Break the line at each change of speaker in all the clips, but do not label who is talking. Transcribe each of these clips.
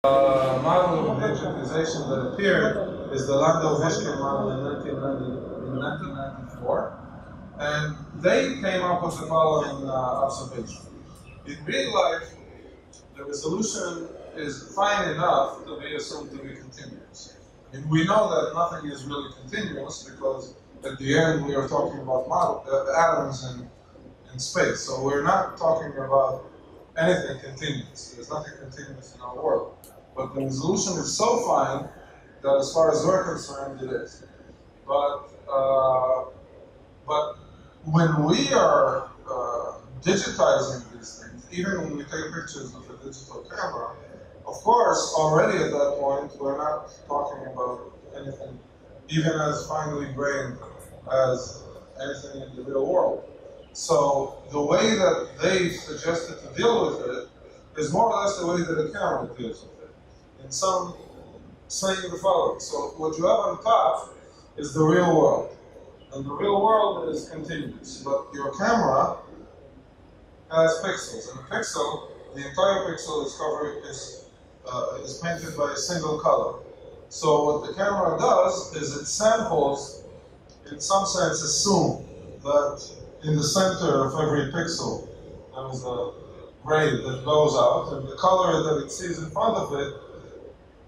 Model of digitization that appeared is the Landau-Wishkin model in 1994, and they came up with the following observation. In real life, the resolution is fine enough to be assumed to be continuous. And we know that nothing is really continuous because at the end we are talking about atoms in space. So we're not talking about anything continuous. There's nothing continuous in our world. But the resolution is so fine that as far as we're concerned, it is. But when we are digitizing these things, even when we take pictures with a digital camera, of course, already at that point, we're not talking about anything even as finely grained as anything in the real world. So the way that they suggested to deal with it is more or less the way that a camera deals with it. In some saying the following. So what you have on top is the real world. And the real world is continuous. But your camera has pixels. And a pixel, the entire pixel is painted by a single color. So what the camera does is it samples, in some sense, assume that in the center of every pixel there is a gray that goes out, and the color that it sees in front of it,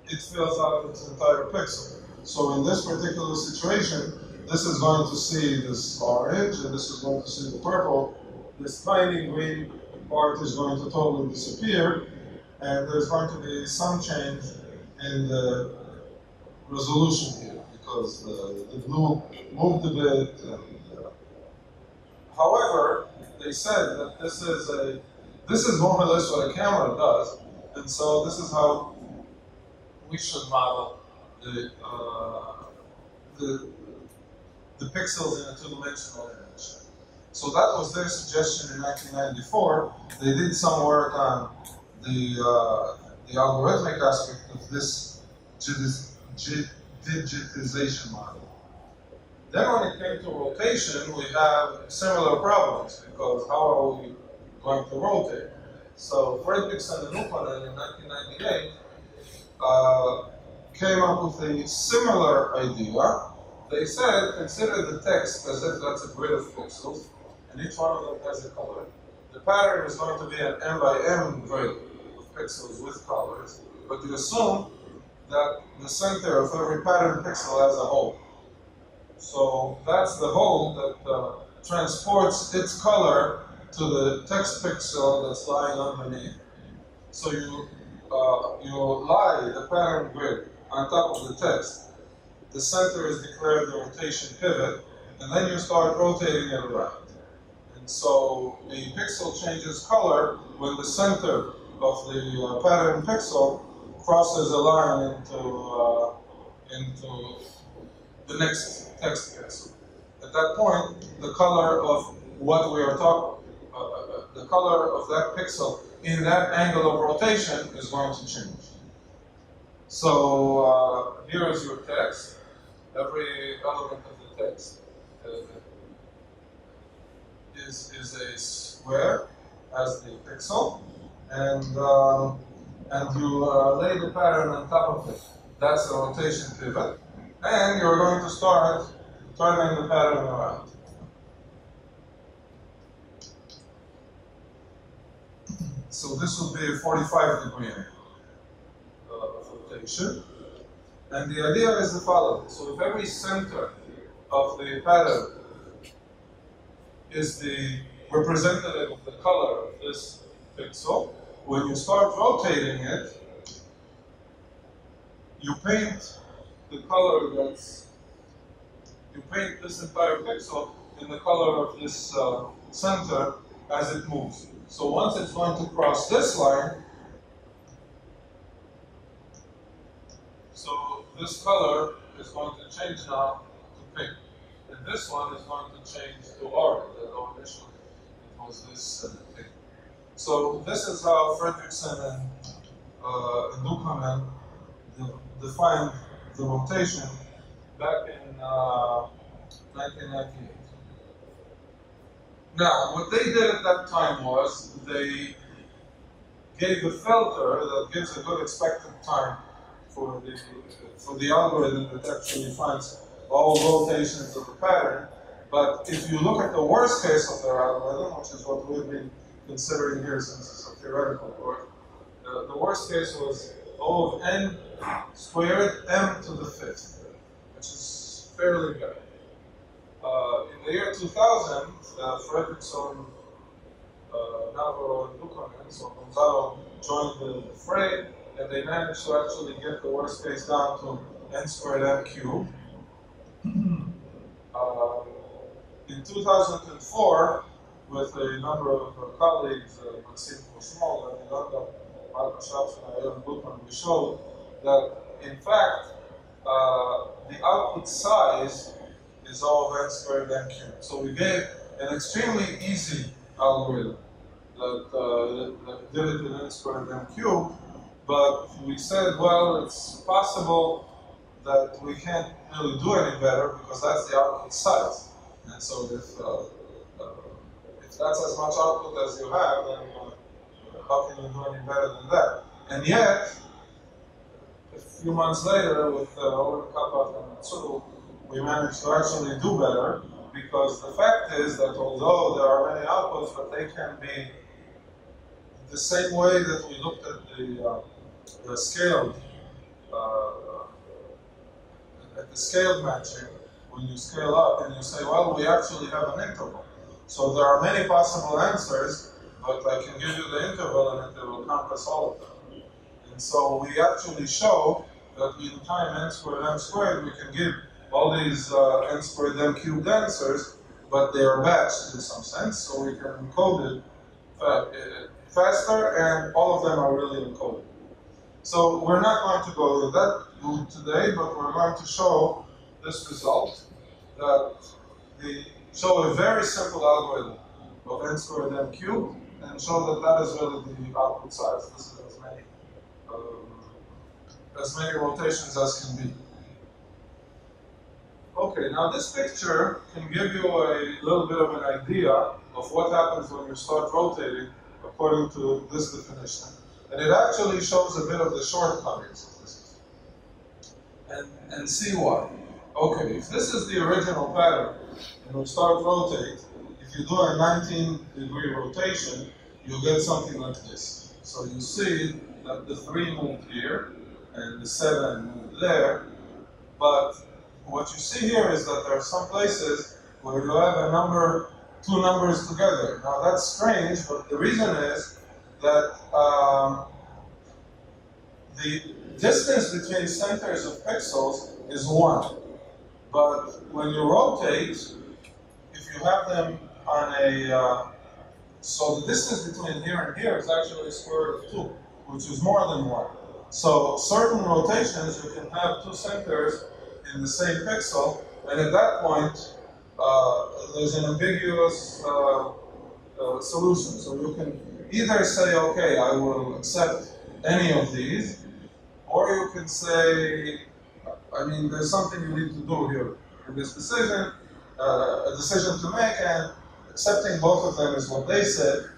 it fills out its entire pixel. So in this particular situation, this is going to see this orange, and this is going to see the purple. This tiny green part is going to totally disappear, and there's going to be some change in the resolution here, because the blue moved a bit. However, they said that this is more or less what a camera does, and so this is how we should model the pixels in a two-dimensional image. So that was their suggestion in 1994. They did some work on the algorithmic aspect of this digitization model. Then when it came to rotation, we have similar problems, because how are we going to rotate? So Fredrickson and Uppanen in 1998 came up with a similar idea. They said, consider the text as if that's a grid of pixels, and each one of them has a color. The pattern is going to be an m by m grid of pixels with colors, but you assume that the center of every pattern pixel has a hole. So that's the hole that transports its color to the text pixel that's lying underneath. So you lie the pattern grid on top of the text. The center is declared the rotation pivot, and then you start rotating it around. And so the pixel changes color when the center of the pattern pixel crosses a line into the next text pixel. At that point, the color of what we are talking, the color of that pixel in that angle of rotation is going to change. So here is your text. Every element of the text is a square as the pixel, and you lay the pattern on top of it. That's the rotation pivot, and you're going to start turning the pattern around. So this would be a 45-degree angle of rotation. And the idea is the following. So if every center of the pattern is the representative of the color of this pixel, when you start rotating it, you paint the color you paint this entire pixel in the color of this center as it moves. So once it's going to cross this line, so this color is going to change now to pink. And this one is going to change to orange, although initially it was this pink. So this is how Fredrickson and Uppanen defined the rotation back in 1998. Now, what they did at that time was they gave a filter that gives a good expected time for the algorithm that actually finds all rotations of the pattern. But if you look at the worst case of their algorithm, which is what we've been considering here since it's a theoretical course, the worst case was O of n squared m to the fifth, which is fairly good. In the year 2000, Fredrickson, Navarro, and Buchanan, so Gonzalo joined the fray, and they managed to actually get the worst case down to n squared m cubed. In 2004, with a number of colleagues, Maxime Cosmol, and Yolanda, Marco Schatz, and Aaron Buchman, we showed that, in fact, the output size is O of n squared n cubed. So we gave an extremely easy algorithm that did it in n squared n cubed, but we said, well, it's possible that we can't really do any better because that's the output size. And so if that's as much output as you have, then how can you do any better than that? And yet, a few months later, with Oren Kapat and Matsu, we managed to actually do better, because the fact is that although there are many outputs, but they can be the same way that we looked at the scaled at the scaled matching. When you scale up and you say, well, we actually have an interval. So there are many possible answers, but I can give you the interval and it will encompass all of them. And so we actually show that in time n squared m squared, we can give all these n squared m cubed answers, but they are batched in some sense, so we can encode it faster, and all of them are really encoded. So we're not going to go to that route today, but we're going to show this result, that they show a very simple algorithm of n squared m cubed, and show that that is really the output size. This is as many rotations as can be. Okay, now this picture can give you a little bit of an idea of what happens when you start rotating according to this definition. And it actually shows a bit of the shortcomings of this. And see why. Okay, if this is the original pattern, and we start rotate, if you do a 19-degree rotation, you'll get something like this. So you see that the 3 moved here, and the 7 moved there, but what you see here is that there are some places where you have two numbers together. Now that's strange, but the reason is that the distance between centers of pixels is 1. But when you rotate, if you have them on a, so the distance between here and here is actually square root of 2, which is more than 1. So certain rotations, you can have 2 centers in the same pixel, and at that point, there's an ambiguous solution. So you can either say, okay, I will accept any of these, or you can say, I mean, there's something you need to do here in this decision, a decision to make, and accepting both of them is what they said.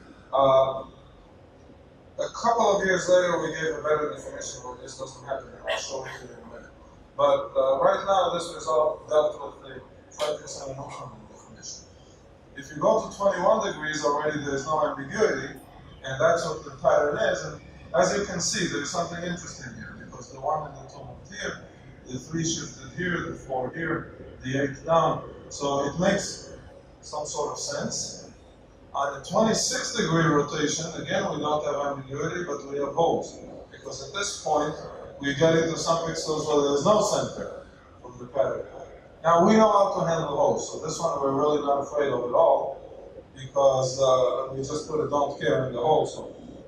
A couple of years later, we gave a better definition where this doesn't happen, and I'll show it to you in a minute. But right now, this result dealt with the Fredrickson and Buchman definition. If you go to 21 degrees already, there's no ambiguity, and that's what the pattern is. And as you can see, there's something interesting here, because the 1 and the 2 moved here, the 3 shifted here, the 4 here, the 8 down. So it makes some sort of sense. On a 26-degree rotation, again, we don't have ambiguity, but we have holes. Because at this point, we get into some pixels where there's no center from the pattern. Now, we know how to handle holes, so this one we're really not afraid of at all, because we just put a don't care in the hole,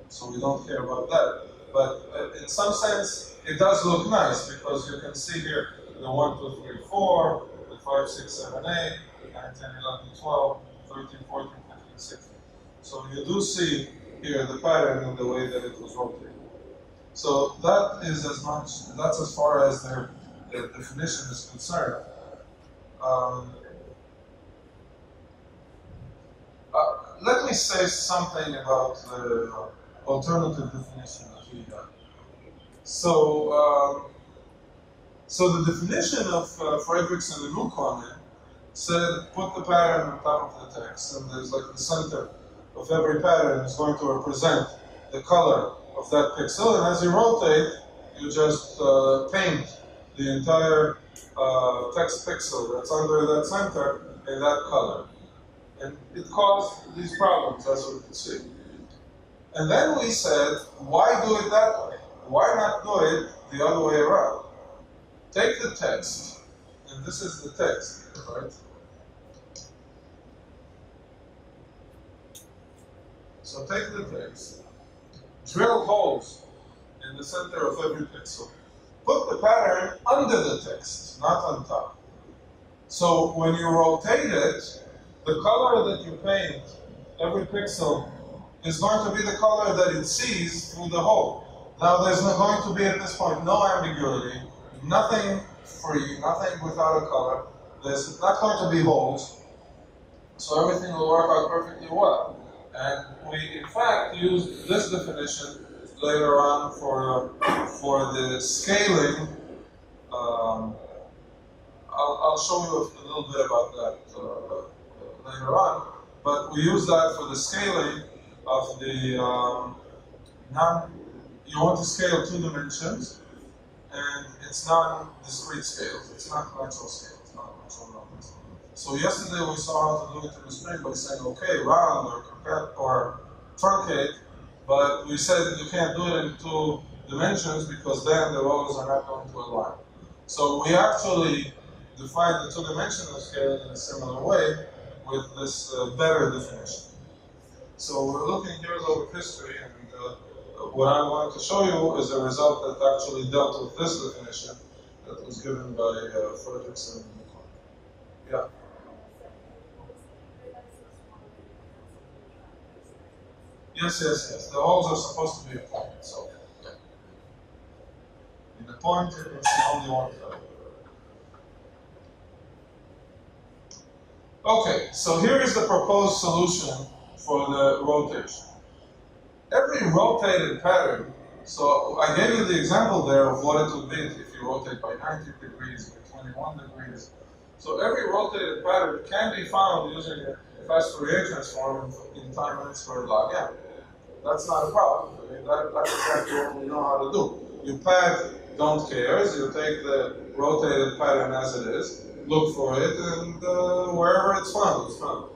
so we don't care about that. But in some sense, it does look nice, because you can see here the 1, 2, 3, 4, the 5, 6, 7, 8, 9, 10, 11, 12, 13, 14, 15, 16. So you do see here the pattern in the way that it was rotated. So that is that's as far as their definition is concerned. Let me say something about the alternative definition that we have. So, so the definition of Fredrickson and Lukonen said put the pattern on top of the text, and there's like the center of every pattern is going to represent the color of that pixel, and as you rotate, you just paint the entire text pixel that's under that center in that color. And it caused these problems, as we can see. And then we said, why do it that way? Why not do it the other way around? Take the text, and this is the text, right? So take the text, drill holes in the center of every pixel. Put the pattern under the text, not on top. So when you rotate it, the color that you paint every pixel is going to be the color that it sees through the hole. Now there's not going to be at this point no ambiguity, nothing free, nothing without a color. There's not going to be holes, so everything will work out perfectly well. And we, in fact, used this definition later on for the scaling. I'll show you a little bit about that later on. But we use that for the scaling of the you want to scale 2 dimensions, and it's non-discrete scales. It's not natural scale. It's not natural numbers. So yesterday we saw how to do it in the string by saying, okay, round or truncate, but we said that you can't do it in 2 dimensions because then the rows are not going to align. So we actually define the 2-dimensional scale in a similar way with this better definition. So we're looking here over history, and what I wanted to show you is a result that actually dealt with this definition that was given by Fredrickson. Yeah. Yes. The holes are supposed to be a point. So, yeah. In the point, it's the only one. Okay, so here is the proposed solution for the rotation. Every rotated pattern, so I gave you the example there of what it would be if you rotate by 90 degrees, by 21 degrees. So every rotated pattern can be found using a fast Fourier transform in time n squared log n. That's not a problem. I mean, that's exactly what we know how to do. You pad don't cares, you take the rotated pattern as it is, look for it, and wherever it's found, it's found.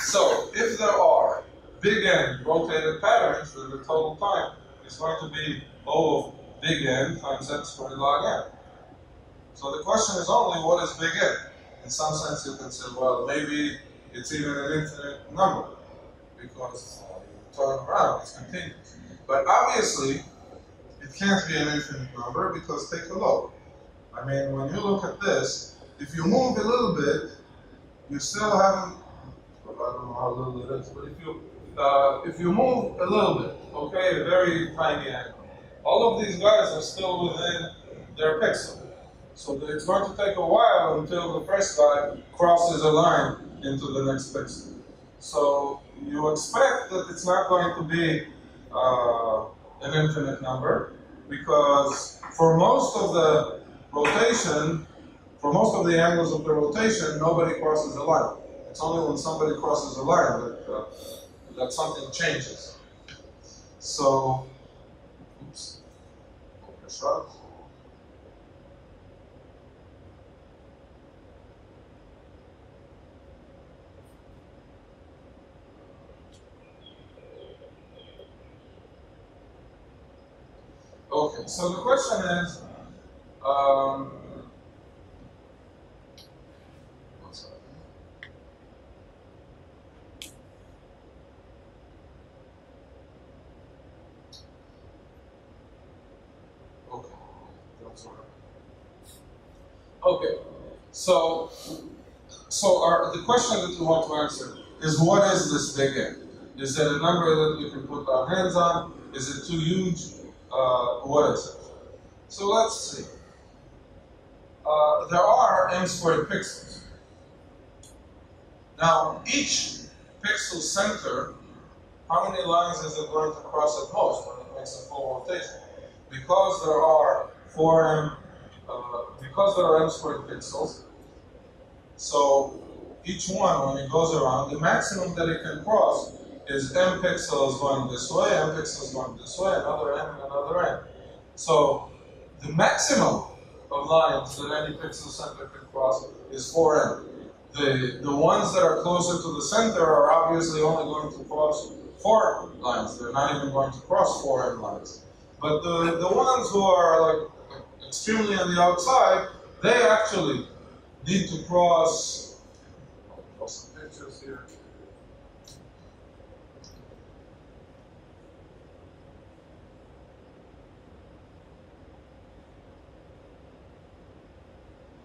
So if there are big N rotated patterns, then the total time is going to be O of big N times n squared log n. So the question is only, what is big N? In some sense you can say, well, maybe it's even an infinite number, because you turn around, it's continuous. But obviously, it can't be an infinite number, because take a look. I mean, when you look at this, if you move a little bit, you still haven't, I don't know how little it is, but if you move a little bit, okay, a very tiny angle, all of these guys are still within their pixel. So it's going to take a while until the first guy crosses a line into the next pixel. So you expect that it's not going to be an infinite number, because for most of the rotation, for most of the angles of the rotation, nobody crosses a line. It's only when somebody crosses a line that something changes. So, oops, shot. Okay, so the question is, okay, so the question that we want to answer is, what is this big N? Is it a number that we can put our hands on? Is it too huge? What is it? So let's see. There are n squared pixels. Now, each pixel center how many lines is it going to cross at most when it makes a full rotation? Because there are 4m, because there are m squared pixels, so each one, when it goes around, the maximum that it can cross is m pixels going this way, m pixels going this way, another m, and another m. So the maximum of lines that any pixel center can cross is 4m. The ones that are closer to the center are obviously only going to cross 4 lines. They're not even going to cross 4m lines. But the ones who are like extremely on the outside, they actually need to cross. I'll draw some pictures here.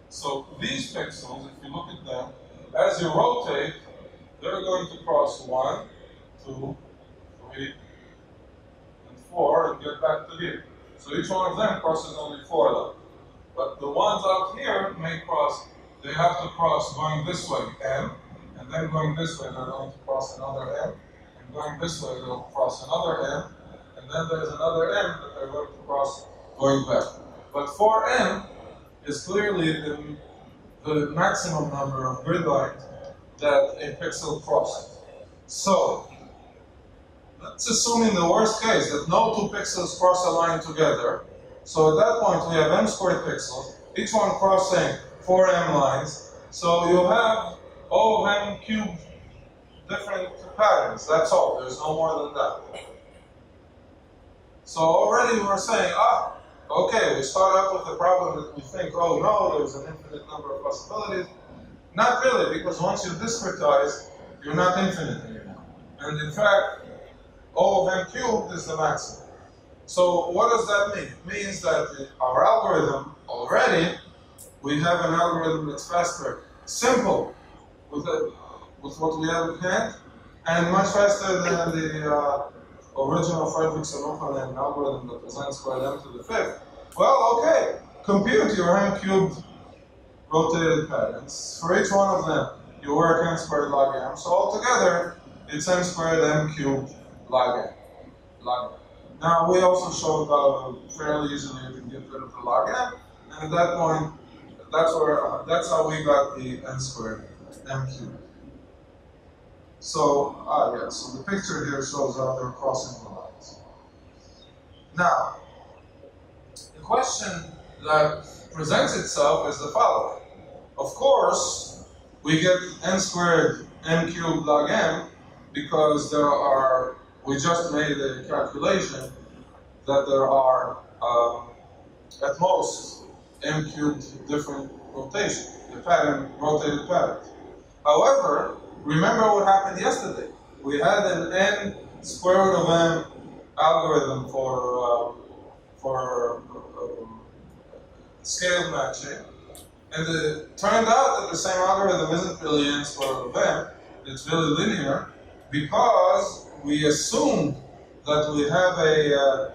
So these pixels, if you look at them, as you rotate, they're going to cross 1, 2, 3, and 4, and get back to here. So each one of them crosses only 4 lines. But the ones out here may cross, they have to cross going this way, m, and then going this way, they're going to cross another m, and going this way, they'll cross another m, and then there's another m that they're going to cross going back. But 4m is clearly the maximum number of grid lines that a pixel crosses. So, let's assume in the worst case that no two pixels cross a line together. So at that point we have m squared pixels, each one crossing 4m lines. So you have O of m cubed different patterns, that's all, there's no more than that. So already we're saying, okay, we start out with the problem that we think, oh no, there's an infinite number of possibilities. Not really, because once you discretize, you're not infinite anymore. And in fact, O of m cubed is the maximum. So what does that mean? It means that our algorithm already, we have an algorithm that's faster, simple, with what we have at hand, and much faster than the original Frederickson-Oakland algorithm that was n squared m to the fifth. Well, okay, compute your m cubed rotated patterns. For each one of them, you work n squared log m. So altogether, it's n squared m cubed log n. Now, we also showed how fairly easily you can get rid of the log m, and at that point, that's how we got the n squared m cubed. So, so the picture here shows how they're crossing the lines. Now, the question that presents itself is the following. Of course, we get n squared m cubed log m because we just made a calculation that there are at most m cubed different rotations, rotated patterns. However, remember what happened yesterday. We had an n square root of m algorithm for scale matching, and it turned out that the same algorithm isn't really n square root of m, it's really linear, because we assumed that we have a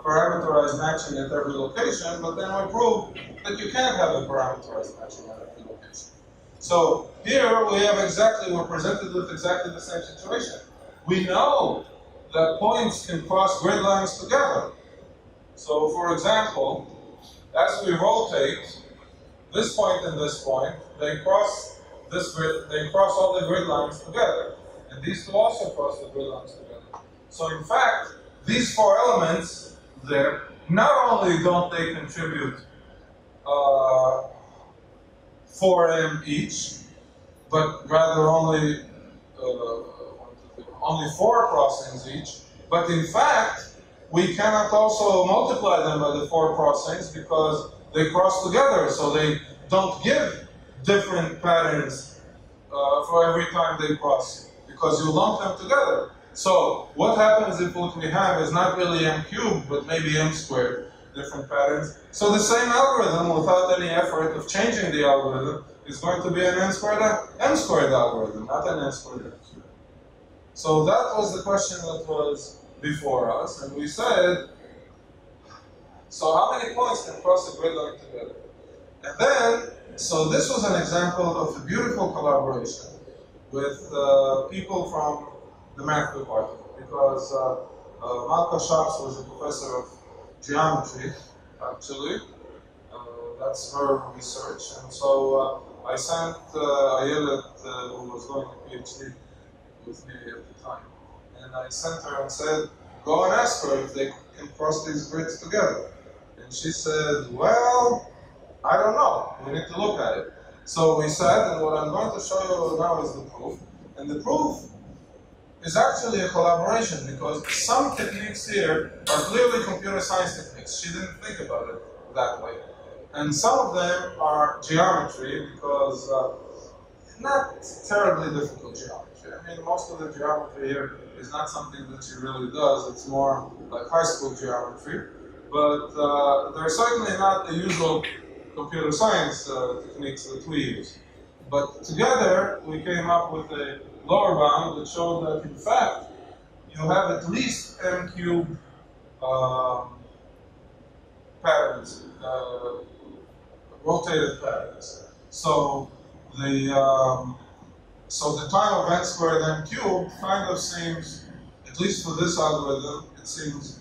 parameterized matching at every location, but then we proved that you can't have a parameterized matching at every location. So here we're presented with exactly the same situation. We know that points can cross grid lines together. So for example, as we rotate this point and this point, they cross all the grid lines together. And these two also cross the grid lines together. So in fact, these 4 elements there, not only don't they contribute 4m each, but rather only 4 crossings each. But in fact, we cannot also multiply them by the 4 crossings because they cross together, so they don't give different patterns for every time they cross, because you lump them together. So what happens if what we have is not really m cubed, but maybe m squared, different patterns? So the same algorithm, without any effort of changing the algorithm, is going to be an m squared algorithm, not an n squared m cubed. So that was the question that was before us, and we said, so how many points can cross a grid line together? And then, so this was an example of a beautiful collaboration with people from the math department. because Malka Shapps was a professor of geometry, actually. That's her research. And so I sent Ayelet, who was doing a PhD with me at the time, and I sent her and said, go and ask her if they can cross these grids together. And she said, well, I don't know. We need to look at it. So we said, and what I'm going to show you now is the proof. And the proof is actually a collaboration because some techniques here are clearly computer science techniques. She didn't think about it that way. And some of them are geometry because not terribly difficult geometry. I mean, most of the geometry here is not something that she really does. It's more like high school geometry. But they're certainly not the usual computer science techniques that we use. But together, we came up with a lower bound that showed that, in fact, you have at least m cubed patterns, rotated patterns. So the time of n squared m cubed kind of seems, at least for this algorithm, it seems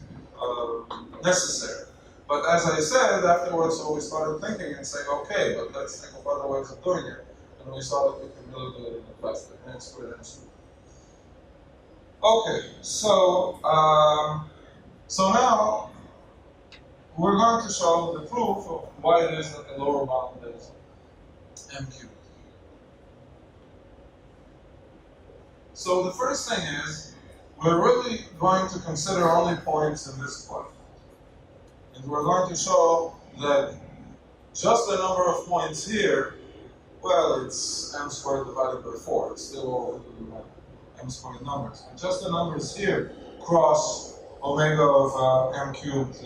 necessary. But as I said, afterwards, so we started thinking and saying, okay, but let's think of other ways of doing it. And we saw that we can really do it in the class, like n squared m squared. Okay, so now we're going to show the proof of why it is that the lower bound is m cubed. So the first thing is, we're really going to consider only points in this part. And we're going to show that just the number of points here, well, it's m squared divided by 4. It's still all m squared numbers. And just the numbers here cross omega of m cubed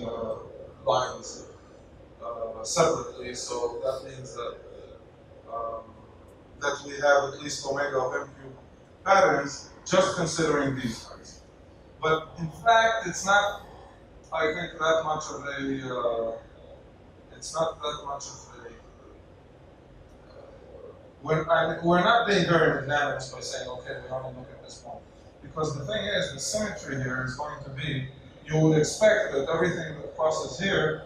lines separately. So that means that we have at least omega of m cubed patterns just considering these guys. But in fact, it's not, I think, that much of a, it's not that much of a, we're not being very magnanimous by saying, okay, we only look at this one. Because the thing is, the symmetry here is going to be, you would expect that everything that crosses here,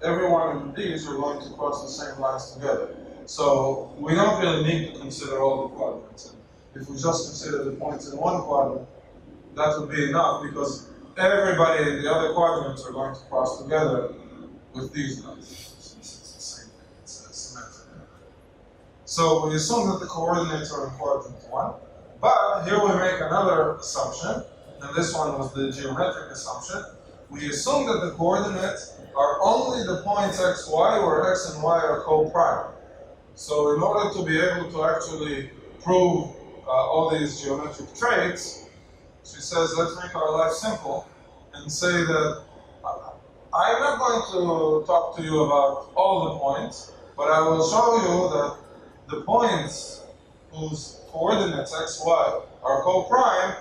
every one of these are going to cross the same lines together. So we don't really need to consider all the quadrants. And if we just consider the points in one quadrant, that would be enough because everybody in the other quadrants are going to cross together with these lines. It's the same thing, it's symmetric. So we assume that the coordinates are in quadrant 1, but here we make another assumption, and this one was the geometric assumption. We assume that the coordinates are only the points x, y, where x and y are co-prime. So in order to be able to actually prove all these geometric traits, she says, let's make our life simple and say that I'm not going to talk to you about all the points, but I will show you that the points whose coordinates x, y are co-prime,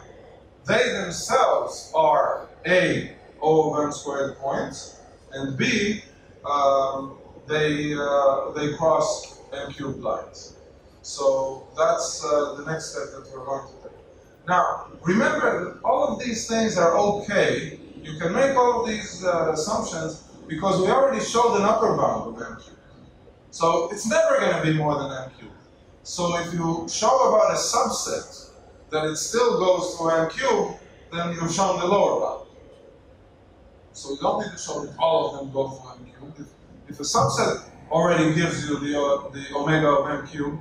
they themselves are A, O of m squared points, and B, they cross m cubed lines. So that's the next step that we're going to take. Now, remember that all of these things are okay. You can make all of these assumptions because we already showed an upper bound of m cubed. So it's never going to be more than m cubed. So if you show about a subset that it still goes to m cubed, then you've shown the lower bound. So you don't need to show that all of them go to m cubed. If a subset already gives you the omega of m cubed,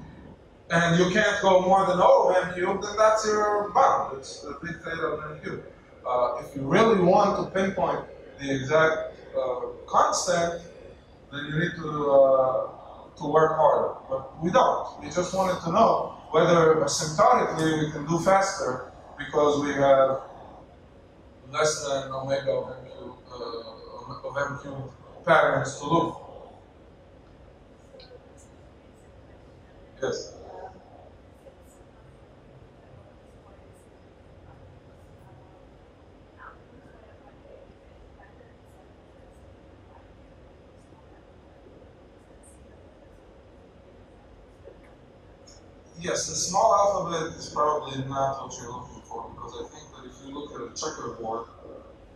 and you can't go more than O of m cubed, then that's your bound. It's the big theta of m cubed. If you really want to pinpoint the exact constant, then you need to work harder. But we don't. We just wanted to know whether asymptotically we can do faster because we have less than omega of m cubed patterns to look. Yes. Yes, the small alphabet is probably not what you're looking for because I think that if you look at a checkerboard,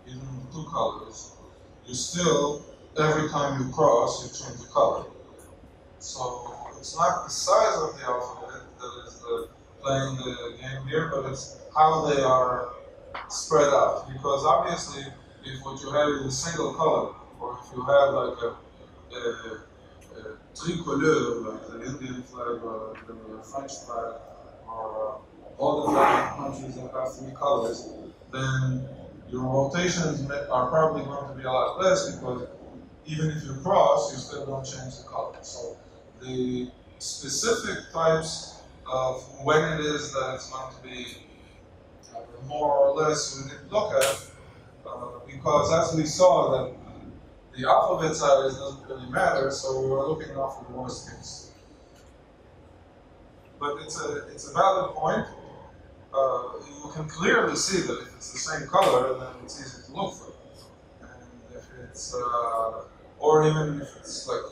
even with two colors, you still, every time you cross, you change the color. So it's not the size of the alphabet that is playing the game here, but it's how they are spread out. Because obviously, if what you have is a single color, or if you have like a tricolor, like the Indian flag or the French flag, or all the flag countries that have three colors, then your rotations are probably going to be a lot less because even if you cross, you still don't change the color. So the specific types of when it is that it's going to be more or less we didn't look at because as we saw that the alphabet size doesn't really matter, so we were looking out for the worst case. But it's a valid point. You can clearly see that if it's the same color, then it's easy to look for. And if it's, or even if it's like,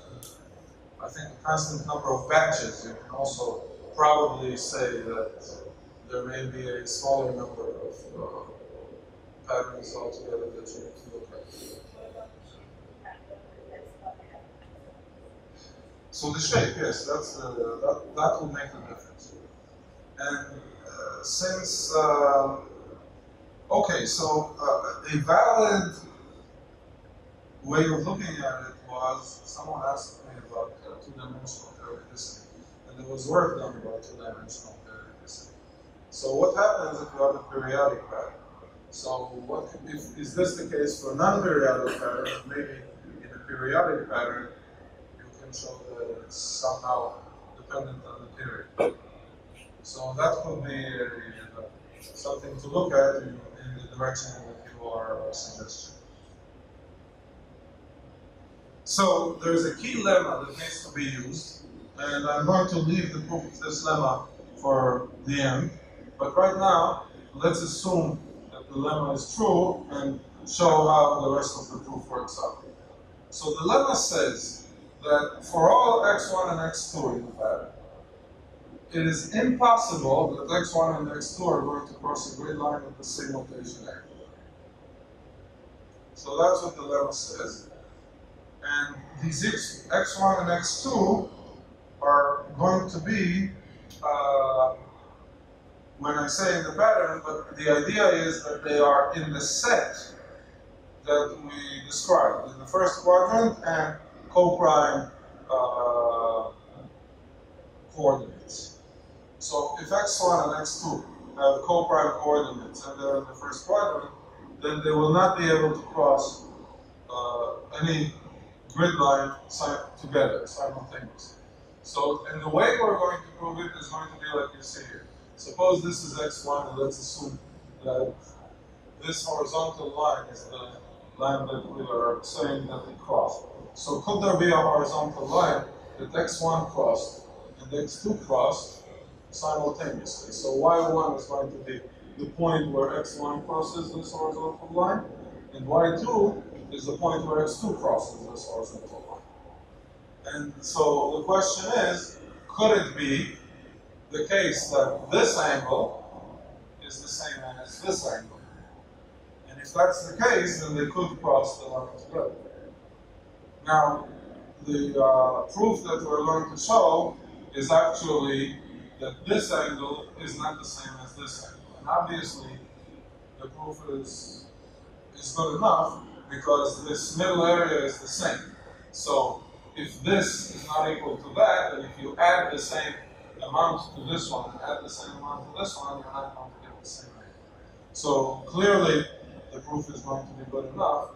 I think a constant number of batches, you can also probably say that there may be a smaller number of patterns altogether that you need to look at. So the shape, yes, that's that will make the difference. And since okay, so a valid way of looking at it was someone asked me about two-dimensional periodicity, and there was work done about two-dimensional periodicity. So what happens if you have a periodic pattern? So what if is this the case for non-periodic patterns? Maybe in a periodic pattern you can show that it's somehow dependent on the period. So that could be something to look at in the direction that you are suggesting. So there's a key lemma that needs to be used, and I'm going to leave the proof of this lemma for the end. But right now, let's assume that the lemma is true and show how the rest of the proof works out. So the lemma says that for all x1 and x2 in the pattern, it is impossible that x1 and x2 are going to cross a grid line at the same rotation angle. So that's what the lemma says. And these x1 and x2 are going to be, when I say in the pattern, but the idea is that they are in the set that we described in the first quadrant and co-prime coordinates. So if x1 and x2 have co-prime coordinates and they're in the first quadrant, then they will not be able to cross any grid line together simultaneously. So, and the way we're going to prove it is going to be like you see here. Suppose this is x1, and let's assume that this horizontal line is the line that we are saying that we crossed. So could there be a horizontal line that x1 crossed and x2 crossed simultaneously? So y1 is going to be the point where x1 crosses this horizontal line, and y2 is the point where x2 crosses this horizontal line. And so the question is, could it be the case that this angle is the same as this angle? And if that's the case, then they could cross the line together. Now, the proof that we're going to show is actually that this angle is not the same as this angle. And obviously, the proof is good enough because this middle area is the same. So if this is not equal to that, then if you add the same amount to this one and add the same amount to this one, you're not going to get the same angle. So clearly, the proof is going to be good enough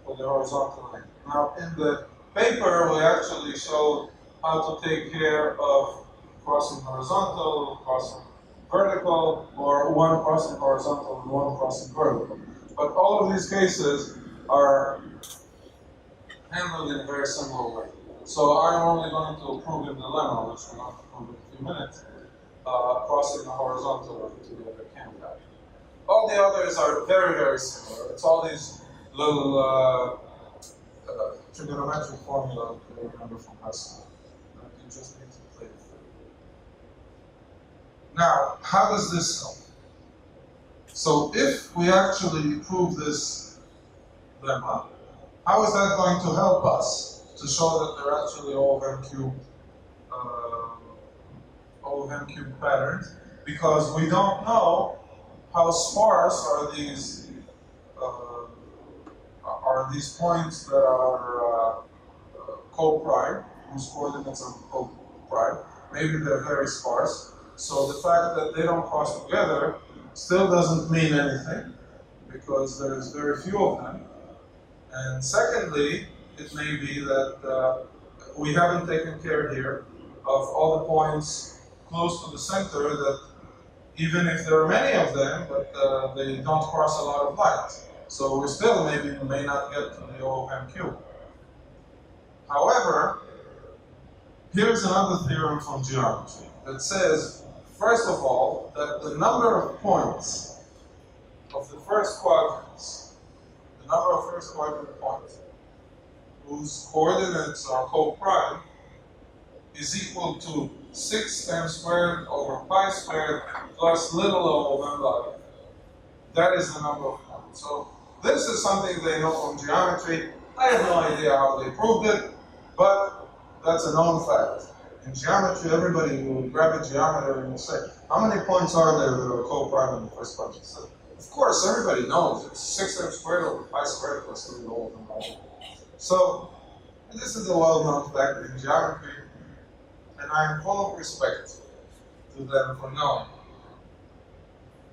for the horizontal line. Now, in the paper, we actually showed how to take care of crossing horizontal, crossing vertical, or one crossing horizontal and one crossing vertical. But all of these cases are handled in a very similar way. So I'm only going to prove in the lemma, which we're going to prove in a few minutes, crossing the horizontal line to the other camp pattern. All the others are very, very similar. It's all these little trigonometric formula that you remember from high school. You just need to play it through. Now, how does this help? So if we actually prove this lemma, how is that going to help us to show that they're actually all of M cubed patterns? Because we don't know how sparse are these points that are co-prime, whose coordinates are co-prime. Maybe they're very sparse. So the fact that they don't cross together still doesn't mean anything, because there's very few of them. And secondly, it may be that we haven't taken care here of all the points close to the center, that even if there are many of them, but they don't cross a lot of lines. So we still may not get to the O of M cubed. However, here's another theorem from geometry that says, first of all, that the number of points of the first quadrants, the number of first quadrant points, whose coordinates are co-prime, is equal to 6m squared over pi squared plus little o of m log. That is the number of points. So this is something they know from geometry. I have no idea how they proved it, but that's a known fact. In geometry, everybody will grab a geometer and will say, how many points are there that are co-prime in the first quadrant? So, of course, everybody knows it's 6m squared over pi squared plus little o of m log. So this is a well-known fact in geometry, and I am full of respect to them for knowing.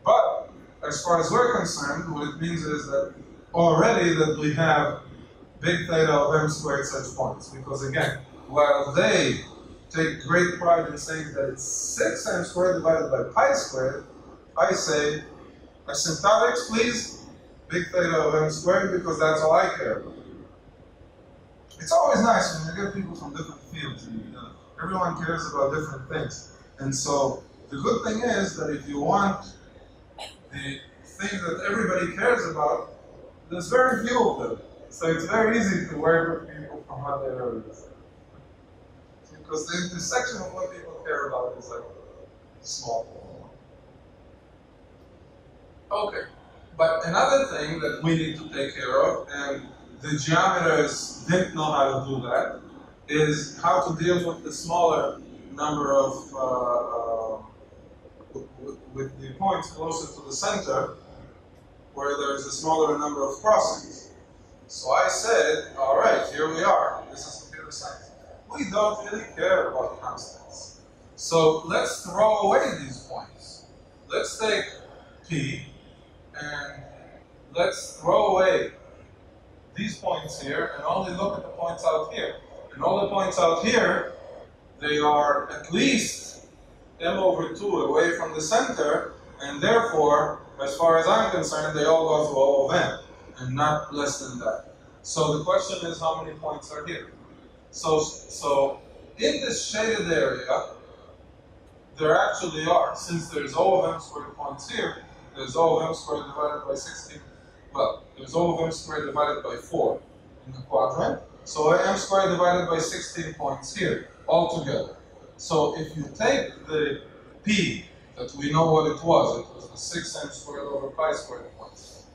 But as far as we're concerned, what it means is that already that we have big theta of m squared such points. Because again, while they take great pride in saying that it's 6m squared divided by pi squared, I say, asymptotics, please, big theta of m squared, because that's all I care about. It's always nice when you get people from different fields. Everyone cares about different things. And so the good thing is that if you want the thing that everybody cares about, there's very few of them. So it's very easy to work with people from other areas. Because the intersection of what people care about is like small. Okay, but another thing that we need to take care of, and the geometers didn't know how to do that, is how to deal with the smaller number of, with the points closer to the center, where there's a smaller number of crossings. So I said, all right, here we are. This is computer science. We don't really care about constants. So let's throw away these points. Let's take P, and let's throw away these points here, and only look at the points out here. And all the points out here, they are at least m over 2 away from the center, and therefore, as far as I'm concerned, they all go to O of n, and not less than that. So the question is, how many points are here? So in this shaded area, there actually are, since there's O of m squared points here, there's O of m squared divided by 16, well, there's O of m squared divided by 4 in the quadrant, so m squared divided by 16 points here, altogether. So if you take the P, that we know what it was the 6m squared over pi squared points,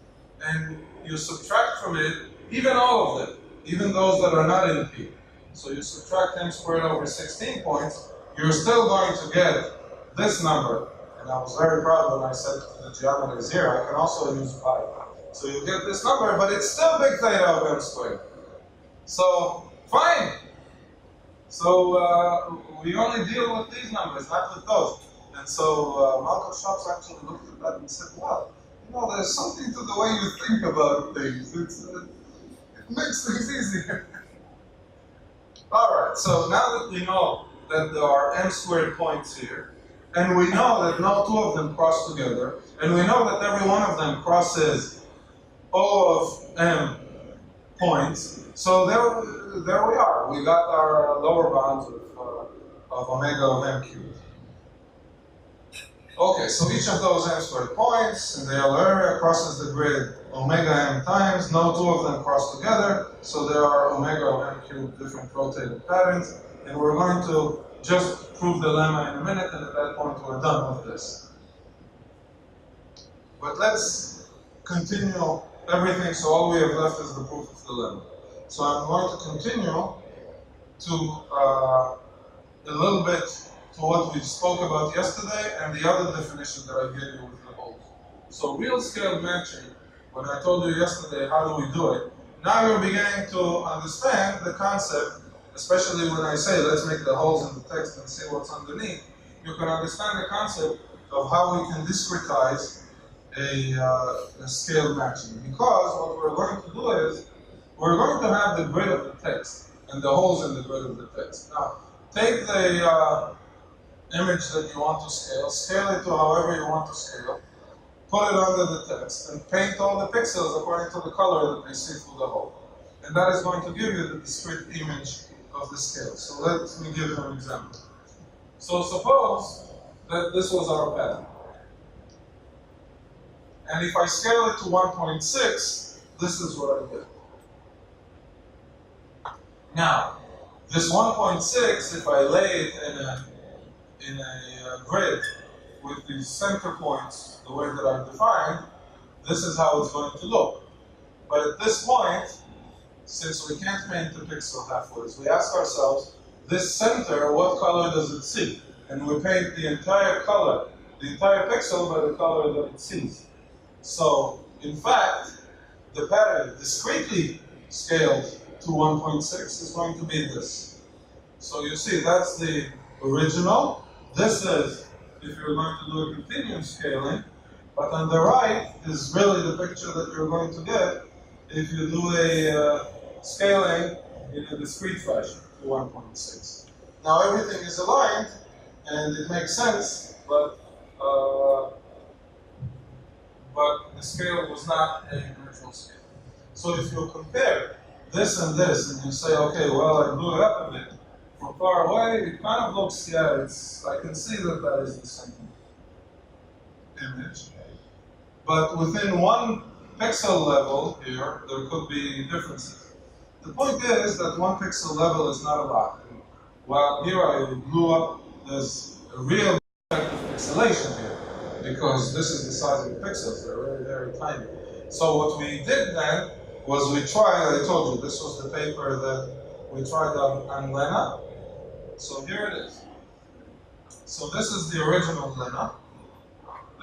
and you subtract from it even all of them, even those that are not in P. So you subtract m squared over 16 points, you're still going to get this number. And I was very proud when I said the geometer is here. I can also use pi. So you get this number, but it's still big theta of m squared. So, fine. So we only deal with these numbers, not with those. And so Malcolm Shops actually looked at that and said, wow, there's something to the way you think about things. It makes things easier. All right, so now that we know that there are m squared points here, and we know that no two of them cross together, and we know that every one of them crosses O of m points, so there we are. We got our lower bounds of omega of m cubed. Okay, so each of those m squared points in the L area crosses the grid omega m times. No two of them cross together, so there are omega of m cubed different rotated patterns, and we're going to just prove the lemma in a minute, and at that point we're done with this. But let's continue everything, so all we have left is the proof of the lemma. So I'm going to continue to a little bit to what we spoke about yesterday and the other definition that I gave you with the holes. So real scale matching, when I told you yesterday how do we do it, now you're beginning to understand the concept, especially when I say let's make the holes in the text and see what's underneath. You can understand the concept of how we can discretize a scale matching. Because what we're going to do is, we're going to have the grid of the text and the holes in the grid of the text. Now, take the image that you want to scale it to however you want to scale, put it under the text, and paint all the pixels according to the color that they see through the hole. And that is going to give you the discrete image of the scale. So let me give you an example. So suppose that this was our pattern. And if I scale it to 1.6, this is what I get. Now, this 1.6, if I lay it in a grid with these center points, the way that I've defined, this is how it's going to look. But at this point, since we can't paint the pixel halfways, we ask ourselves, this center, what color does it see? And we paint the entire color, the entire pixel by the color that it sees. So, in fact, the pattern discretely scaled to 1.6 is going to be this. So you see, that's the original. This is if you're going to do a continuous scaling, but on the right is really the picture that you're going to get if you do a scaling in a discrete fashion to 1.6. Now everything is aligned, and it makes sense, but the scale was not a natural scale. So if you compare this and this, and you say, okay, well, I blew it up a bit, from far away, it kind of looks, yeah, I can see that that is the same image. But within one pixel level here, there could be differences. The point is that one pixel level is not a lot. While here I blew up, there's a real effect of pixelation here, because this is the size of the pixels, they're very, very tiny. So what we did then was we tried, I told you, this was the paper that we tried on Lena. So here it is. So this is the original Lena.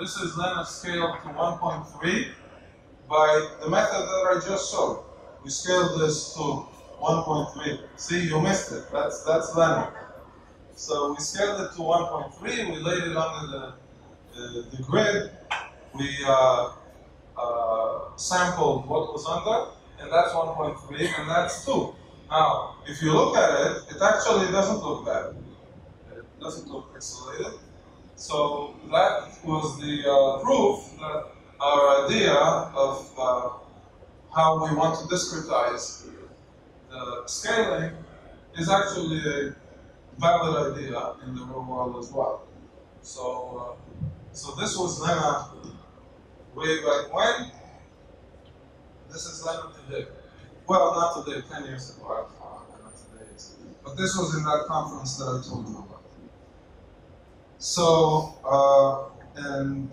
This is Lena scaled to 1.3 by the method that I just showed. We scaled this to 1.3. See, you missed it. That's Lena. So we scaled it to 1.3. We laid it under the grid. We sampled what was under, and that's 1.3, and that's 2. Now, if you look at it, it actually doesn't look bad. It doesn't look pixelated. So that was the proof that our idea of how we want to discretize the scaling is actually a valid idea in the real world as well. So, so this was Lena way back when. This is Lena today. Well, not today, 10 years ago, not today. But this was in that conference that I told you about. So, and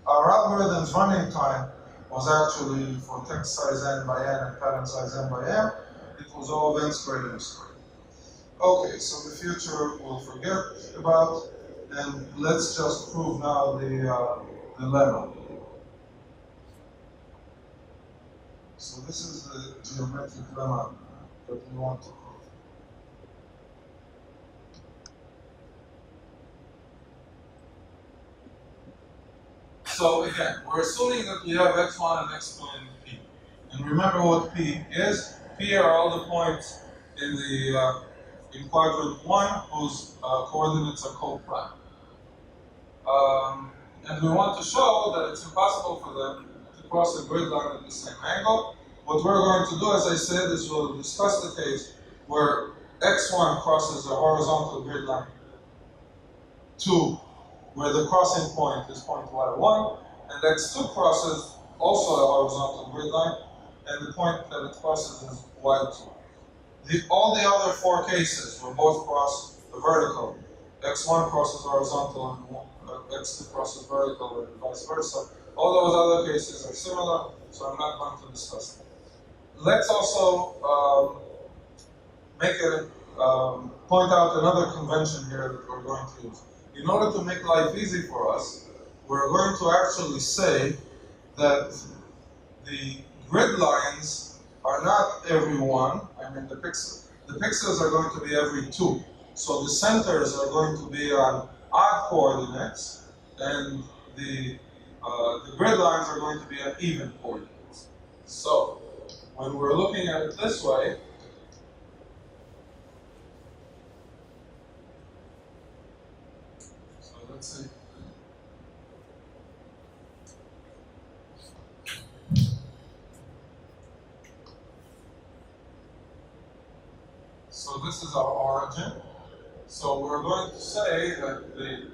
our algorithm's running time was actually for text size n by n and pattern size n by m. It was all of n squared m squared. Okay, so the future we'll forget about, and let's just prove now the lemma. So this is the geometric lemma that we want to prove. So again, we're assuming that we have x1 and x2 in P. And remember what P is. P are all the points in the in quadrant 1 whose coordinates are co-prime. And we want to show that it's impossible for them to cross a grid line at the same angle. What we're going to do, as I said, is we'll discuss the case where x1 crosses a horizontal grid line 2, where the crossing point is point y1, and x2 crosses also a horizontal grid line, and the point that it crosses is y2. All the other 4 cases where both cross the vertical, x1 crosses horizontal and x2 crosses vertical and vice versa, All those other cases are similar, so I'm not going to discuss them. Let's also point out another convention here that we're going to use. In order to make life easy for us, we're going to actually say that the grid lines are not every one, I mean the pixels. The pixels are going to be every two. So the centers are going to be on odd coordinates, and the grid lines are going to be on even coordinates. So when we're looking at it this way, so let's see. So this is our origin. So we're going to say that the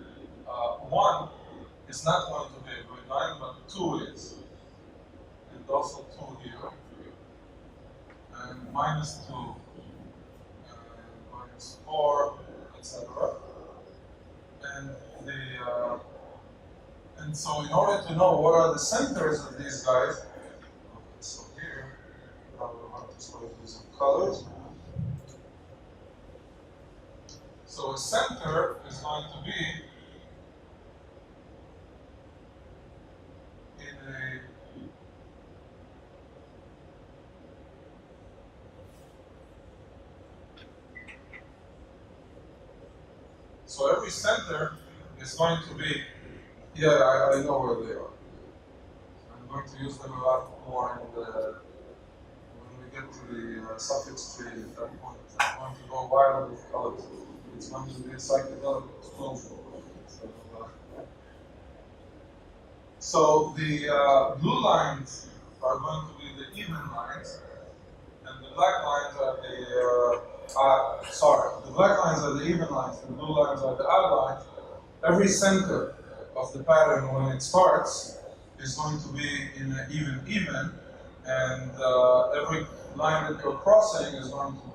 1 is not going to be a grid line, but 2 is. And also 2 here. And -2, and -4, etc. And and so in order to know what are the centers of these guys, okay, so here, probably want to start using colors. So a center is going to be in a so every center is going to be, yeah, I know where they are. I'm going to use them a lot more when we get to the suffix tree at that point. I'm going to go wild with colors. It's going to be a psychedelic explosion. So the blue lines are going to be the even lines, and the black lines are the black lines are the even lines, the blue lines are the odd lines. Every center of the pattern when it starts is going to be in an even, and every line that you're crossing is going to be,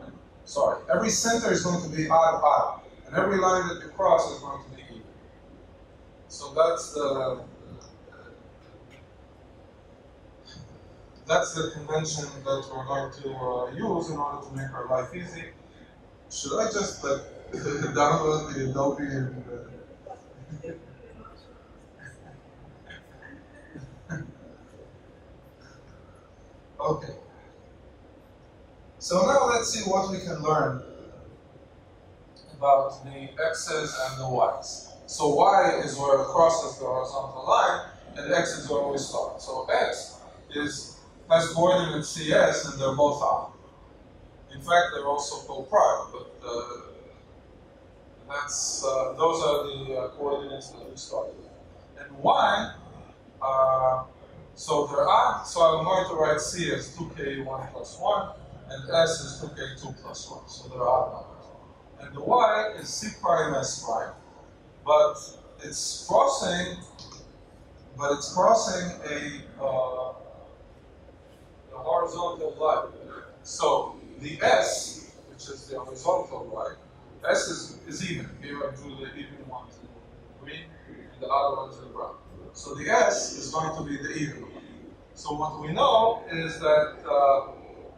every center is going to be odd, and every line that you cross is going to be even. So that's the convention that we're going to use in order to make our life easy. Should I just download the Adobe and okay. So now let's see what we can learn about the x's and the y's. So y is where it crosses the horizontal line, and x is where we start. So x has coordinates CS, and they're both odd. In fact, they're also co-prime, but those are the coordinates that we start with. And y, so they're odd, so I'm going to write C as 2k1 plus 1, and S is 2k2 plus 1, so they're odd numbers. And the y is C prime S prime, but it's crossing a horizontal line. So the S, which is the horizontal line, S is even. Here I drew the even ones in green and the other ones in brown. So the S is going to be the even one. So what we know is that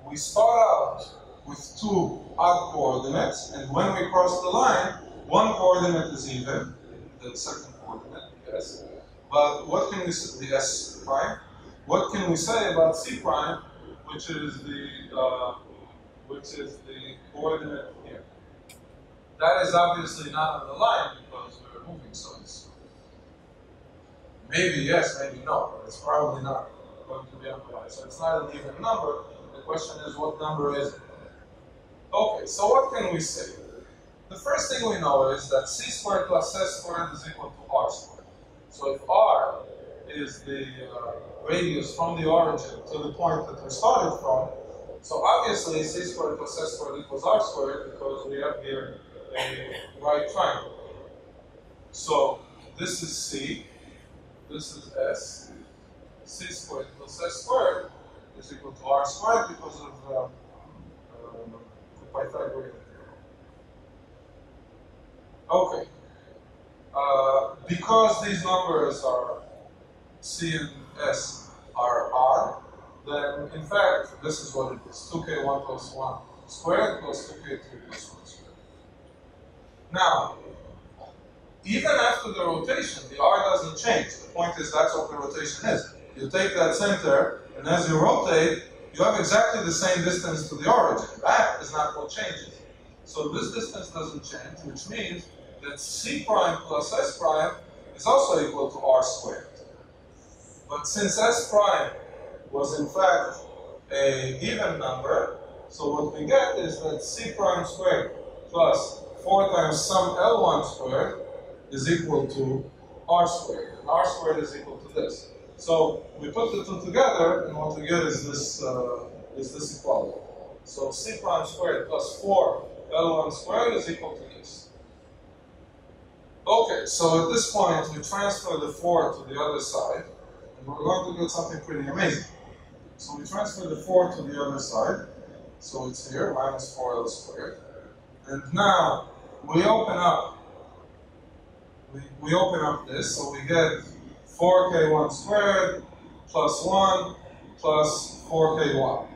we start out with 2 odd coordinates, and when we cross the line, one coordinate is even, the second coordinate, the S. But what can we say, the S prime? What can we say about C prime, which is the coordinate here? That is obviously not on the line because we're moving, so it's maybe yes, maybe no, but it's probably not going to be on the line. So it's not an even number. The question is, what number is it? Okay, so what can we say? The first thing we know is that c squared plus s squared is equal to r squared. So if r is the radius from the origin to the point that we started from, so obviously c squared plus s squared equals r squared because we have here a right triangle. So this is c, this is s, c squared plus s squared is equal to r squared because of the Pythagorean theorem. Okay. Because these numbers are c and S are odd, then in fact, this is what it is, 2k1 plus 1 squared plus 2k2 plus 1 squared. Now, even after the rotation, the R doesn't change. The point is that's what the rotation is. You take that center, and as you rotate, you have exactly the same distance to the origin. That is not what changes. So this distance doesn't change, which means that C prime plus S prime is also equal to R squared. But since S prime was in fact a even number, so what we get is that C prime squared plus 4 times some L1 squared is equal to R squared. And R squared is equal to this. So we put the two together, and what we get is this equality. So C prime squared plus 4 L1 squared is equal to this. Okay, so at this point, we transfer the 4 to the other side, and we're going to get something pretty amazing. So we transfer the 4 to the other side, so it's here, minus 4L squared. And now, we open up this, so we get 4k1 squared plus 1 plus 4k1.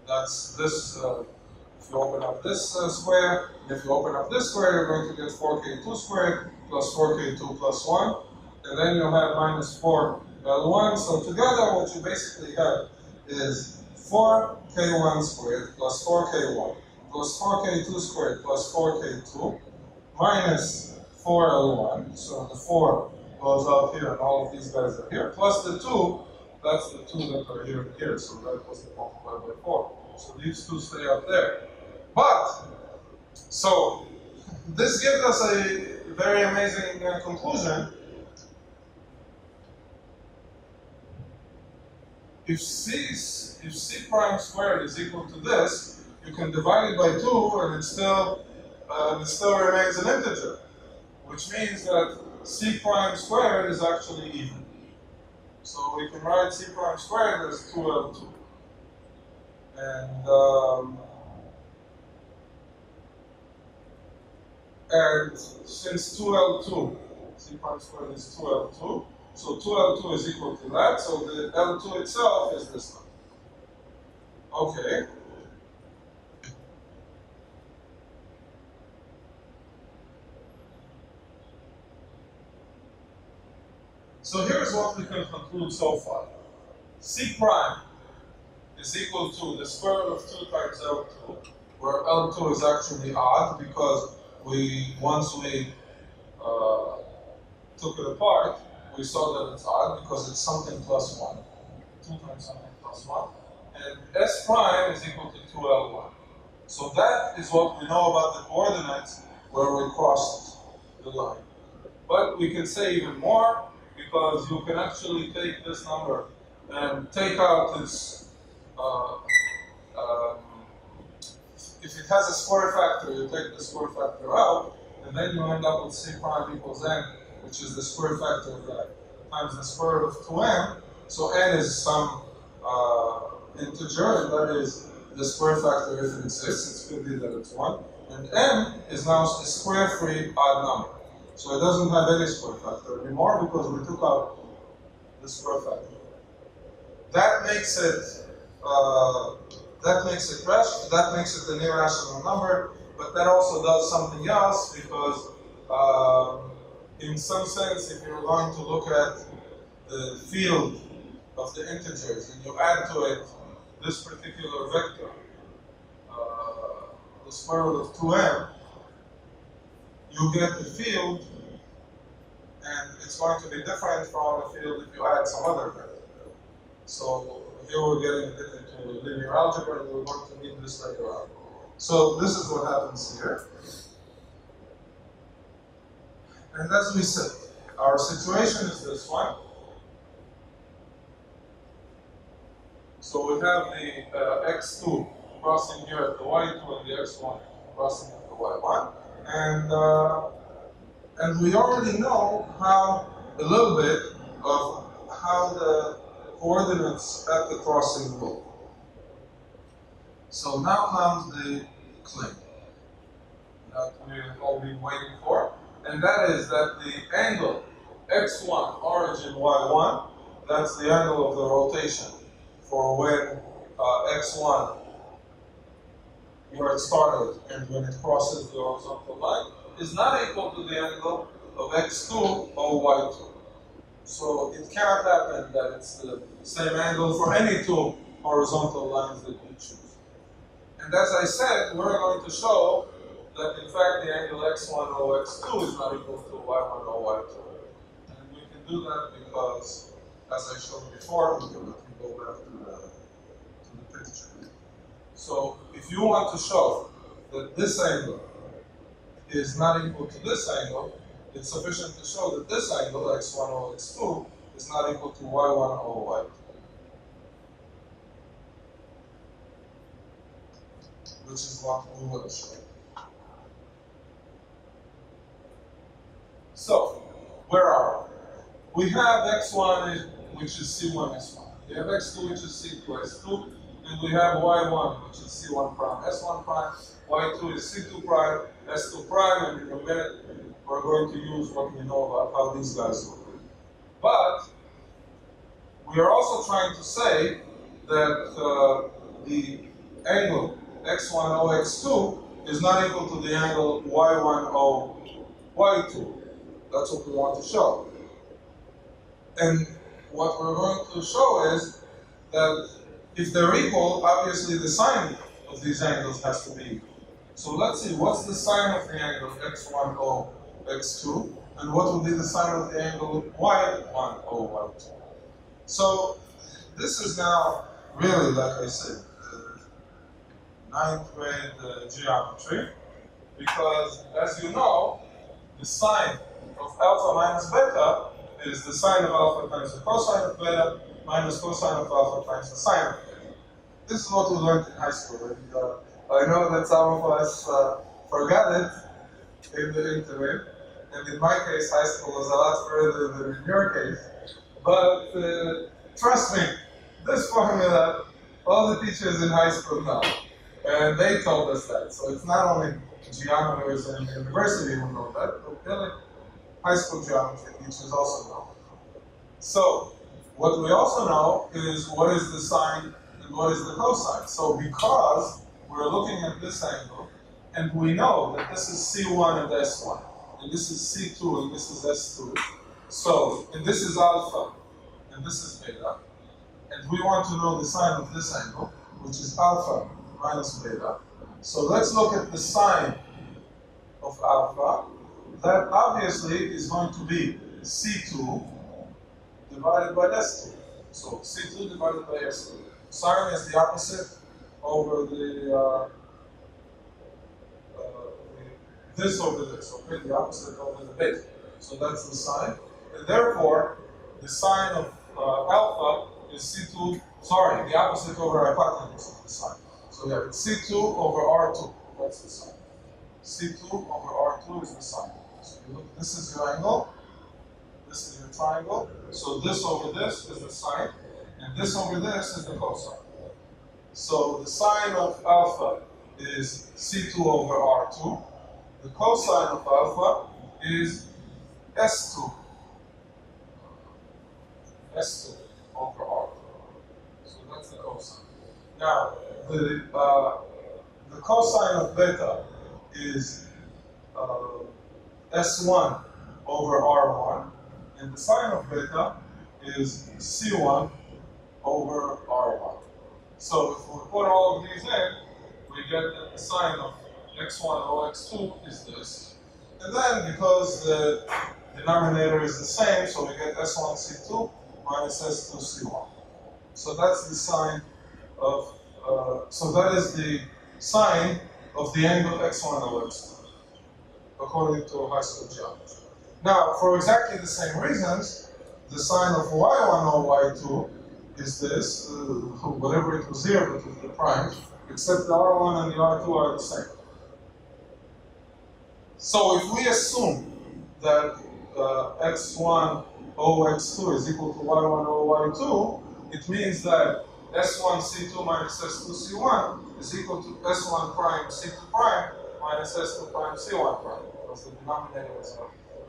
That's this, if you open up this square, and if you open up this square, you're going to get 4k2 squared plus 4k2 plus 1, and then you'll have minus 4l1. So together, what you basically have is 4k1 squared plus 4k1 plus 4k2 squared plus 4k2 minus 4l1. So the 4 goes out here, and all of these guys are here, plus the 2, that's the 2 that are here and here, so that was multiplied by 4. So these two stay up there. But, so, this gives us a very amazing conclusion. If C prime squared is equal to this, you can divide it by 2 and it still remains an integer, which means that C prime squared is actually even. So we can write C prime squared as 2L2. And since 2L2, C prime squared is 2L2, so 2L2 is equal to that, so the L2 itself is this one. Okay. So here's what we can conclude so far. C prime is equal to the square root of 2 times L2, where L2 is actually odd because once we took it apart, we saw that it's odd because it's something plus 1. 2 times something plus 1. And S prime is equal to 2L1. So that is what we know about the coordinates where we crossed the line. But we can say even more, because you can actually take this number and take out its, if it has a square factor, you take the square factor out, and then you end up with C prime equals n, which is the square factor of that, times the square root of 2n. So n is some integer, and that is the square factor if it exists. It could be that it's 1. And n is now a square-free odd number. So it doesn't have any square factor anymore because we took out the square factor. That makes it that makes it an irrational number, but that also does something else because in some sense, if you're going to look at the field of the integers and you add to it this particular vector, the square root of 2n, you get the field, and it's going to be different from the field if you add some other vector. So here we're getting a bit into linear algebra, and we're going to need this later on. So this is what happens here. And as we said, our situation is this one. So we have the x2 crossing here at the y2 and the x1 crossing at the y1. And we already know a little bit of how the coordinates at the crossing look. So now comes the claim that we've all been waiting for, and that is that the angle x1 origin y1 That's the angle of the rotation for when x1, where it started, and when it crosses the horizontal line, is not equal to the angle of x2 or y2. So it cannot happen that it's the same angle for any two horizontal lines that you choose. And as I said, we're going to show that in fact the angle x1 over x2 is not equal to y1 over y2. And we can do that because, as I showed before, let me go back to the picture. So if you want to show that this angle is not equal to this angle, it's sufficient to show that this angle, x1 over x2, is not equal to y1 over y2. Which is what we will show. So, where are we? We have x1, which is c1 s1. We have x2, which is c2 s2. And we have y1, which is c1 prime s1 prime. y2 is c2 prime s2 prime. And in a minute, we're going to use what we know about how these guys look. But we are also trying to say that the angle x1 over x2 is not equal to the angle y1 over y2. That's what we want to show. And what we're going to show is that if they're equal, obviously the sine of these angles has to be equal. So let's see, what's the sine of the angle x1 over x2, and what will be the sine of the angle y1 over y2. So this is now really, like I said, ninth grade geometry, because as you know, the sine of alpha minus beta is the sine of alpha times the cosine of beta minus cosine of alpha times the sine of beta. This is what we learned in high school. And, I know that some of us forgot it in the interim, and in my case, high school was a lot further than in your case. But trust me, this formula, all the teachers in high school know. And they told us that. So it's not only geometers in university who know that, but really high school geometry teachers also know. So what we also know is what is the sine and what is the cosine. So because we're looking at this angle, and we know that this is C1 and S1, and this is C2 and this is S2. So, and this is alpha, and this is beta. And we want to know the sine of this angle, which is alpha minus beta. So let's look at the sine of alpha. That obviously is going to be C2 divided by S2. So C2 divided by S2. Sine is the opposite over this over this, okay? The opposite over the base. So that's the sine. And therefore, the sine of alpha is C2, sorry, the opposite over hypotenuse of the sine. So yeah, it's C2 over R2. That's the sine. C2 over R2 is the sine. So you look, this is your angle. This is your triangle. So this over this is the sine. And this over this is the cosine. So the sine of alpha is C2 over R2. The cosine of alpha is S2. S2 over R2. So that's the cosine. Now, the cosine of beta is S1 over R1. And the sine of beta is C1 over R1. So if we put all of these in, we get that the sine of x1 over x2 is this. And then because the denominator is the same, so we get S1C2 minus S2C1. So that's the sine of, so that is the sine of the angle x1 over x2, according to high school geometry. Now, for exactly the same reasons, the sine of y1 over y2 is this, whatever it was here, but with the prime, except the r1 and the r2 are the same. So if we assume that x1 over x2 is equal to y1 over y2, it means that s1c2 minus s2c1 is equal to s1 prime c2 prime minus s2 prime c1 prime, because the denominator is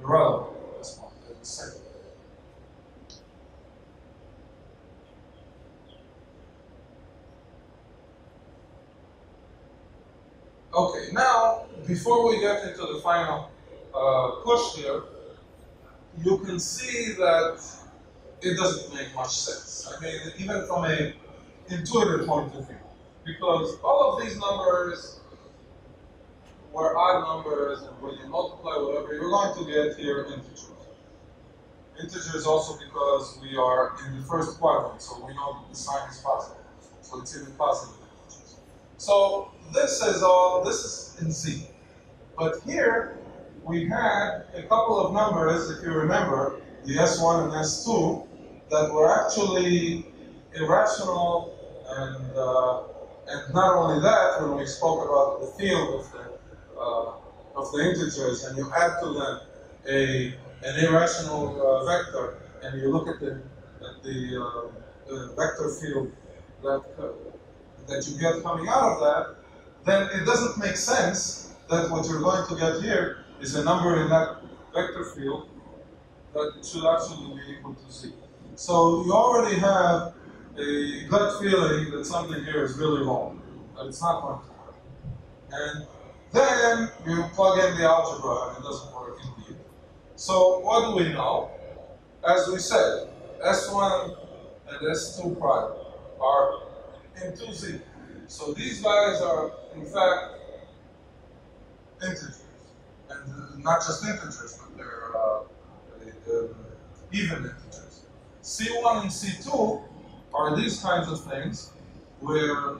irrelevant at this point, they're the same. Okay, now, before we get into the final push here, you can see that it doesn't make much sense. I mean, even from a intuitive point of view, because all of these numbers were odd numbers, and when you multiply whatever, you're going to get here integers. Integers also because we are in the first quadrant, so we know that the sign is positive. So it's even positive integers. So this is in Z. But here we had a couple of numbers, if you remember, the S1 and S2, that were actually irrational, and not only that, when we spoke about the field of the integers, and you add to them an irrational vector, and you look at the vector field that you get coming out of that, then it doesn't make sense that what you're going to get here is a number in that vector field that should actually be equal to Z. So you already have a gut feeling that something here is really wrong, that it's not going to work. And then you plug in the algebra and it doesn't work indeed. So what do we know? As we said, S1 and S2 prime are in 2Z. So these guys are, in fact, integers. And not just integers, but they're even integers. C1 and C2 are these kinds of things where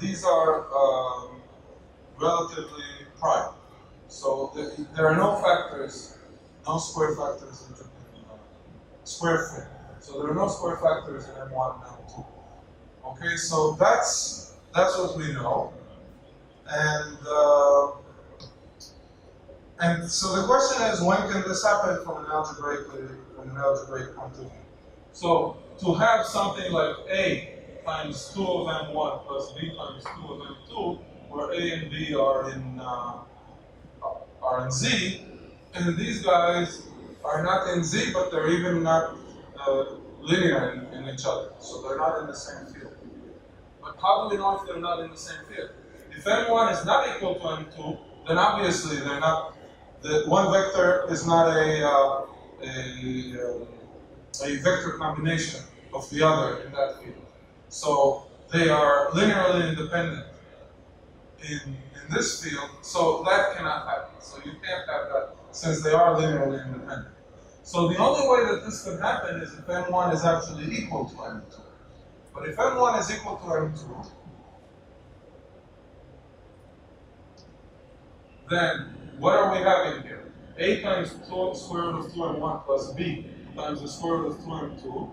these are relatively prime. So there are no factors, no square factors in square fit. So there are no square factors in M1 and M2. Okay, so that's what we know. And so the question is, when can this happen from an algebraic point of view? So to have something like A times 2 of M1 plus B times 2 of M2, where A and B are in Z, and these guys are not in Z, but they're even not linear in each other. So they're not in the same field. But how do we know if they're not in the same field? If M1 is not equal to M2, then obviously they're not. The one vector is not a vector combination of the other in that field. So they are linearly independent in this field, so that cannot happen. So you can't have that since they are linearly independent. So the only way that this could happen is if M1 is actually equal to M2. But if M1 is equal to M2, then what are we having here? A times 2 square root of 2M1 plus B times the square root of 2M2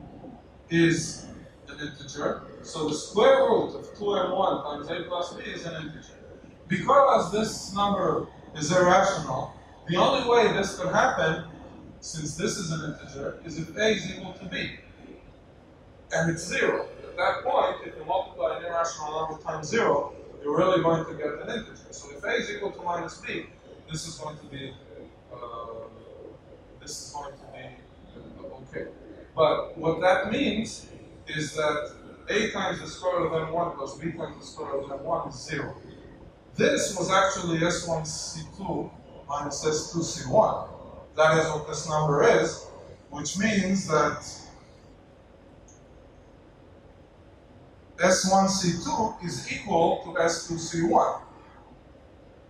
is an integer. So the square root of 2M1 times A plus B is an integer. Because this number is irrational, the only way this could happen, since this is an integer, is if A is equal to B. And it's 0. At that point, if you multiply an irrational number times 0, you're really going to get an integer. So if A is equal to minus B, this is going to be okay. But what that means is that A times the square root of M1 plus B times the square root of M1 is 0. This was actually S1C2 minus S2C1. That is what this number is, which means that S1C2 is equal to S2C1.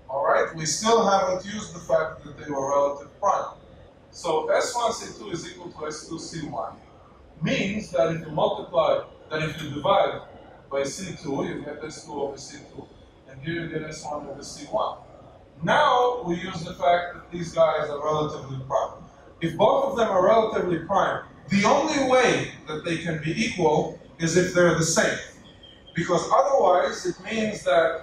All right, we still haven't used the fact that they were relative prime. So S1C2 is equal to S2C1 means that if you divide by C2, you get S2 over C2. And here you get S1 over C1. Now we use the fact that these guys are relatively prime. If both of them are relatively prime, the only way that they can be equal is if they're the same. Because otherwise it means that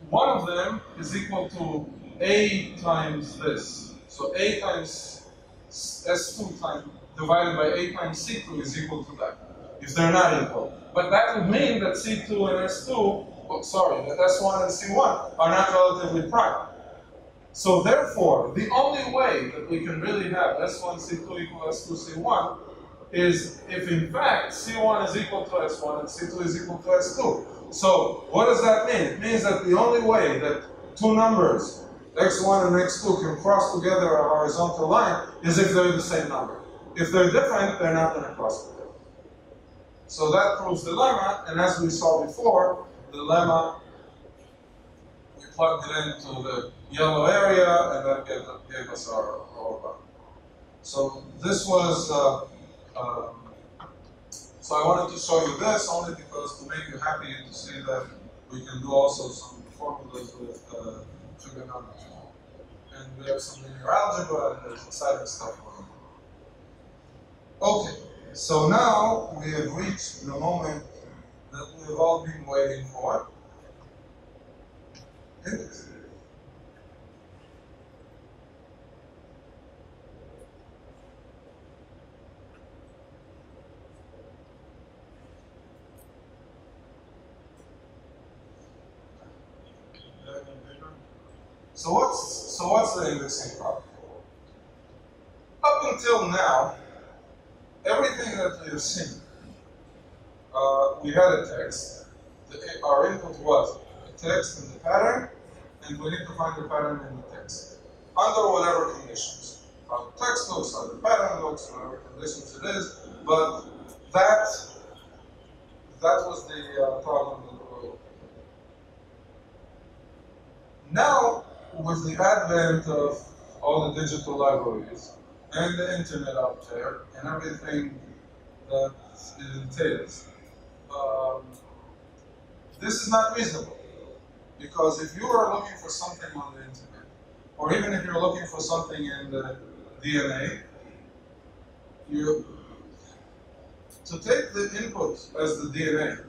one of them is equal to A times this. So A times S2 times divided by A times C2 is equal to that, if they're not equal. But that would mean that C2 and S2, that S1 and C1 are not relatively prime. So therefore, the only way that we can really have S1, C2 equal S2, C1 is if in fact C1 is equal to S1 and C2 is equal to S2. So what does that mean? It means that the only way that two numbers, X1 and X2, can cross together a horizontal line is if they're the same number. If they're different, they're not going to cross together. So that proves the lemma, and as we saw before, the lemma, we plugged it into the yellow area, and that gave us our lemma. So this was, so I wanted to show you this only because to make you happy to see that we can do also some formulas with trigonometry. And we have some linear algebra, and there's exciting stuff going on. Okay, so now we have reached the moment that we have all been waiting for. Index. So what's the indexing problem? Up until now, everything that we have seen, we had a text. Our input was a text and the pattern, and we need to find the pattern in the text under whatever conditions. How the text looks, how the pattern looks, whatever conditions it is. But that was the problem that we were. Now, with the advent of all the digital libraries and the internet out there and everything that it entails, this is not reasonable. Because if you are looking for something on the internet, or even if you're looking for something in the DNA, to take the input as the DNA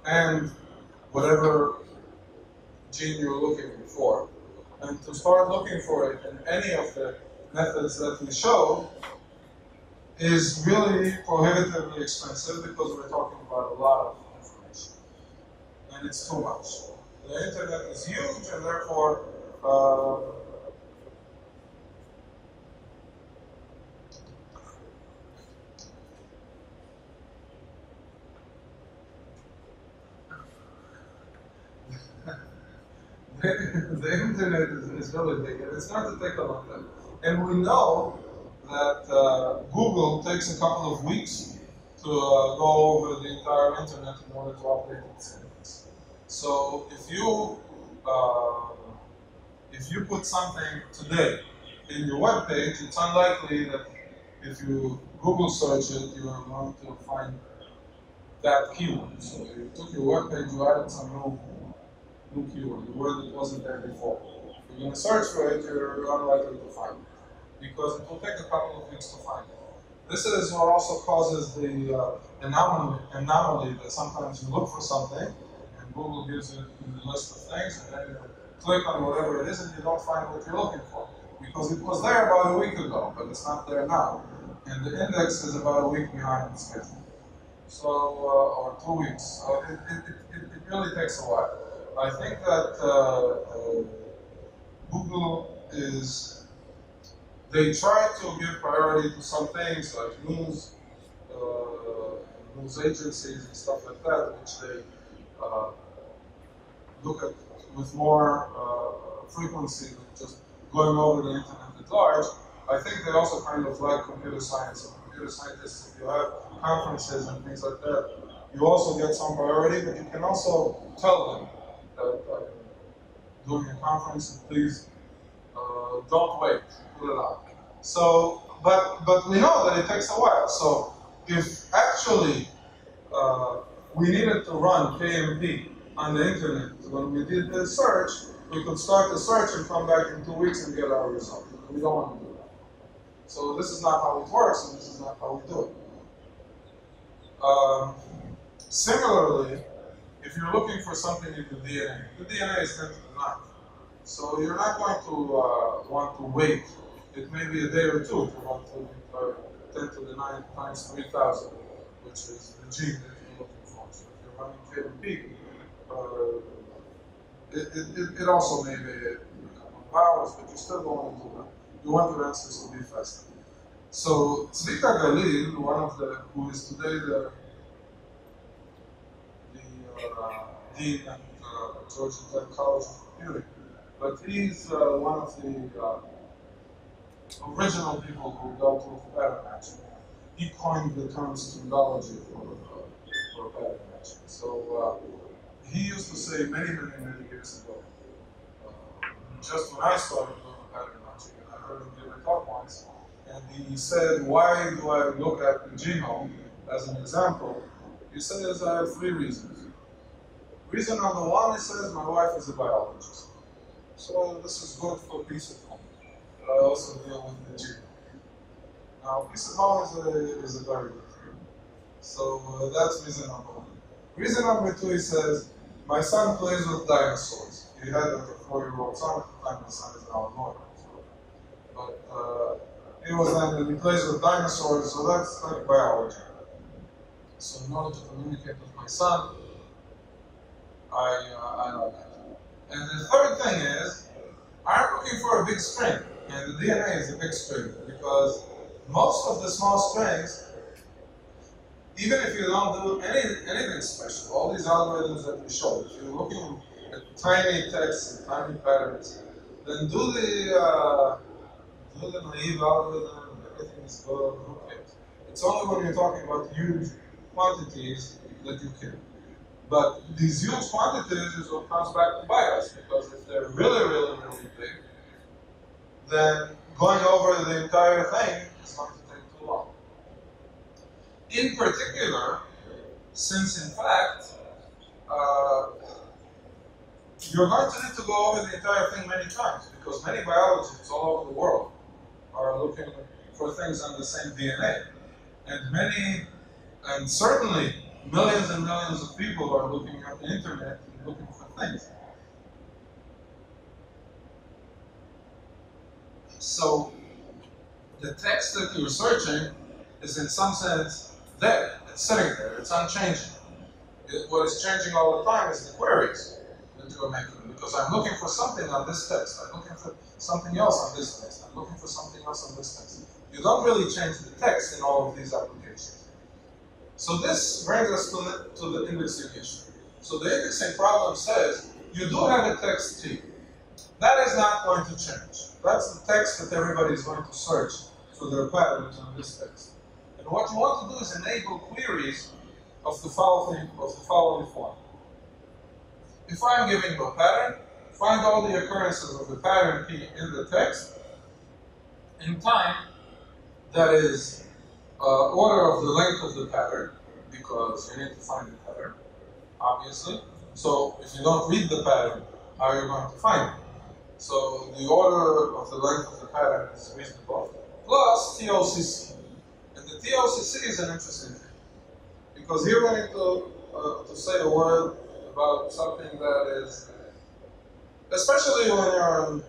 and whatever gene you're looking for, and to start looking for it in any of the methods that we show is really prohibitively expensive because we're talking about a lot of information. And it's too much. The internet is huge, and therefore the internet is really big, and it's going to take a long time. And we know that Google takes a couple of weeks to go over the entire internet in order to update its index. So if you put something today in your web page, it's unlikely that if you Google search it, you are going to find that keyword. So you took your web page, you added some new keyword, the word that wasn't there before. If you're going to search for it, you're unlikely to find it because it will take a couple of weeks to find it. This is what also causes the anomaly that sometimes you look for something and Google gives you the list of things and then you click on whatever it is and you don't find what you're looking for because it was there about a week ago, but it's not there now. And the index is about a week behind the schedule. So, or 2 weeks. So it really takes a while. I think that Google they try to give priority to some things like news agencies and stuff like that, which they look at with more frequency than just going over the internet at large. I think they also kind of like computer science. And computer scientists, if you have conferences and things like that, you also get some priority, but you can also tell them that during a conference, and please don't wait, put it out. So, but we know that it takes a while. So if actually we needed to run KMP on the internet when we did the search, we could start the search and come back in 2 weeks and get our result. We don't want to do that. So this is not how it works, and this is not how we do it. Similarly, if you're looking for something in the DNA is 10 to the 9th. So you're not going to want to wait. It may be a day or two if you want to 10 to the 9th times 3,000, which is the gene that you're looking for. So if you're running KMP, it also may be a couple of hours, but you still don't want to do that. You want your answers to be faster. So Tzvika Galil, who is today the dean at Georgia Tech College of Computing, but he's one of the original people who dealt with pattern matching. He coined the term symbology for pattern matching. So he used to say many years ago, just when I started doing pattern matching, and I heard him give a talk once, and he said, why do I look at the genome as an example? He says, I have 3 reasons. Reason number 1, he says, my wife is a biologist. So this is good for peace of home. But I also deal with the genome. Now, peace of home is a very good thing. So that's reason number 1. Reason number 2, he says, my son plays with dinosaurs. He had a 4-year-old son at the time. My son is now a lawyer. But he plays with dinosaurs, so that's like biology. So in order to communicate with my son, I like it. And the third thing is, I'm looking for a big string, and the DNA is a big string, because most of the small strings, even if you don't do anything special, all these algorithms that we showed, if you're looking at tiny texts and tiny patterns, then do the naive algorithm, everything is good, who cares? It's only when you're talking about huge quantities that you can. But these huge quantities is what comes back to bite us, because if they're really big, then going over the entire thing is going to take too long. In particular, since in fact, you're going to need to go over the entire thing many times, because many biologists all over the world are looking for things on the same DNA. And certainly, millions and millions of people are looking at the internet and looking for things. So, the text that you're searching is in some sense there. It's sitting there. It's unchanging. What is changing all the time is the queries that you're making, because I'm looking for something on this text. I'm looking for something else on this text. I'm looking for something else on this text. You don't really change the text in all of these applications. So this brings us to the indexing issue. So the indexing problem says, you do have a text T. That is not going to change. That's the text that everybody is going to search for their patterns on this text. And what you want to do is enable queries of the following form. If I'm giving you a pattern, find all the occurrences of the pattern P in the text in time that is order of the length of the pattern, because you need to find the pattern, obviously. So if you don't read the pattern, how are you going to find it? So the order of the length of the pattern is reasonable, plus TOCC. And the TOCC is an interesting thing, because here we need to say a word about something that is, especially when you're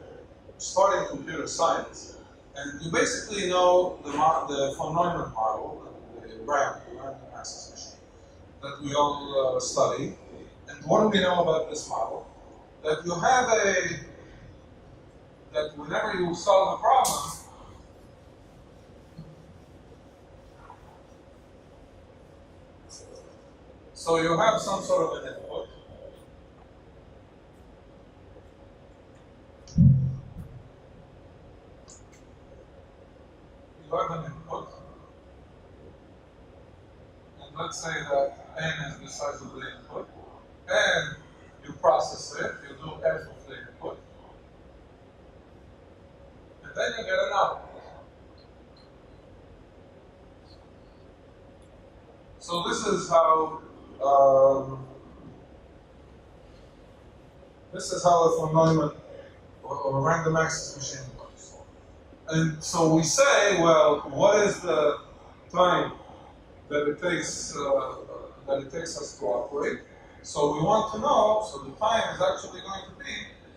starting computer science, and you basically know the von Neumann model, the random access machine, that we all study. And what do we know about this model? That you have that whenever you solve a problem, so you have some sort of an input. You have an input. And let's say that n is the size of the input. And you process it, you do f of the input. And then you get an output. So this is how a von Neumann or random access machine works. And so we say, well, what is the time that it takes us to operate? So we want to know. So the time is actually going to be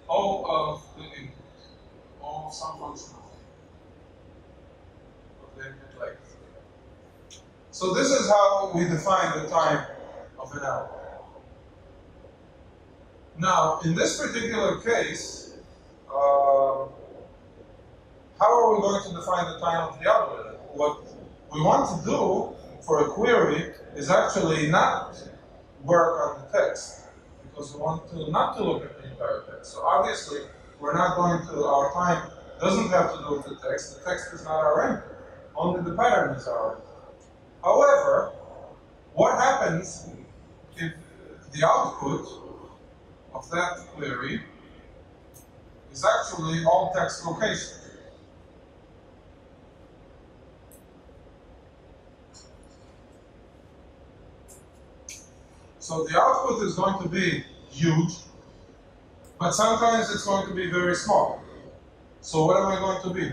O of the input, O of some function of the input length. So this is how we define the time of an algorithm. Now, in this particular case, how are we going to define the time of the algorithm? what we want to do for a query is actually not work on the text, because we want to not to look at the entire text. So obviously, we're not going to, our time doesn't have to do with the text. The text is not our input. Only the pattern is our input. However, what happens if the output of that query is actually all text location? So the output is going to be huge, but sometimes it's going to be very small. So what am I going to be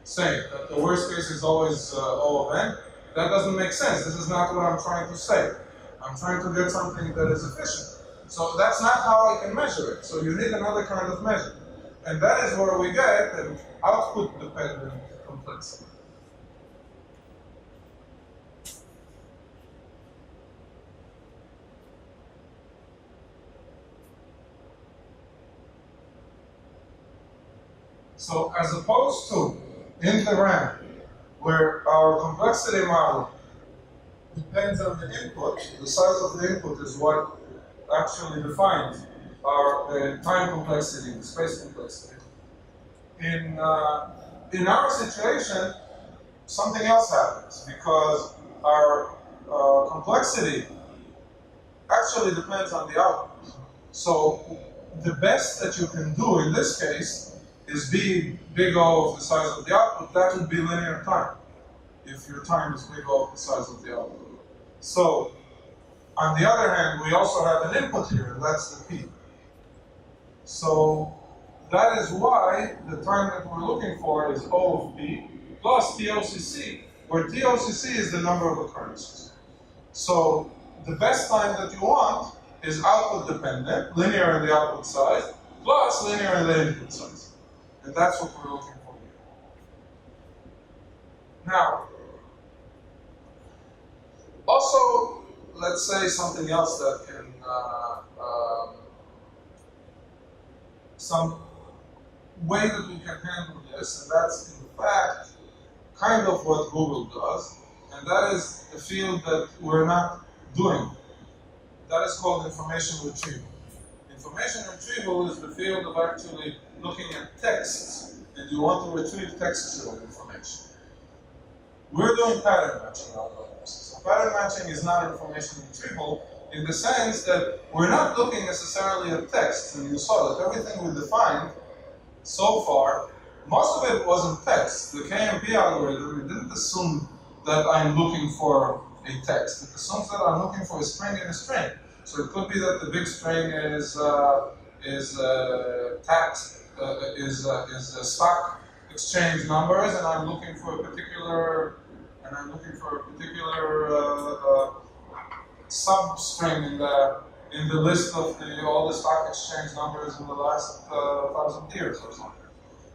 saying? That the worst case is always O of n? That doesn't make sense. This is not what I'm trying to say. I'm trying to get something that is efficient. So that's not how I can measure it. So you need another kind of measure. And that is where we get an output-dependent complexity. So as opposed to in the RAM, where our complexity model depends on the input, the size of the input is what actually defines our time complexity, the space complexity. In our situation, something else happens, because our complexity actually depends on the output. So the best that you can do in this case is be big O of the size of the output. That would be linear time, if your time is big O of the size of the output. So, on the other hand, we also have an input here, and that's the P. So, that is why the time that we're looking for is O of P plus TOCC, where TOCC is the number of occurrences. So, the best time that you want is output dependent, linear in the output size, plus linear in the input size. And that's what we're looking for here. Now, also, let's say something else that can, some way that we can handle this, and that's in fact kind of what Google does, and that is a field that we're not doing. That is called information retrieval. Information retrieval is the field of actually looking at texts, and you want to retrieve textual information. We're doing pattern matching algorithms. So pattern matching is not information retrieval in the sense that we're not looking necessarily at text. And you saw that everything we defined so far, most of it wasn't text. The KMP algorithm, it didn't assume that I'm looking for a text. It assumes that I'm looking for a string in a string. So it could be that the big string is stock exchange numbers, and I'm looking for a particular substring in the list of all the stock exchange numbers in the last 1,000 years or something.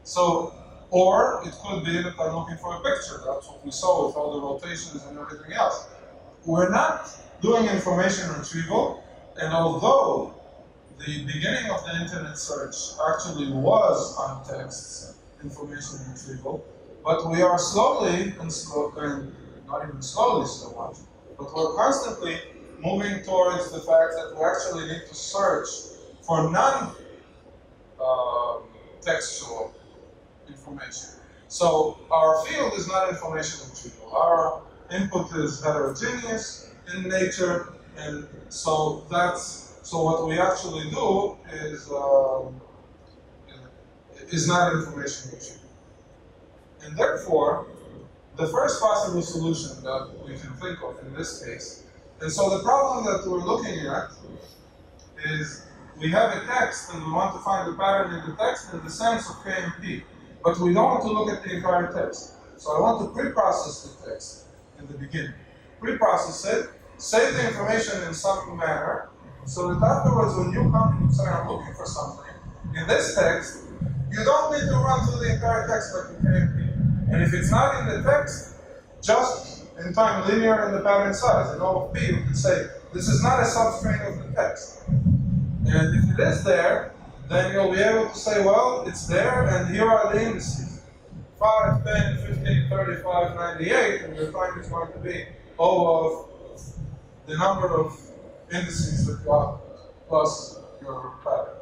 So, or it could be that I'm looking for a picture. That's what we saw with all the rotations and everything else. We're not doing information retrieval, and although the beginning of the internet search actually was on text information retrieval, but we are slowly, and not even slowly so much, but we're constantly moving towards the fact that we actually need to search for non-textual information. So our field is not information retrieval. Our input is heterogeneous in nature, and so what we actually do is not information retrieval. And therefore, the first possible solution that we can think of in this case, and so the problem that we're looking at is we have a text and we want to find the pattern in the text in the sense of K and P, but we don't want to look at the entire text. So I want to pre-process the text in the beginning. Pre-process it, save the information in some manner, so that afterwards when you come and you say I'm looking for something, in this text, you don't need to run through the entire text like the K and P. And if it's not in the text, just in time linear in the pattern size. In O of P, you can say, this is not a substring of the text. And if it is there, then you'll be able to say, well, it's there, and here are the indices. 5, 10, 15, 35, 98, and we find it's going to be O of the number of indices that you have plus your pattern.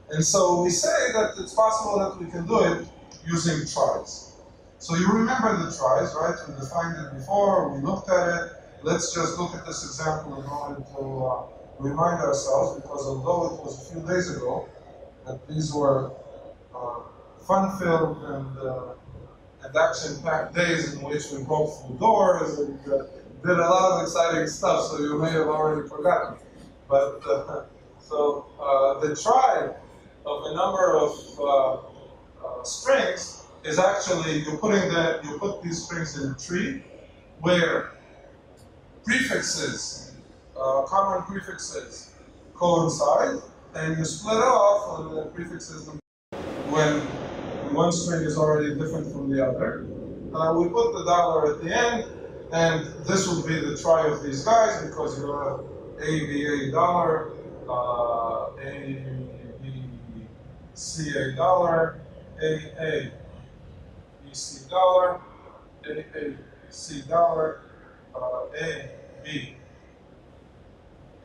And so we say that it's possible that we can do it using tries. So you remember the tries, right? We defined it before, we looked at it. Let's just look at this example in order to remind ourselves, because although it was a few days ago, that these were fun-filled and action-packed days in which we broke through doors and did a lot of exciting stuff, so you may have already forgotten. But the try of a number of strings is actually you put these strings in a tree where prefixes, common prefixes, coincide, and you split off on the prefixes when one string is already different from the other. We put the dollar at the end, and this will be the try of these guys because you have ABA dollar, ABCA dollar, AABC dollar, AAC dollar,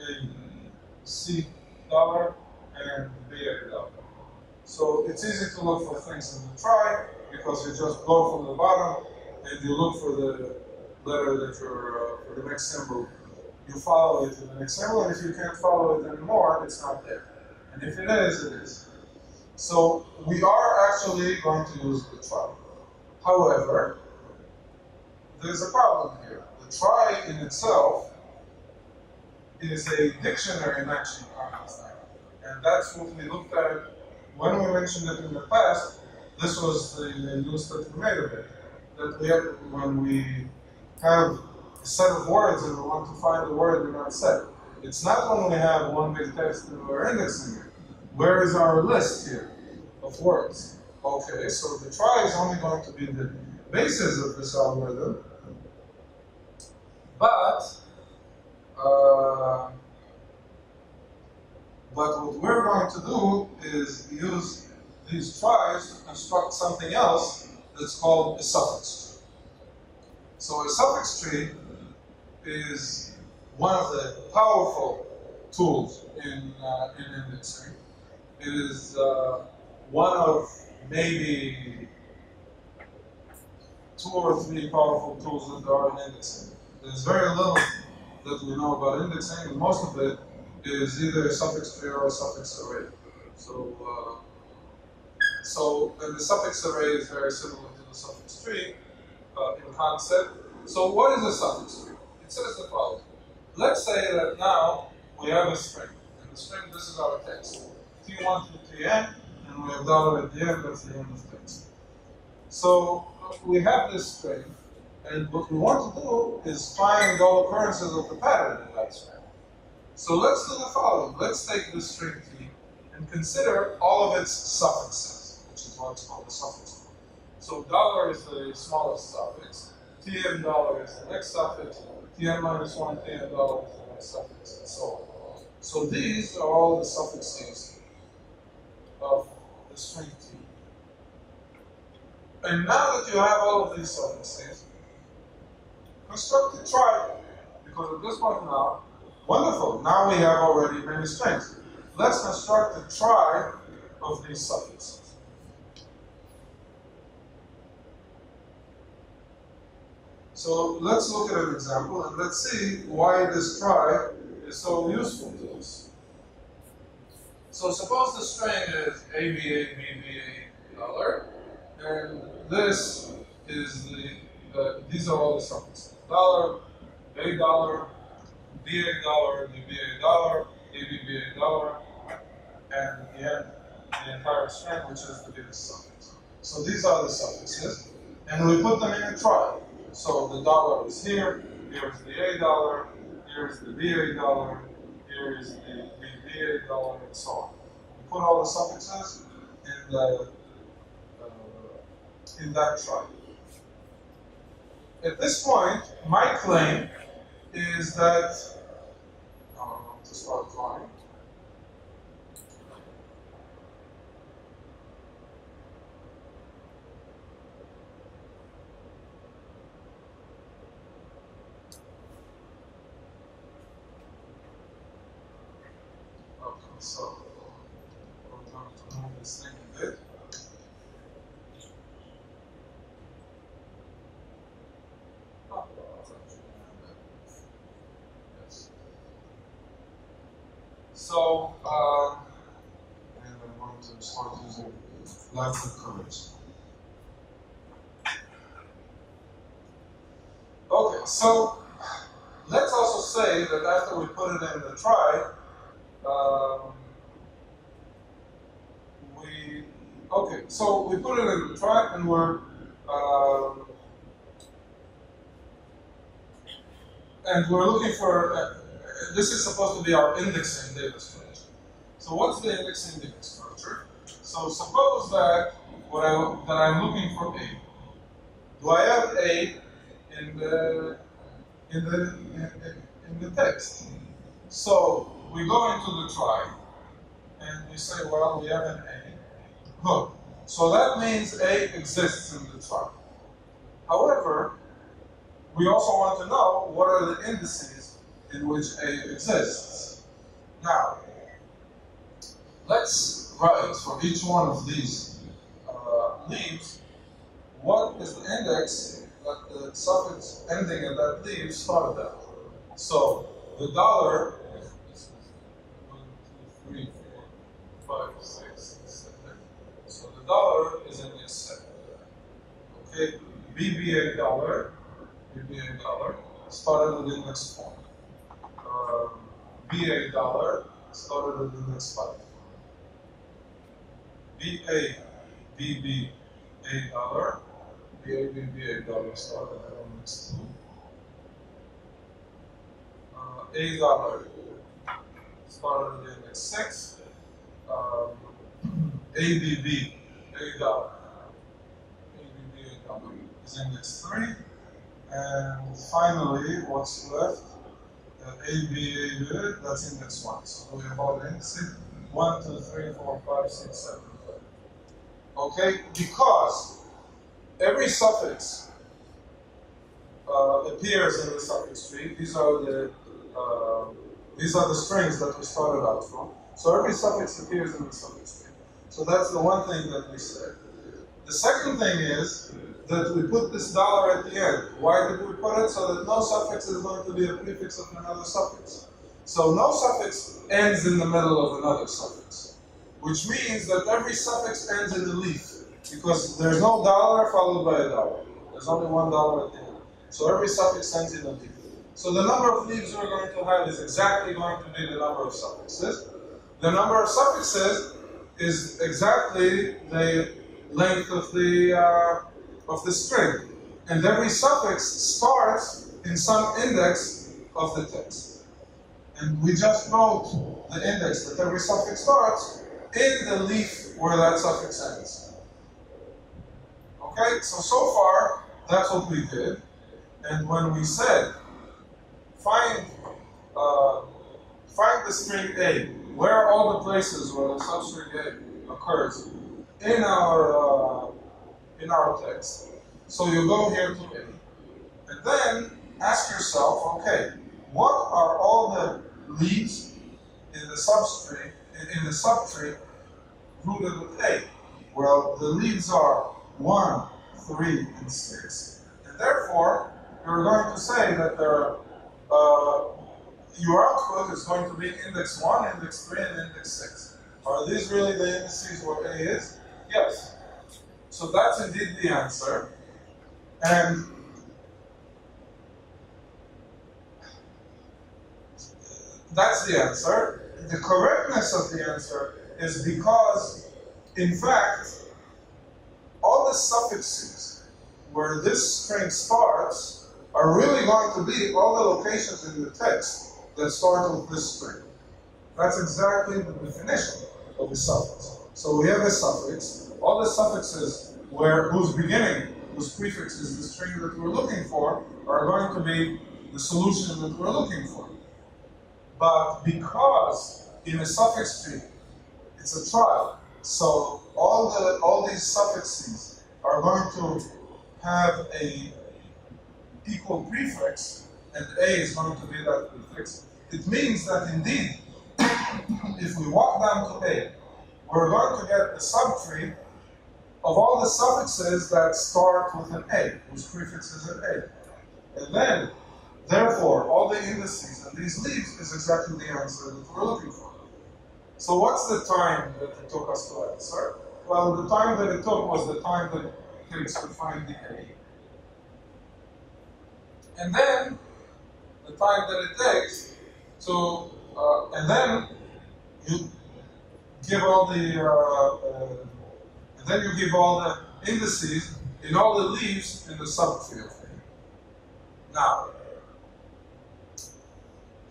ABC dollar, and BA dollar. So it's easy to look for things in the try because you just go from the bottom and you look for the letter that you're, for the next symbol. You follow it to the next symbol, and if you can't follow it anymore, it's not there. And if it is, it is. So we are actually going to use the try. However, there's a problem here. The try in itself is a dictionary matching concept. And that's what we looked at when we mentioned it in the past. This was the use that we made of it. That we have, when we have a set of words and we want to find the word in that set. It's not when we have one big text and we're indexing it. Where is our list here of words? Okay, so the try is only going to be the basis of this algorithm. But what we're going to do is use these tries to construct something else that's called a suffix tree. So a suffix tree is one of the powerful tools in indexing. It is one of maybe 2 or 3 powerful tools that there are in indexing. There's very little that we know about indexing, and most of it is either a suffix tree or a suffix array. And the suffix array is very similar to the suffix tree in concept. So what is a suffix tree? It says the following. Let's say that now we have a string. And the string, this is our text. T1 to Tn, and we have dollar at the end, that's the end of text. So we have this string, and what we want to do is find all occurrences of the pattern in that string. So let's do the following. Let's take this string T and consider all of its suffixes, which is what's called the suffix. So dollar is the smallest suffix, Tn dollar is the next suffix, Tn minus 1, Tn dollar is the next suffix, and so on. So these are all the suffixes of the string T. And now that you have all of these suffixes, construct a try, because at this point now, wonderful, now we have already many strings. Let's construct a try of these suffixes. So let's look at an example and let's see why this try is so useful to us. So suppose the string is ABA, BBA, dollar, and this is these are all the suffixes. Dollar, A dollar, BA dollar, BBA dollar, ABBA dollar, and at the end, the entire string, which is the biggest suffix. So these are the suffixes, and we put them in a try. So the dollar is here, here is the A dollar, here is the BA dollar, here is the BBA dollar, and so on. We put all the suffixes in that try. At this point, my claim is that, to start drawing. So we're going to move this thing a bit. Yes. So, and I'm going to start using lines and colors. Okay, so let's also say that after we put it in the try, so we put it in the try and we're looking for, this is supposed to be our indexing data structure. So what's the indexing data structure? So suppose that I'm looking for A. Do I have A in the text? So we go into the try and we say, well, we have an A. Good. So that means A exists in the try. However, we also want to know what are the indices in which A exists. Now, let's write for each one of these leaves what is the index that the suffix ending in that leaf started at. So the dollar is 1, 2, 3, 4, 5, 6, 7. So the dollar is in this set. Okay, BBA dollar started with index 4. BA dollar started with index 5. BA BBA dollar started at index 2. A dollar started at index 6. ABB A dollar is index 3. And finally, what's left? ABA, that's index 1. So we have all the indexes 1, 2, 3, 4, 5, 6, 7. Okay, because every suffix appears in the suffix tree. These are the strings that we started out from. So every suffix appears in the suffix tree. So that's the one thing that we said. The second thing is that we put this dollar at the end. Why did we put it? So that no suffix is going to be a prefix of another suffix. So no suffix ends in the middle of another suffix, which means that every suffix ends in a leaf, because there's no dollar followed by a dollar. There's only one dollar at the end. So every suffix ends in a leaf. So the number of leaves we're going to have is exactly going to be the number of suffixes. The number of suffixes is exactly the length of the string. And every suffix starts in some index of the text. And we just wrote the index that every suffix starts in the leaf where that suffix ends. Okay, so far, that's what we did. And when we said, find the string A, where are all the places where the substring A occurs in our text. So you go here to A, and then ask yourself, okay, what are all the leaves in the subtree rooted with A? Well, the leaves are 1, 3, and 6, and therefore you're going to say that your output is going to be index 1, index 3, and index 6. Are these really the indices where A is? Yes. So that's indeed the answer. And that's the answer. The correctness of the answer is because, in fact, all the suffixes where this string starts are really going to be all the locations in the text that start with this string. That's exactly the definition of a suffix. So we have a suffix. All the suffixes whose prefix is the string that we're looking for, are going to be the solution that we're looking for. But because in a suffix tree, it's a trial, so all these suffixes are going to have a equal prefix, and A is going to be that prefix. It means that indeed if we walk down to A, we're going to get the subtree of all the suffixes that start with an A, whose prefix is an A. And then, therefore, all the indices and these leaves is exactly the answer that we're looking for. So what's the time that it took us to answer? Well, the time that it took was the time that it takes to find the A. And then, the time that it takes to, and then you give all the, and then you give all the indices in all the leaves in the subtree of A. Now,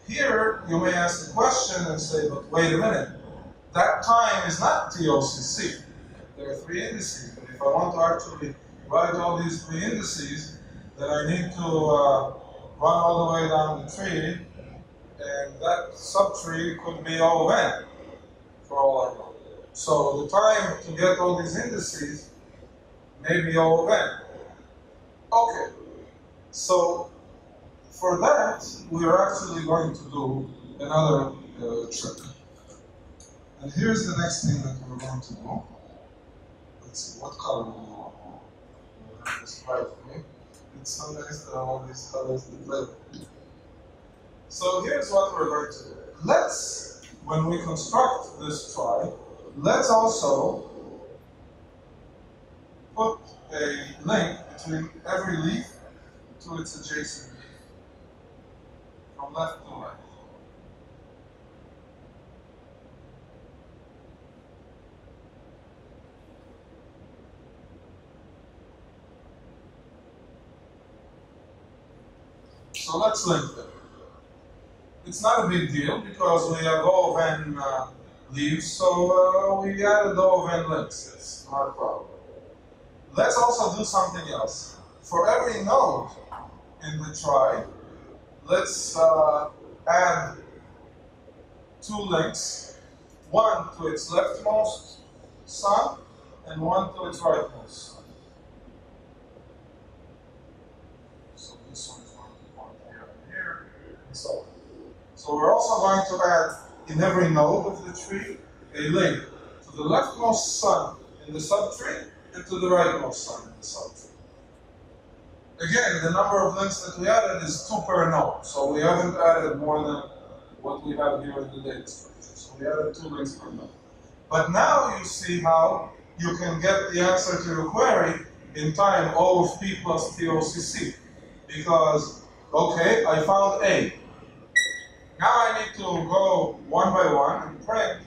here you may ask the question and say, but wait a minute, that time is not TOCC. There are three indices, but if I want to actually write all these three indices, then I need to run all the way down the tree, and that subtree could be O of n, for all I know. So the time to get all these indices may be O of n. Okay, so for that, we are actually going to do another trick. And here's the next thing that we're going to do. Let's see, what color do we want? Describe for me. It's so nice that all these colors to play with. So here's what we're going to do. Let's, when we construct this trie, let's also put a link between every leaf to its adjacent leaf, from left to right. So let's link them. It's not a big deal because we have O of n leaves, so we added O of n links. It's not a problem. Let's also do something else. For every node in the trie, let's add two links, one to its leftmost son and one to its rightmost son. So this one is going to point here and here, and so on. So we're also going to add in every node of the tree a link to the leftmost son in the subtree and to the rightmost son in the subtree. Again, the number of links that we added is 2 per node, so we haven't added more than what we have here in the data structure. So we added 2 links per node. But now you see how you can get the answer to your query in time O of P plus TOCC. Because, okay, I found A. Now I need to go one by one and print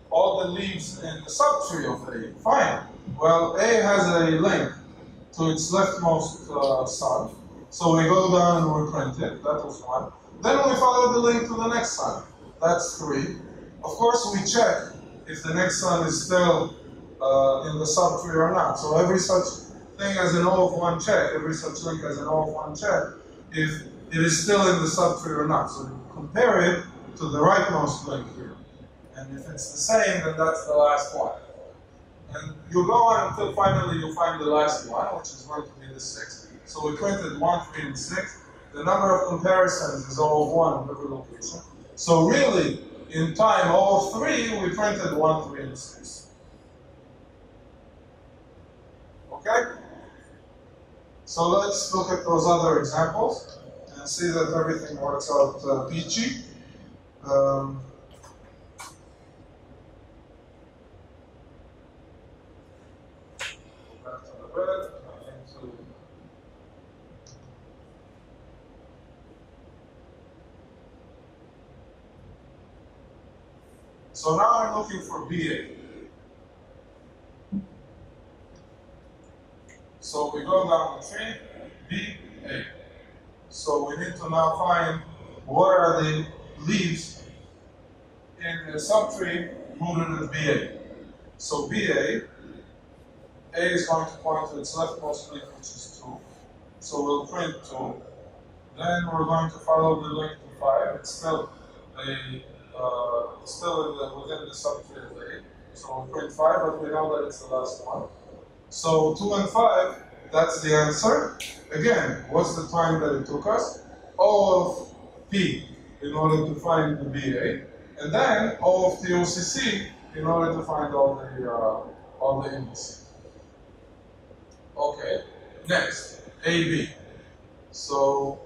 all the leaves in the subtree of A. Fine. Well, A has a link to its leftmost son. So we go down and we print it. That was 1. Then we follow the link to the next son. That's 3. Of course, we check if the next son is still in the subtree or not. So every such thing has an O of 1 check. Every such link has an O of 1 check if it is still in the subtree or not. So compare it to the rightmost link here. And if it's the same, then that's the last one. And you go on until finally you find the last one, which is going to be the 6. So we printed 1, 3, and 6. The number of comparisons is O of 1 in every location. So really, in time O of 3, we printed 1, 3, and 6. Okay? So let's look at those other examples and see that everything works out peachy. Go back to the red. So now I'm looking for BA. So we go down the tree, BA. So we need to now find what are the leaves in the subtree rooted at BA. So BA, A is going to point to its leftmost link, which is 2. So we'll print 2. Then we're going to follow the link to 5. It's still within the subtree of A. So we'll print 5, but we know that it's the last one. So 2 and 5, that's the answer. Again, what's the time that it took us? O of P in order to find the BA. And then O of TOCC in order to find all the indices. Okay, next, AB. So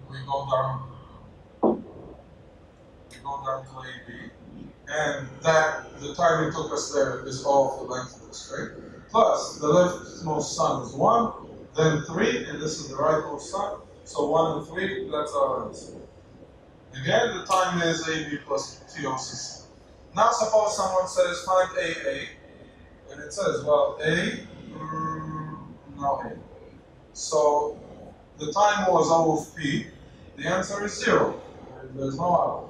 we go down to AB, and that the time it took us there is all of the length of the string, plus the leftmost sum is 1, then 3, and this is the rightmost sum, so 1 and 3, that's our answer. Again, the time is AB plus TOCC. Now suppose someone says find AA, and it says, well, no A. So the time was O of P, the answer is 0. There's no other.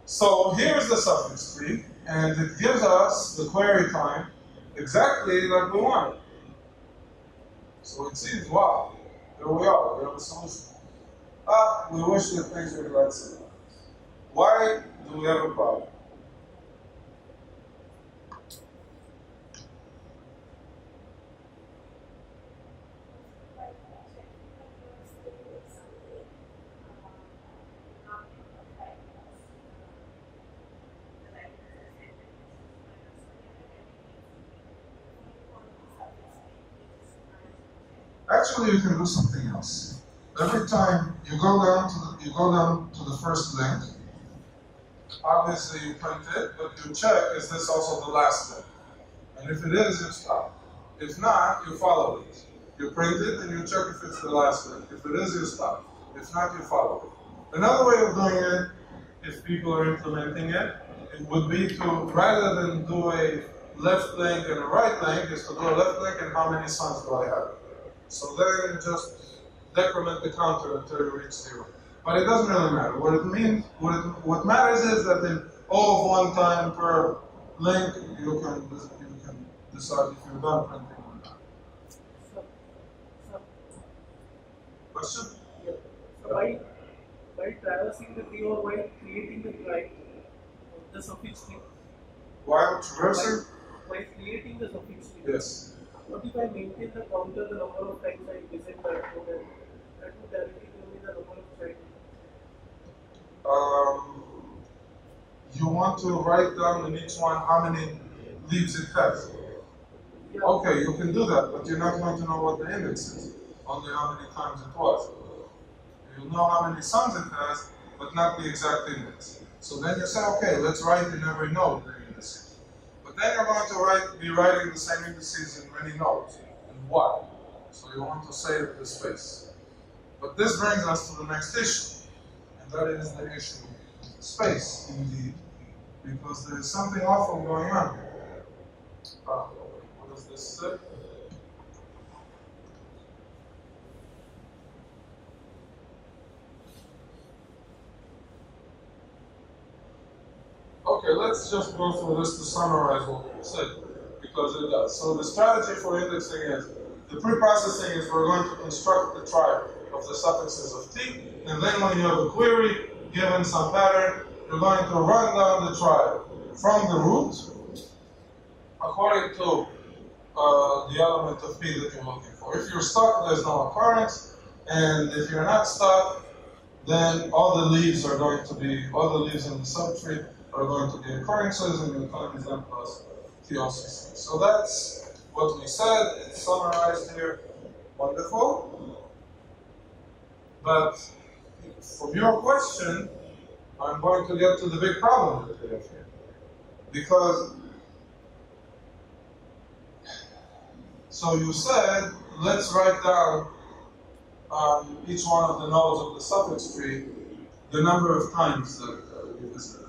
So here's the suffix tree, and it gives us the query time exactly like we want. So it seems, wow, here we are, we have a solution. We wish that things were that simple. Why do we have a problem? Actually, you can do something else. Every time you go down to the first link, obviously you print it, but you check, is this also the last link? And if it is, you stop. If not, you follow it. You print it and you check if it's the last link. If it is, you stop. If not, you follow it. Another way of doing it, if people are implementing it, it would be to, rather than do a left link and a right link, is to do a left link and how many sons do I have? So then just decrement the counter until you reach 0. But it doesn't really matter. What it means, what matters is that in all of one time per link, you can decide if you're done printing or not. Question?
Yeah. So by traversing the tree or while creating the trie, the suffix tree.
While traversing?
By creating the suffix tree.
Yes.
What if I maintain the counter the number of times I visit that code, and that would directly give me the number of tries?
You want to write down in each one how many leaves it has.
Yeah.
Okay, you can do that, but you're not going to know what the index is, only how many times it was. You'll know how many sums it has, but not the exact index. So then you say, okay, let's write in every node the indices. But then you're going to be writing the same indices in many nodes. And why? So you want to save the space. But this brings us to the next issue, and that is the issue of space, indeed, because there is something awful going on here. What does this say? Okay, let's just go through this to summarize what we said, because it does. So the strategy for indexing is, the pre-processing is we're going to construct the trie of the suffixes of T, and then when you have a query, given some pattern, you're going to run down the trie from the root, according to the element of P that you're looking for. If you're stuck, there's no occurrence, and if you're not stuck, then all the leaves in the subtree are going to be occurrences, and the time is n plus TOCC. So that's what we said. It's summarized here. Wonderful. But from your question, I'm going to get to the big problem that we have here. Because, so you said, let's write down on each one of the nodes of the suffix tree the number of times that we visited.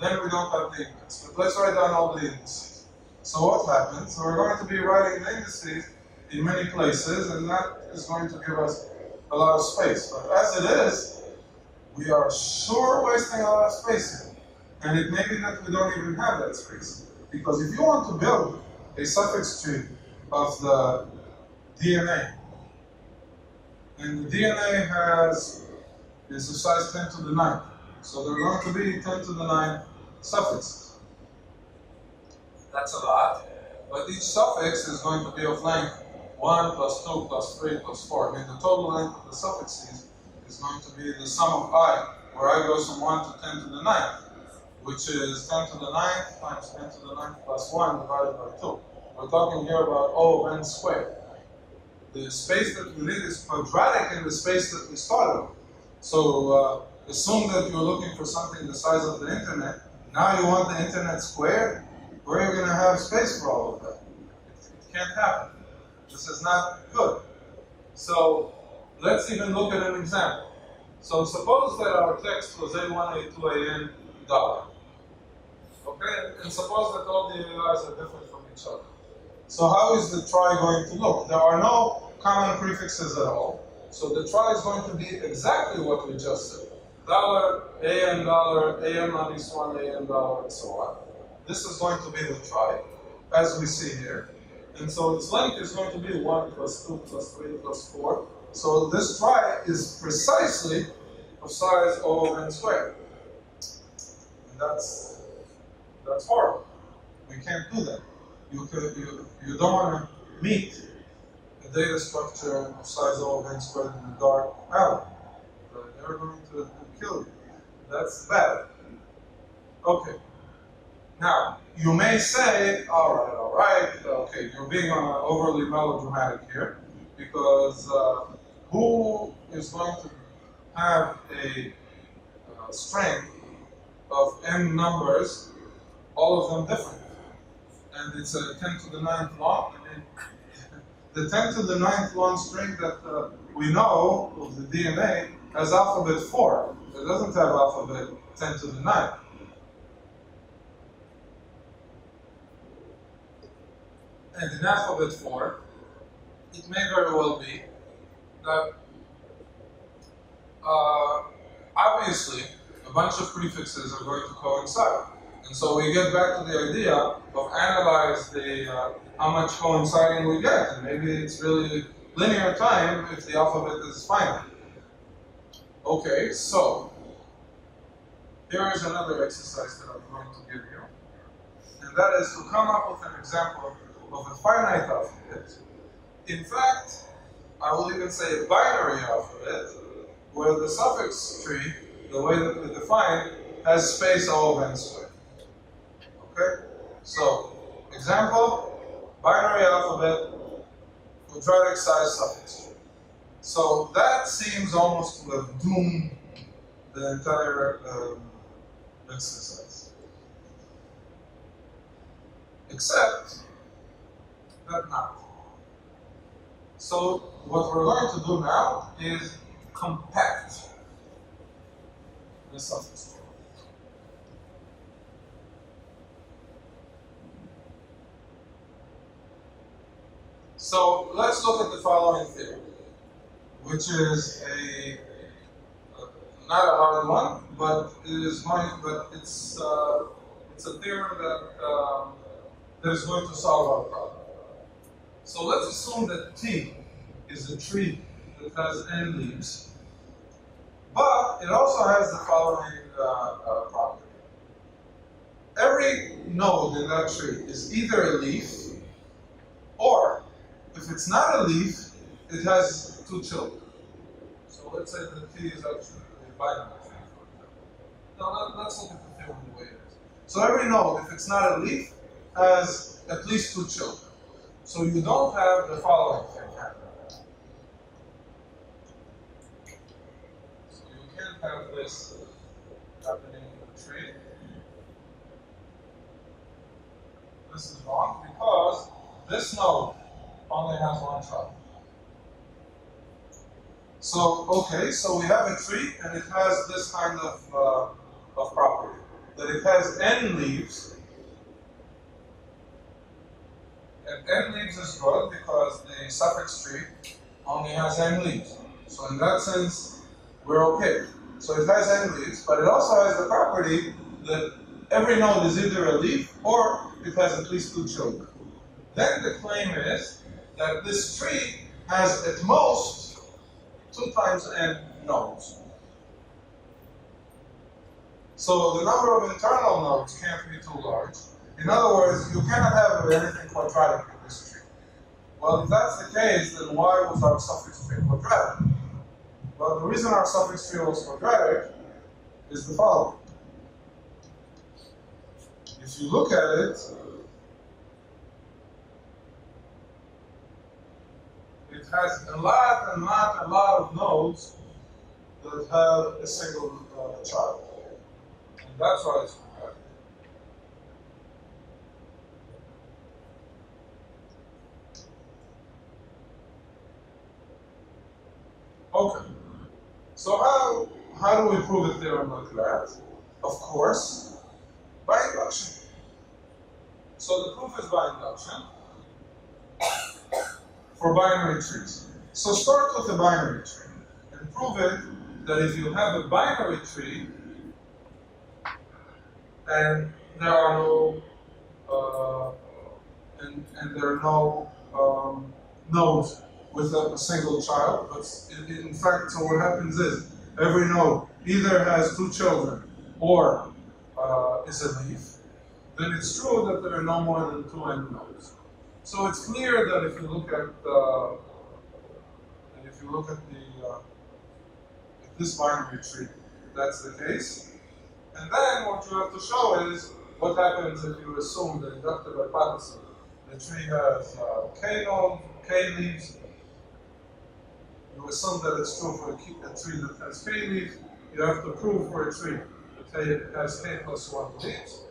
Then we don't have the index, but let's write down all the indices. So what happens? So we're going to be writing the indices in many places, and that is going to give us a lot of space. But as it is, we are sure wasting a lot of space here. And it may be that we don't even have that space. Because if you want to build a suffix tree of the DNA, and the DNA is a size 10 to the 9. So there are going to be 10 to the 9 suffixes. That's a lot, but each suffix is going to be of length 1 plus 2 plus 3 plus 4. I mean, the total length of the suffixes is going to be the sum of I, where I goes from 1 to 10 to the 9th, which is 10 to the 9th times 10 to the 9th plus 1 divided by 2. We're talking here about O of n squared. The space that we need is quadratic in the space that we started with. So assume that you're looking for something the size of the internet. Now you want the internet squared? Where are you going to have space for all of that? It can't happen. This is not good. So let's even look at an example. So suppose that our text was A1, A2, AN dollar. Okay? And suppose that all the AIs are different from each other. So how is the try going to look? There are no common prefixes at all. So the try is going to be exactly what we just said. Dollar, AN minus 1, AN dollar, and so on. This is going to be the try, as we see here. And so its length is going to be 1 plus 2 plus 3 plus 4. So this try is precisely of size O of n squared. And that's horrible. We can't do that. You don't want to meet a data structure of size O of n squared in the dark alley. They're going to kill you. That's bad. Okay. Now, you may say, all right, okay, you're being overly melodramatic here, because who is going to have a string of n numbers, all of them different? And it's a 10 to the 9th long. I mean, the 10 to the 9th long string that we know of the DNA has alphabet 4. It doesn't have alphabet 10 to the 9th. And in alphabet 4, it may very well be that obviously a bunch of prefixes are going to coincide. And so we get back to the idea of analyze how much coinciding we get. And maybe it's really linear time if the alphabet is finite. Okay, so here is another exercise that I'm going to give you. And that is to come up with an example of a finite alphabet. In fact, I will even say a binary alphabet, where the suffix tree, the way that we define, has space O of n squared. Okay? So, example, binary alphabet, quadratic size suffix tree. So that seems almost to have doomed the entire exercise. Except that not. So what we're going to do now is compact the suffix tree. So let's look at the following theorem, which is not a hard one, but it's a theorem that is going to solve our problem. So let's assume that T is a tree that has n leaves, but it also has the following property. Every node in that tree is either a leaf, or if it's not a leaf, it has two children. So let's say that T is actually a binary tree, for example. Now let's look at the theorem the way it is. So every node, if it's not a leaf, has at least two children. So you don't have the following thing happening. So you can't have this happening in the tree. This is wrong because this node only has one child. So, okay, so we have a tree and it has this kind of property. That it has n leaves. And n leaves is good because the suffix tree only has n leaves. So in that sense, we're okay. So it has n leaves, but it also has the property that every node is either a leaf or it has at least two children. Then the claim is that this tree has at most 2 times n nodes. So the number of internal nodes can't be too large. In other words, you cannot have anything quadratic in this tree. Well, if that's the case, then why was our suffix tree quadratic? But the reason our suffix tree was quadratic is the following. If you look at it, it has a lot of nodes that have a single child. And that's why it's quadratic. Okay. So how do we prove a theorem like that? Of course, by induction. So the proof is by induction for binary trees. So start with a binary tree and prove it that if you have a binary tree and there are no and there are no nodes with a single child, but in fact, so what happens is every node either has two children or is a leaf, then it's true that there are no more than two end nodes. So it's clear that if you look at this binary tree, that's the case. And then what you have to show is what happens if you assume the inductive hypothesis. The tree has k nodes, k leaves. You assume that it's true for a tree that has k leaves. You have to prove for a tree that it has k plus 1 leaves.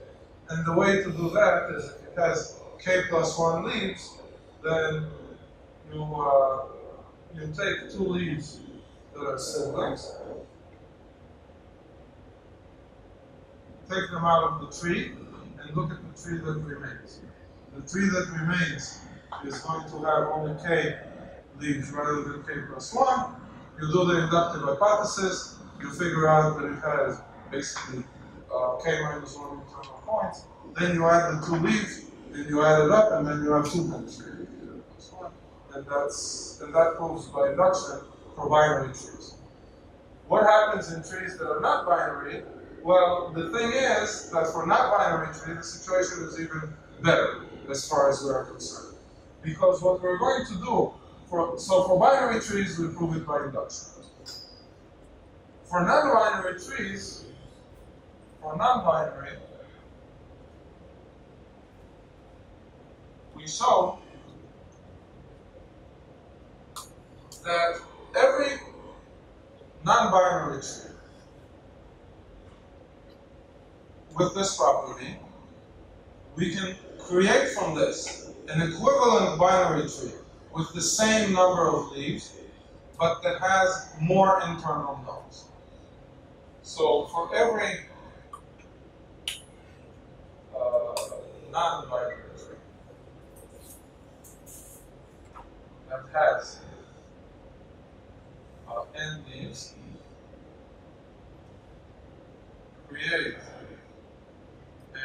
And the way to do that is if it has k plus 1 leaves, then you take two leaves that are siblings, take them out of the tree, and look at the tree that remains. The tree that remains is going to have only k leaves rather than k plus 1. You do the inductive hypothesis, you figure out that it has basically k minus 1 internal points. Then you add the two leaves, and you add it up, and then you have 2 times k plus 1. And that proves by induction for binary trees. What happens in trees that are not binary? Well, the thing is that for not binary trees, the situation is even better as far as we are concerned. Because what we're going to do, for binary trees, we prove it by induction. For non-binary trees, we show that every non-binary tree with this property, we can create from this an equivalent binary tree with the same number of leaves, but that has more internal nodes. So for every non-binary tree that has n leaves, create a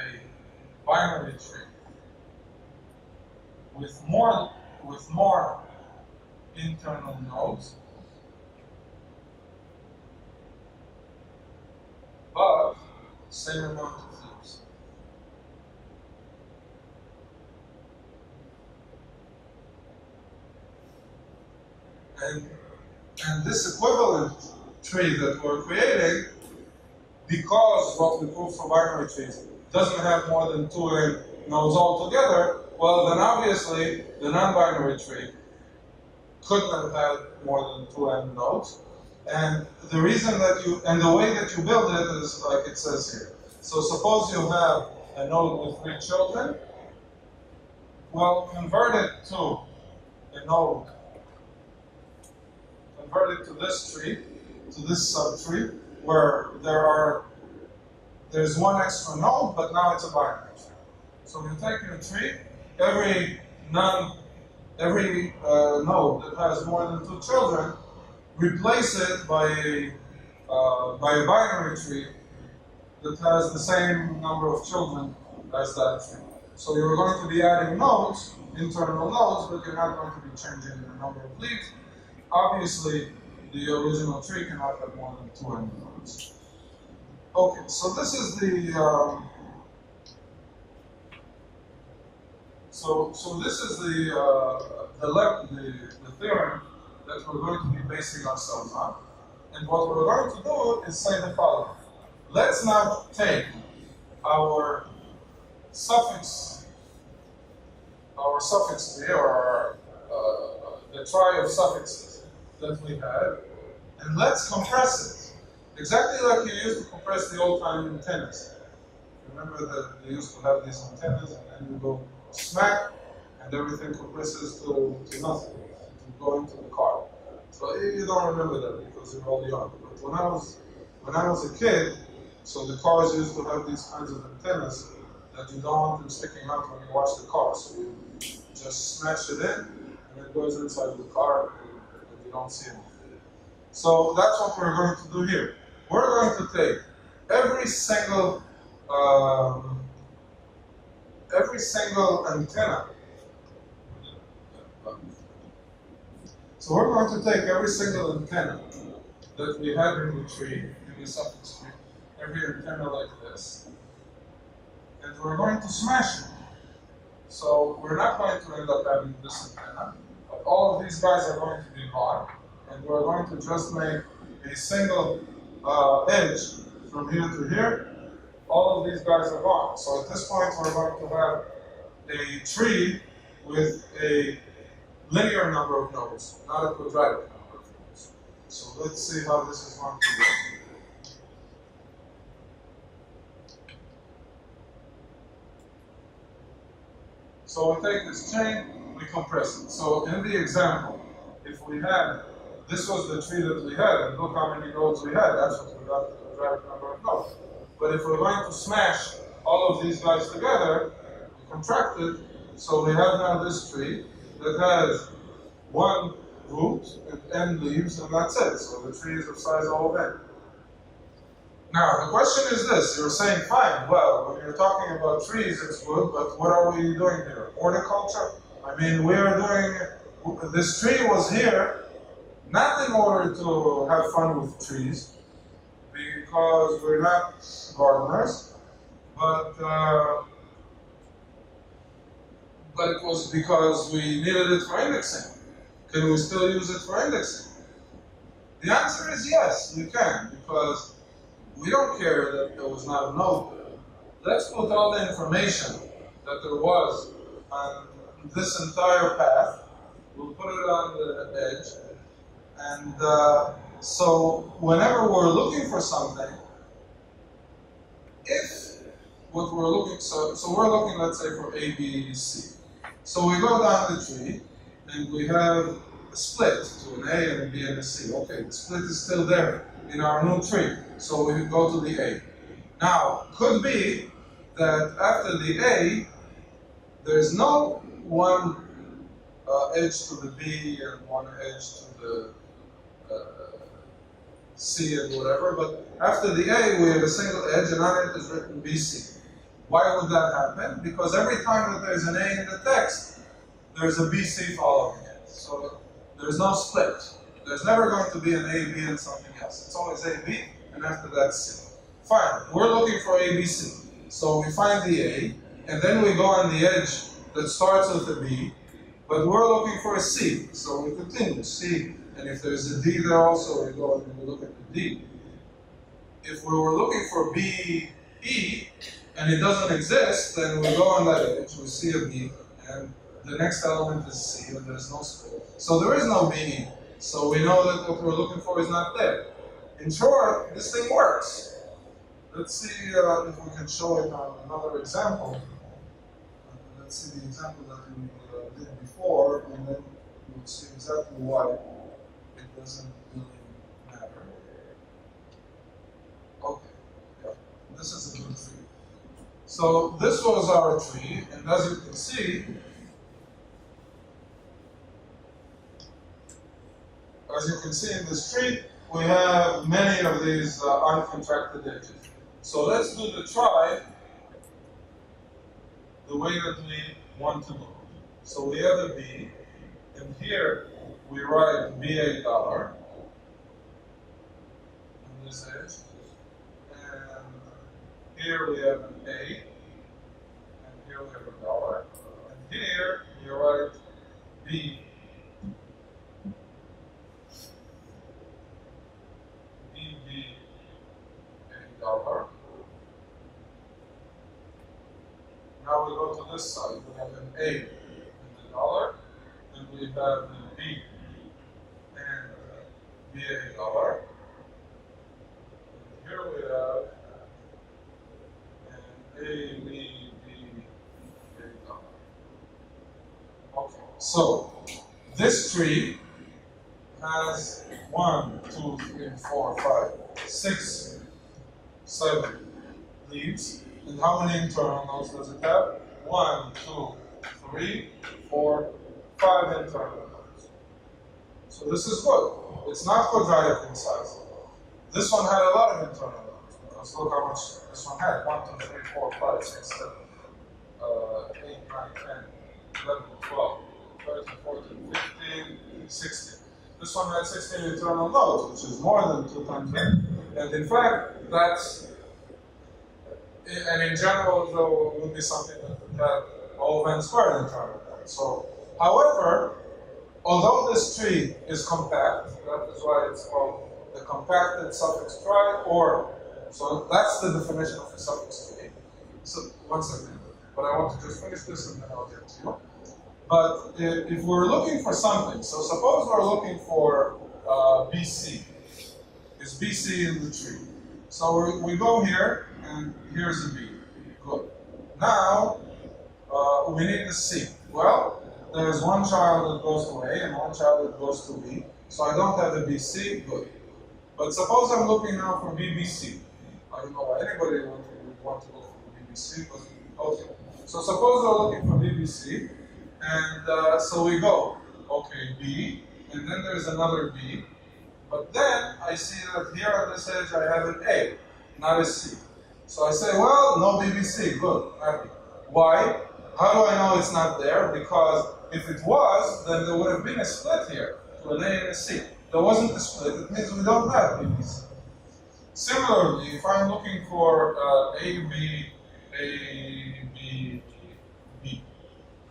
binary tree with more internal nodes, but same amount of leaves. And this equivalent tree that we're creating, because what we prove for binary trees doesn't have more than 2 n nodes altogether, well, then obviously the non-binary tree couldn't have had more than 2 n nodes. And the reason that the way that you build it is like it says here. So suppose you have a node with 3 children. Well, convert it to a node. Convert it to this tree, to this subtree, where there's 1 extra node, but now it's a binary tree. So you're taking a tree, every node that has more than 2 children, replace it by a binary tree that has the same number of children as that tree. So you're going to be adding nodes, internal nodes, but you're not going to be changing the number of leaves. Obviously, the original tree cannot have more than 2 n nodes. Okay, so this is the theorem that we're going to be basing ourselves on. And what we're going to do is say the following. Let's now take our suffix tree, or the trie of suffixes that we had, and let's compress it. Exactly like you used to compress the old-time antennas. Remember that they used to have these antennas, and then you go smack, and everything compresses to nothing, to go into the car. So you don't remember that because you're all young. But when I was a kid, so the cars used to have these kinds of antennas that you don't want them sticking out when you watch the car. So you just smash it in, and it goes inside the car, and you don't see anything. So that's what we're going to do here. We're going to take every single antenna. So we're going to take every single antenna that we have in the tree, in the suffix tree, every antenna like this, and we're going to smash it. So we're not going to end up having this antenna, but all of these guys are going to be gone, and we're going to just make a single edge from here to here. All of these guys are gone. So at this point, we're going to have a tree with a linear number of nodes, not a quadratic number of nodes. So let's see how this is going to work. So we take this chain, we compress it. So in the example, if we had, this was the tree that we had, and look how many nodes we had, that's what we got, the quadratic number of nodes. But if we're going to smash all of these guys together, we contract it, so we have now this tree that has one root and n leaves, and that's it. So the tree is of size O of n. Now, the question is this. You're saying, fine, well, when you're talking about trees, it's good, but what are we doing here? Horticulture? I mean, we are doing, this tree was here, not in order to have fun with trees, because we're not gardeners, but it was because we needed it for indexing. Can we still use it for indexing? The answer is yes, you can, because we don't care that there was not a node there. Let's put all the information that there was on this entire path. We'll put it on the edge. And so whenever we're looking for something, if what we're looking, so we're looking, let's say, for A, B, C. So we go down the tree, and we have a split to an A and a B and a C. Okay, the split is still there in our new tree. So we go to the A. Now, could be that after the A, there's no one edge to the B and one edge to the C and whatever, but after the A, we have a single edge, and on it is written BC. Why would that happen? Because every time that there's an A in the text, there's a BC following it. So there's no split. There's never going to be an A, B, and something else. It's always A, B, and after that, C. Fine, we're looking for A, B, C. So we find the A, and then we go on the edge that starts with a B, but we're looking for a C. So we continue, C, and if there's a D there also, we go and we look at the D. If we were looking for B, E, and it doesn't exist, then we go on that edge, we see a B, and the next element is C, and there's no split. So there is no B, so we know that what we're looking for is not there. In short, this thing works. Let's see if we can show it on another example. Let's see the example that we did before, and then we'll see exactly why it doesn't really matter. Okay, yeah, this is a good tree. So this was our tree, and as you can see, in this tree, we have many of these uncontracted edges. So let's do the try the way that we want to do. So we have a B, and here we write $BA on this edge, and here we have an A, and here we have a dollar, and here we write B. have the B and VAR. And here we have an ABBAR. Okay, so this tree has 1, 2, 3, 4, 5, 6, 7 leaves. And how many internal nodes does it have? 1, 2, 3, 4, 5 internal nodes. So this is good. It's not quadratic in size. This one had a lot of internal nodes, because look how much this one had. 1, 2, 3, 4, 5, 6, 7, 8, 9, 10, 11, 12, 13, 14, 15, 16. This one had 16 internal nodes, which is more than 2 times 8. And in fact, that's, and in general, though, it would be something that would have O of n squared internal nodes. So, however, although this tree is compact, that is why it's called the compacted suffix tri, or, so that's the definition of a suffix tree. So, one second, but I want to just finish this and then I'll get to you. But if we're looking for something, so suppose we're looking for BC. Is BC in the tree? So we go here, and here's a B. Good. Now, we need the C. Well, there's one child that goes to A and one child that goes to B. So I don't have the BC. Good. But suppose I'm looking now for BBC. I don't know why anybody would want to look for BBC, but okay. So suppose we're looking for BBC. And so we go, okay, B, and then there's another B, but then I see that here on this edge I have an A, not a C. So I say, well, no BBC, good, happy. Why? How do I know it's not there? Because if it was, then there would have been a split here to an A and a C. There wasn't a split, it means we don't have BBC. Similarly, if I'm looking for A, B, B,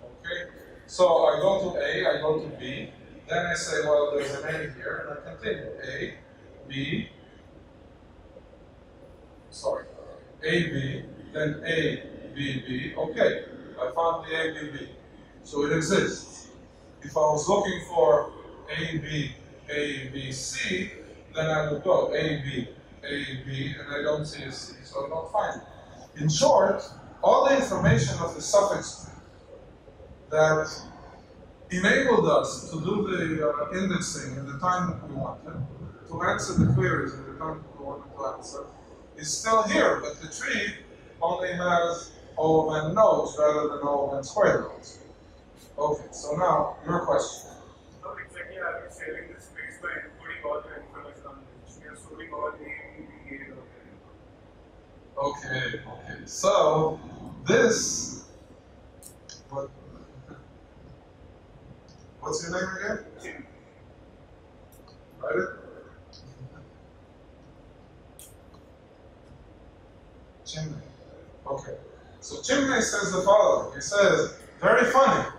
okay? So I go to A, I go to B, then I say, well, there's an A here, and I continue. A, B, then A, B, B. Okay, I found the A, B, B. So it exists. If I was looking for A, B, C, then I would go A, B, and I don't see a C, so I don't find it. In short, all the information of the suffix that enabled us to do the indexing in the time that we wanted, to answer the queries in the time that we wanted to answer, is still here, but the tree only has O of n nodes rather than O of n squared nodes. Okay, so now, your question.
How exactly are we saving the space by encoding all the information on this? We are storing all the A,
Okay, so this, what's your name again?
Jim.
Write it. Chimney. Okay. So Chimney says the following. He says, very funny.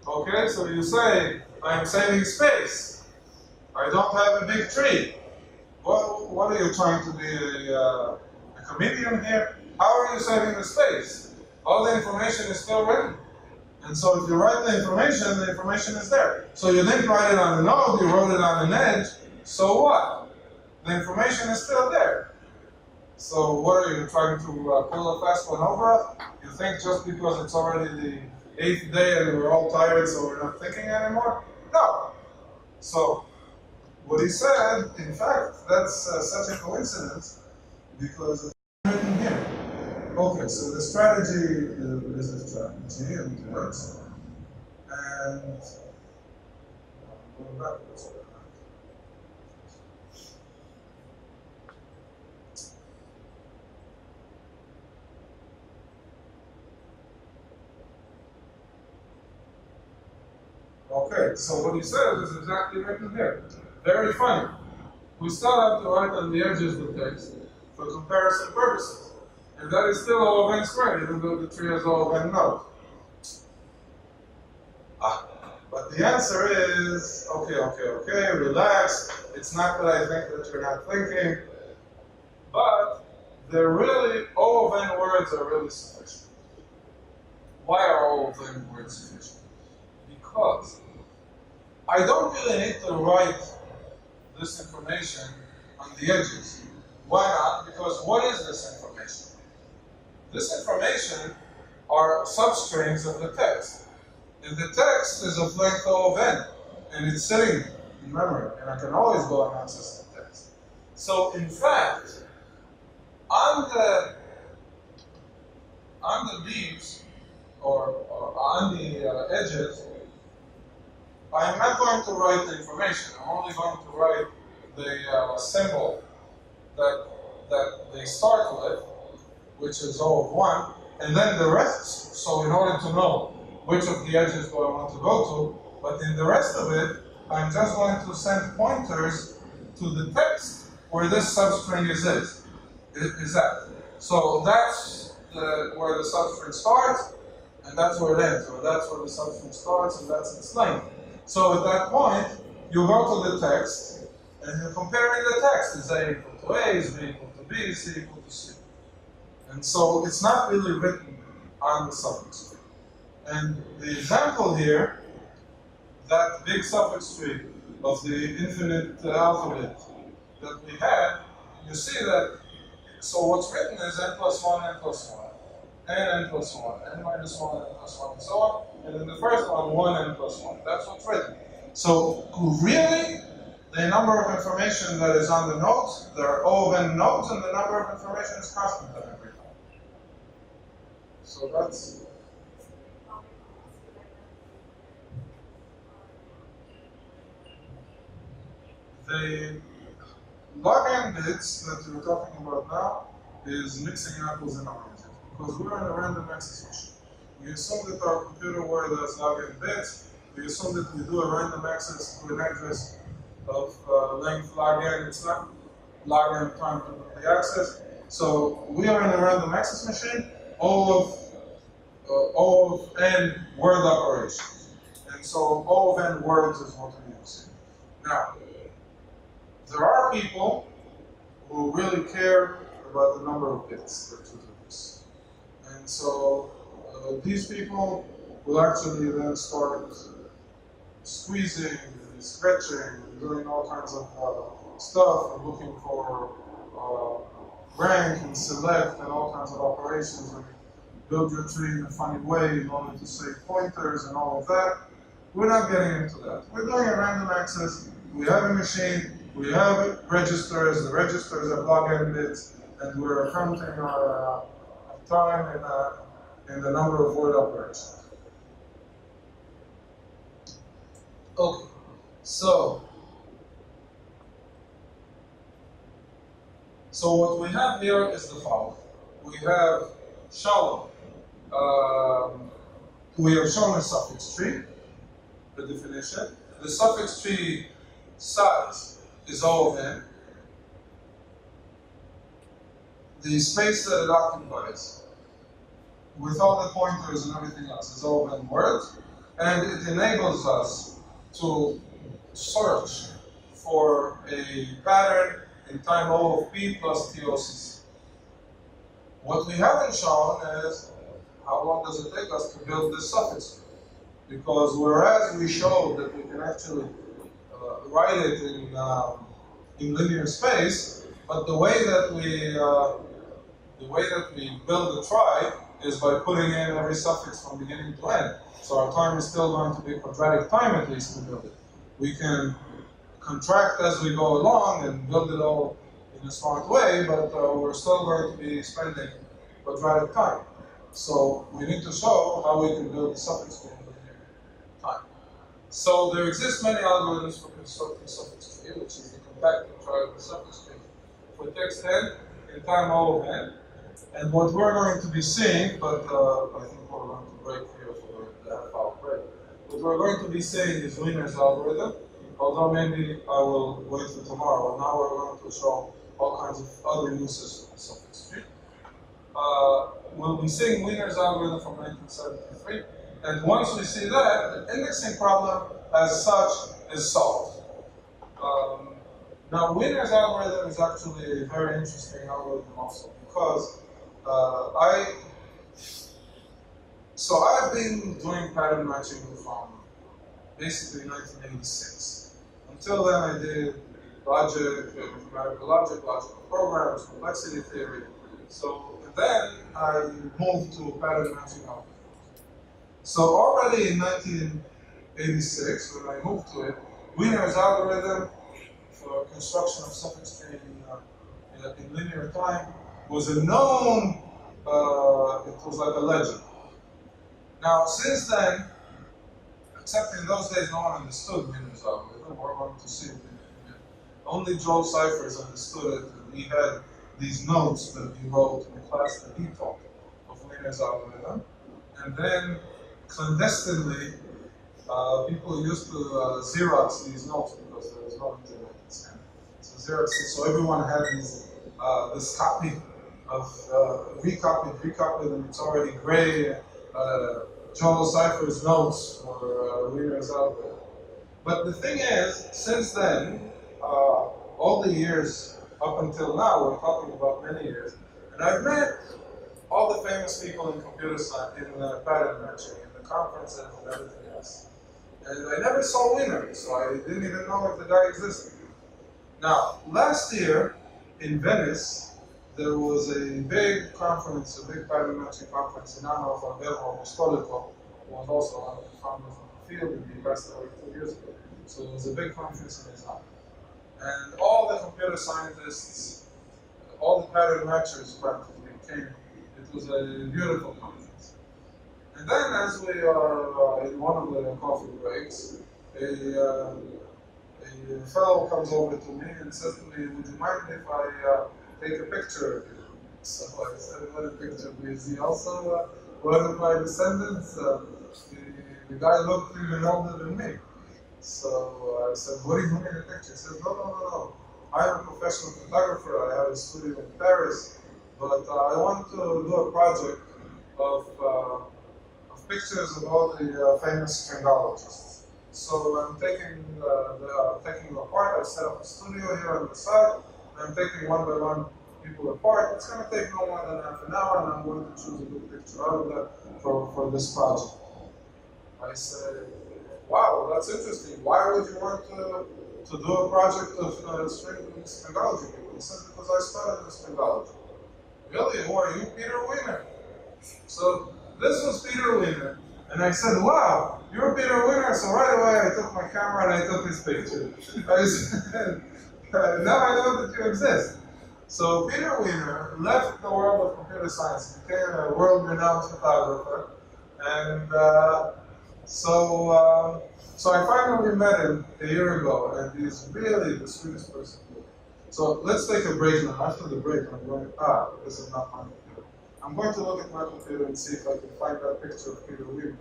Okay, so you say, I'm saving space. I don't have a big tree. What are you trying to be, a comedian here? How are you saving the space? All the information is still written. And so if you write the information is there. So you didn't write it on a node, you wrote it on an edge. So what? The information is still there. So what are you trying to pull a fast one over us? You think just because it's already the 8th day and we're all tired so we're not thinking anymore? No. So what he said, in fact, that's such a coincidence because it's written here. Okay, so the strategy is a strategy and it works. And going backwards. Okay, so what he says is exactly written here. Very funny. We still have to write on the edges the text for comparison purposes. And that is still O of n squared, even though the tree has O of n nodes. But the answer is, okay, relax. It's not that I think that you're not thinking, but they're really, O of n words are really sufficient. Why are O of n words sufficient? Because I don't really need to write this information on the edges. Why not? Because what is this information? This information are substrings of the text. If the text is of length O of n, and it's sitting in memory, and I can always go and access the text. So in fact, on the leaves, or on the edges, I'm not going to write the information. I'm only going to write the symbol that they start with, which is O of 1, and then the rest. So in order to know which of the edges do I want to go to, but in the rest of it, I'm just going to send pointers to the text where this substring is at. So that's where the substring starts, and that's where it ends, or that's where the substring starts, and that's its length. So at that point, you go to the text, and you're comparing the text. Is A equal to A? Is B equal to B? Is C equal to C? And so it's not really written on the suffix tree. And the example here, that big suffix tree of the infinite alphabet that we had, you see that, so what's written is n plus 1, n plus 1, n plus 1, n minus 1, n plus 1, and so on. And in the first one, 1, n plus 1. That's what's written. So really, the number of information that is on the nodes, there are O of n nodes, and the number of information is constant at every node. So that's... The log n bits that we're talking about now is mixing apples and oranges, because we're in a random access machine. We assume that our computer word has log n bits. We assume that we do a random access to an address of length log n. It's not log n time to the access. So we are in a random access machine. All of n word operations, and so O of n words is what we use. Now, there are people who really care about the number of bits that you use. And so these people will actually then start squeezing, and stretching, and doing all kinds of stuff, and looking for rank and select and all kinds of operations, and build your tree in a funny way in order to save pointers and all of that. We're not getting into that. We're doing a random access. We have a machine. We have registers. The registers have log n bits, and we're counting our time in the number of word operations. Okay, so what we have here is the following. We have shown a suffix tree, the definition. The suffix tree size is O of n. The space that it occupies, with all the pointers and everything else, is O of n words, and it enables us to search for a pattern in time O of p plus TOCC. What we haven't shown is how long does it take us to build this suffix tree, because whereas we showed that we can actually write it in linear space, but the way that we build the trie is by putting in every suffix from beginning to end. So our time is still going to be quadratic time, at least, to build it. We can contract as we go along and build it all in a smart way, but we're still going to be spending quadratic time. So we need to show how we can build the suffix tree in linear time. So there exist many algorithms for constructing suffix tree, which is the compacting trie of the suffix tree for text n in time O of n. And what we're going to be seeing, but I think we're going to break here for the half-hour break. What we're going to be seeing is Wiener's algorithm, although maybe I will wait for tomorrow. Now we're going to show all kinds of other uses for the suffix tree. We'll be seeing Wiener's algorithm from 1973, and once we see that, the indexing problem as such is solved. Now, Wiener's algorithm is actually a very interesting algorithm also, because I've been doing pattern matching from basically 1986. Until then, I did logic, mathematical logic, logical programs, complexity theory. So then I moved to pattern matching algorithm. So already in 1986, when I moved to it, Wiener's algorithm for construction of suffix chain in linear time was a known, it was like a legend. Now, since then, except in those days, no one understood Wiener's algorithm. We're going to see it. Only Joel Cyphers understood it, and he had these notes that he wrote in the class that he taught of Wiener's algorithm. And then, clandestinely, people used to Xerox these notes because there was no internet. So Xerox, so everyone had these, this copy of recopied, and it's already gray. Joel Cypher's notes for Wiener's algorithm. But the thing is, since then, all the years up until now, we're talking about many years, and I've met all the famous people in computer science, in pattern matching, in the conferences and everything else. And I never saw Wiener, so I didn't even know if the guy existed. Now, last year in Venice, there was a big conference, a big pattern matching conference in honor of Alberto Apostolico, who was also one of the founders of the field, and he passed away 2 years ago. So it was a big conference in his honor. And all the computer scientists, all the pattern matchers practically came. It was a beautiful conference. And then as we are in one of the coffee breaks, a fellow comes over to me and says to me, would you mind if I take a picture of you? So I said, what a picture, please. He also one of my descendants, the guy looked even older than me. So I said, what are you doing in the picture? He said, no. I'm a professional photographer. I have a studio in Paris, but I want to do a project of pictures of all the famous stringologists. So I'm taking them apart. I set up a studio here on the side, and I'm taking one by one people apart. It's going to take no more than half an hour, and I'm going to choose a good picture out of that for this project. I said, wow, that's interesting. Why would you want to do a project of stringology people? He says, because I started with stringology. Really? Who are you? Peter Wiener. So this was Peter Wiener. And I said, wow, you're Peter Wiener. So right away I took my camera and I took his picture. I said, now I know that you exist. So Peter Wiener left the world of computer science, became a world-renowned photographer. And so I finally met him a year ago, and he's really the sweetest person. So let's take a break now. After the break, I'm going, this is not my computer. I'm going to look at my computer and see if I can find that picture of Peter Wiener.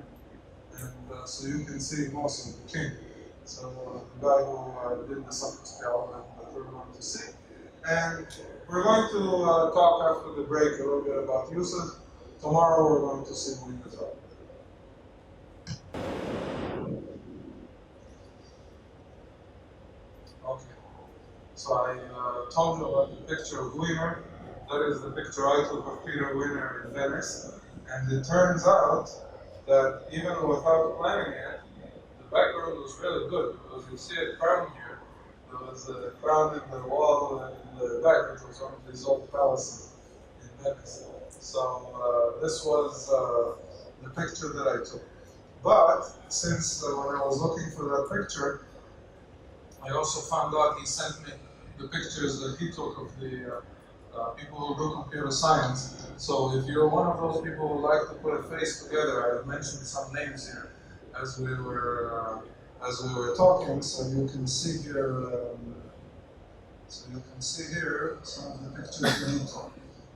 And so you can see Moses, the king. So the guy who did the suffix scale that we're going to see. And we're going to talk after the break a little bit about uses. Tomorrow we're going to see Wiener's algorithm. Okay, so I told you about the picture of Wiener. That is the picture I took of Peter Wiener in Venice. And it turns out that even without planning it, the background was really good because you see a crown here. There was a crown in the wall and in the back. It was one of these old palaces in Venice. So this was the picture that I took. But since when I was looking for that picture, I also found out he sent me the pictures that he took of the people who do computer science. So if you're one of those people who like to put a face together, I mentioned some names here as we were talking. So you can see here. Some of the pictures that he took.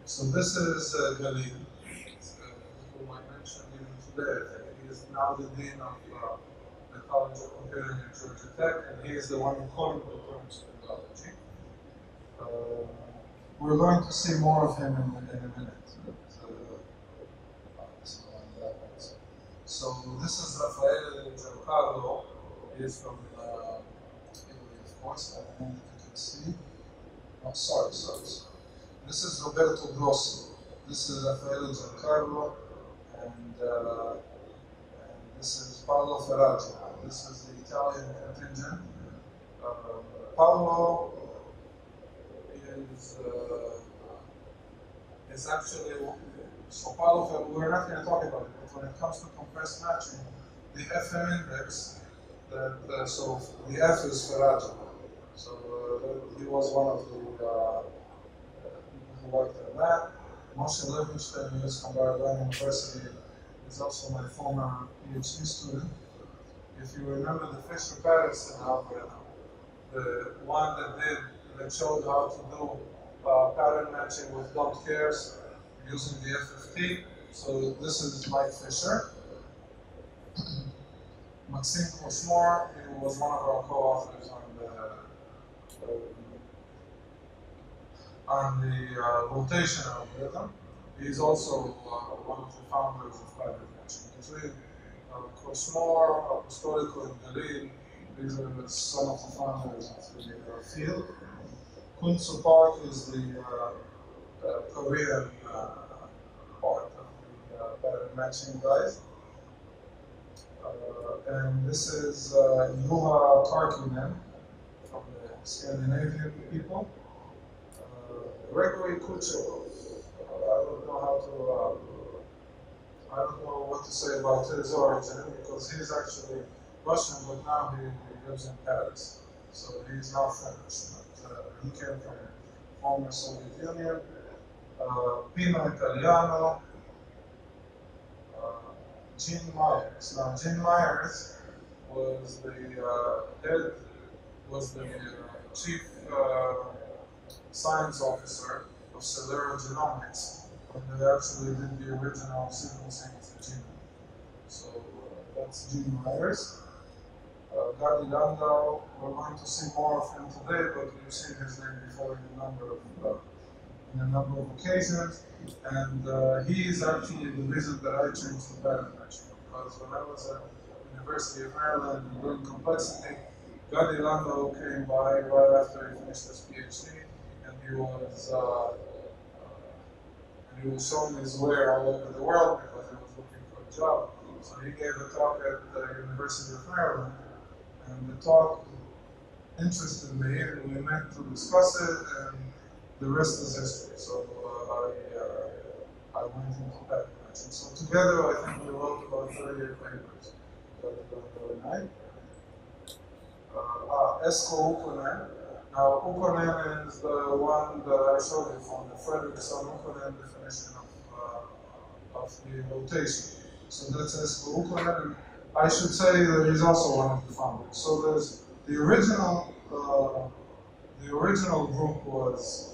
So this is Galil, whom I mentioned even today. I think he is now the dean of the College of Computing at Georgia Tech, and he is the one who coined the term stringology. We're going to see more of him in a minute. So this is Raffaele Giancarlo. He is from Italy, of course. I don't know if you can see. Oh, sorry. This is Roberto Grossi. This is Raffaele Giancarlo, and this is Paolo Ferraggi. This is the Italian contingent. Paolo is actually, so Paolo, we're not going to talk about it, but when it comes to compressed matching, the FM index, so the F is Ferragio. So he was one of the people who worked on that. Moshe Levinstein, who is from Bar-Ilan University, is also my former PhD student. If you remember the Fisher-Patterson algorithm, the one that showed how to do pattern matching with don't cares using the FFT. So this is Mike Fisher. Maxime Cosmore, who was one of our co-authors on the rotation algorithm. He's also one of the founders of pattern matching. Between Cosmore, Apostolico, and Galil, these are some of the founders of the field. Kunzu Park is the Korean part of the pattern matching guys. And this is Juha Karkinen from the Scandinavian people. Gregory Kuchev, I don't know what to say about his origin because he's actually Russian, but now he lives in Paris. So he's not French, but he came from former Soviet Union. Pino Italiano, Gene Myers. Now, Gene Myers was the chief science officer of Celera Genomics when they actually did the original sequencing of the genome. So that's Gene Myers. Gadi Landau, we're going to see more of him today, but we've seen his name before in a number of occasions. And he is actually the reason that I changed the pattern matching, because when I was at the University of Maryland doing complexity, Gadi Landau came by right after he finished his PhD, and he was showing his way all over the world because he was looking for a job. So he gave a talk at the University of Maryland, and the talk interested me, and we met to discuss it, and the rest is history. So I went into pattern matching. So together, I think we wrote about 38 papers. Esko Ukkonen. Now, Ukkonen is the one that I showed you from the Fredrickson Ukkonen definition of the rotation. So that's Esko Ukkonen. And I should say that he's also one of the founders. So there's the original group was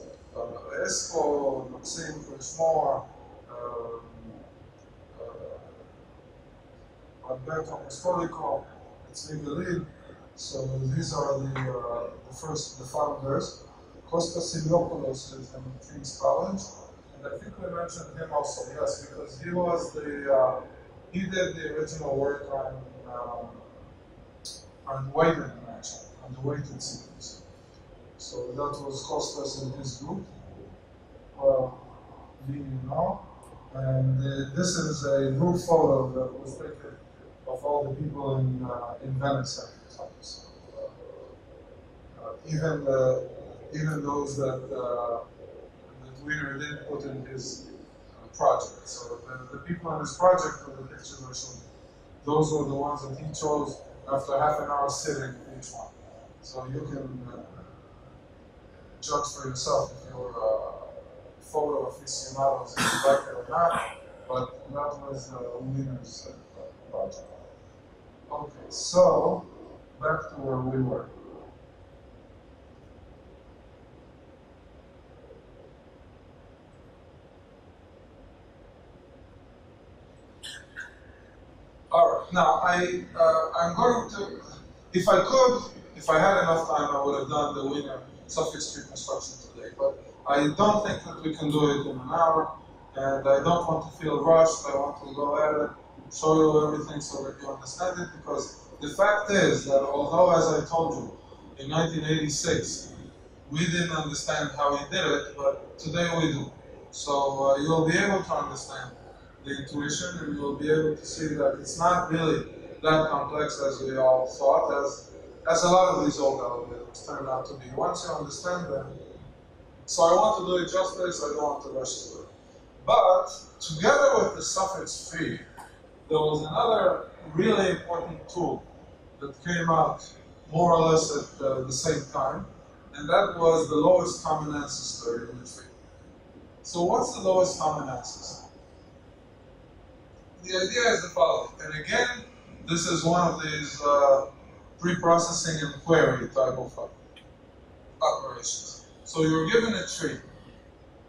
Esko, Maxime Cosmore, Alberto Apostolico, it's Galil. So these are the founders. Kostas Siliopoulos is in King's College, and I think we mentioned him also, yes, because he was he did the original work on weighted matching, on the weighted sequence. So that was Kostas and his group. Well, you know. And this is a group photo that was taken of all the people in Venice at the time. So, even those that Wiener did put in his project. So the people in his project were the pictures I showed you. Those were the ones that he chose after half an hour sitting each one. So you can judge for yourself if you're photo aficionados, if you like it or not. But that was Wiener's project. Okay, so back to where we were. All right. Now I'm going to, if I had enough time, I would have done the Wiener sophistry construction today. But I don't think that we can do it in an hour, and I don't want to feel rushed. I want to go at it, show you everything so that you understand it. Because the fact is that although, as I told you, in 1986 we didn't understand how he did it, but today we do. So you'll be able to understand the intuition, and you'll be able to see that it's not really that complex as we all thought, as a lot of these old algorithms turned out to be. Once you understand them, so I want to do it justice, I don't want to rush to it. But together with the suffix tree, there was another really important tool that came out more or less at the same time, and that was the lowest common ancestor in the tree. So what's the lowest common ancestor? The idea is the following, and again, this is one of these pre-processing and query type of operations. So you're given a tree,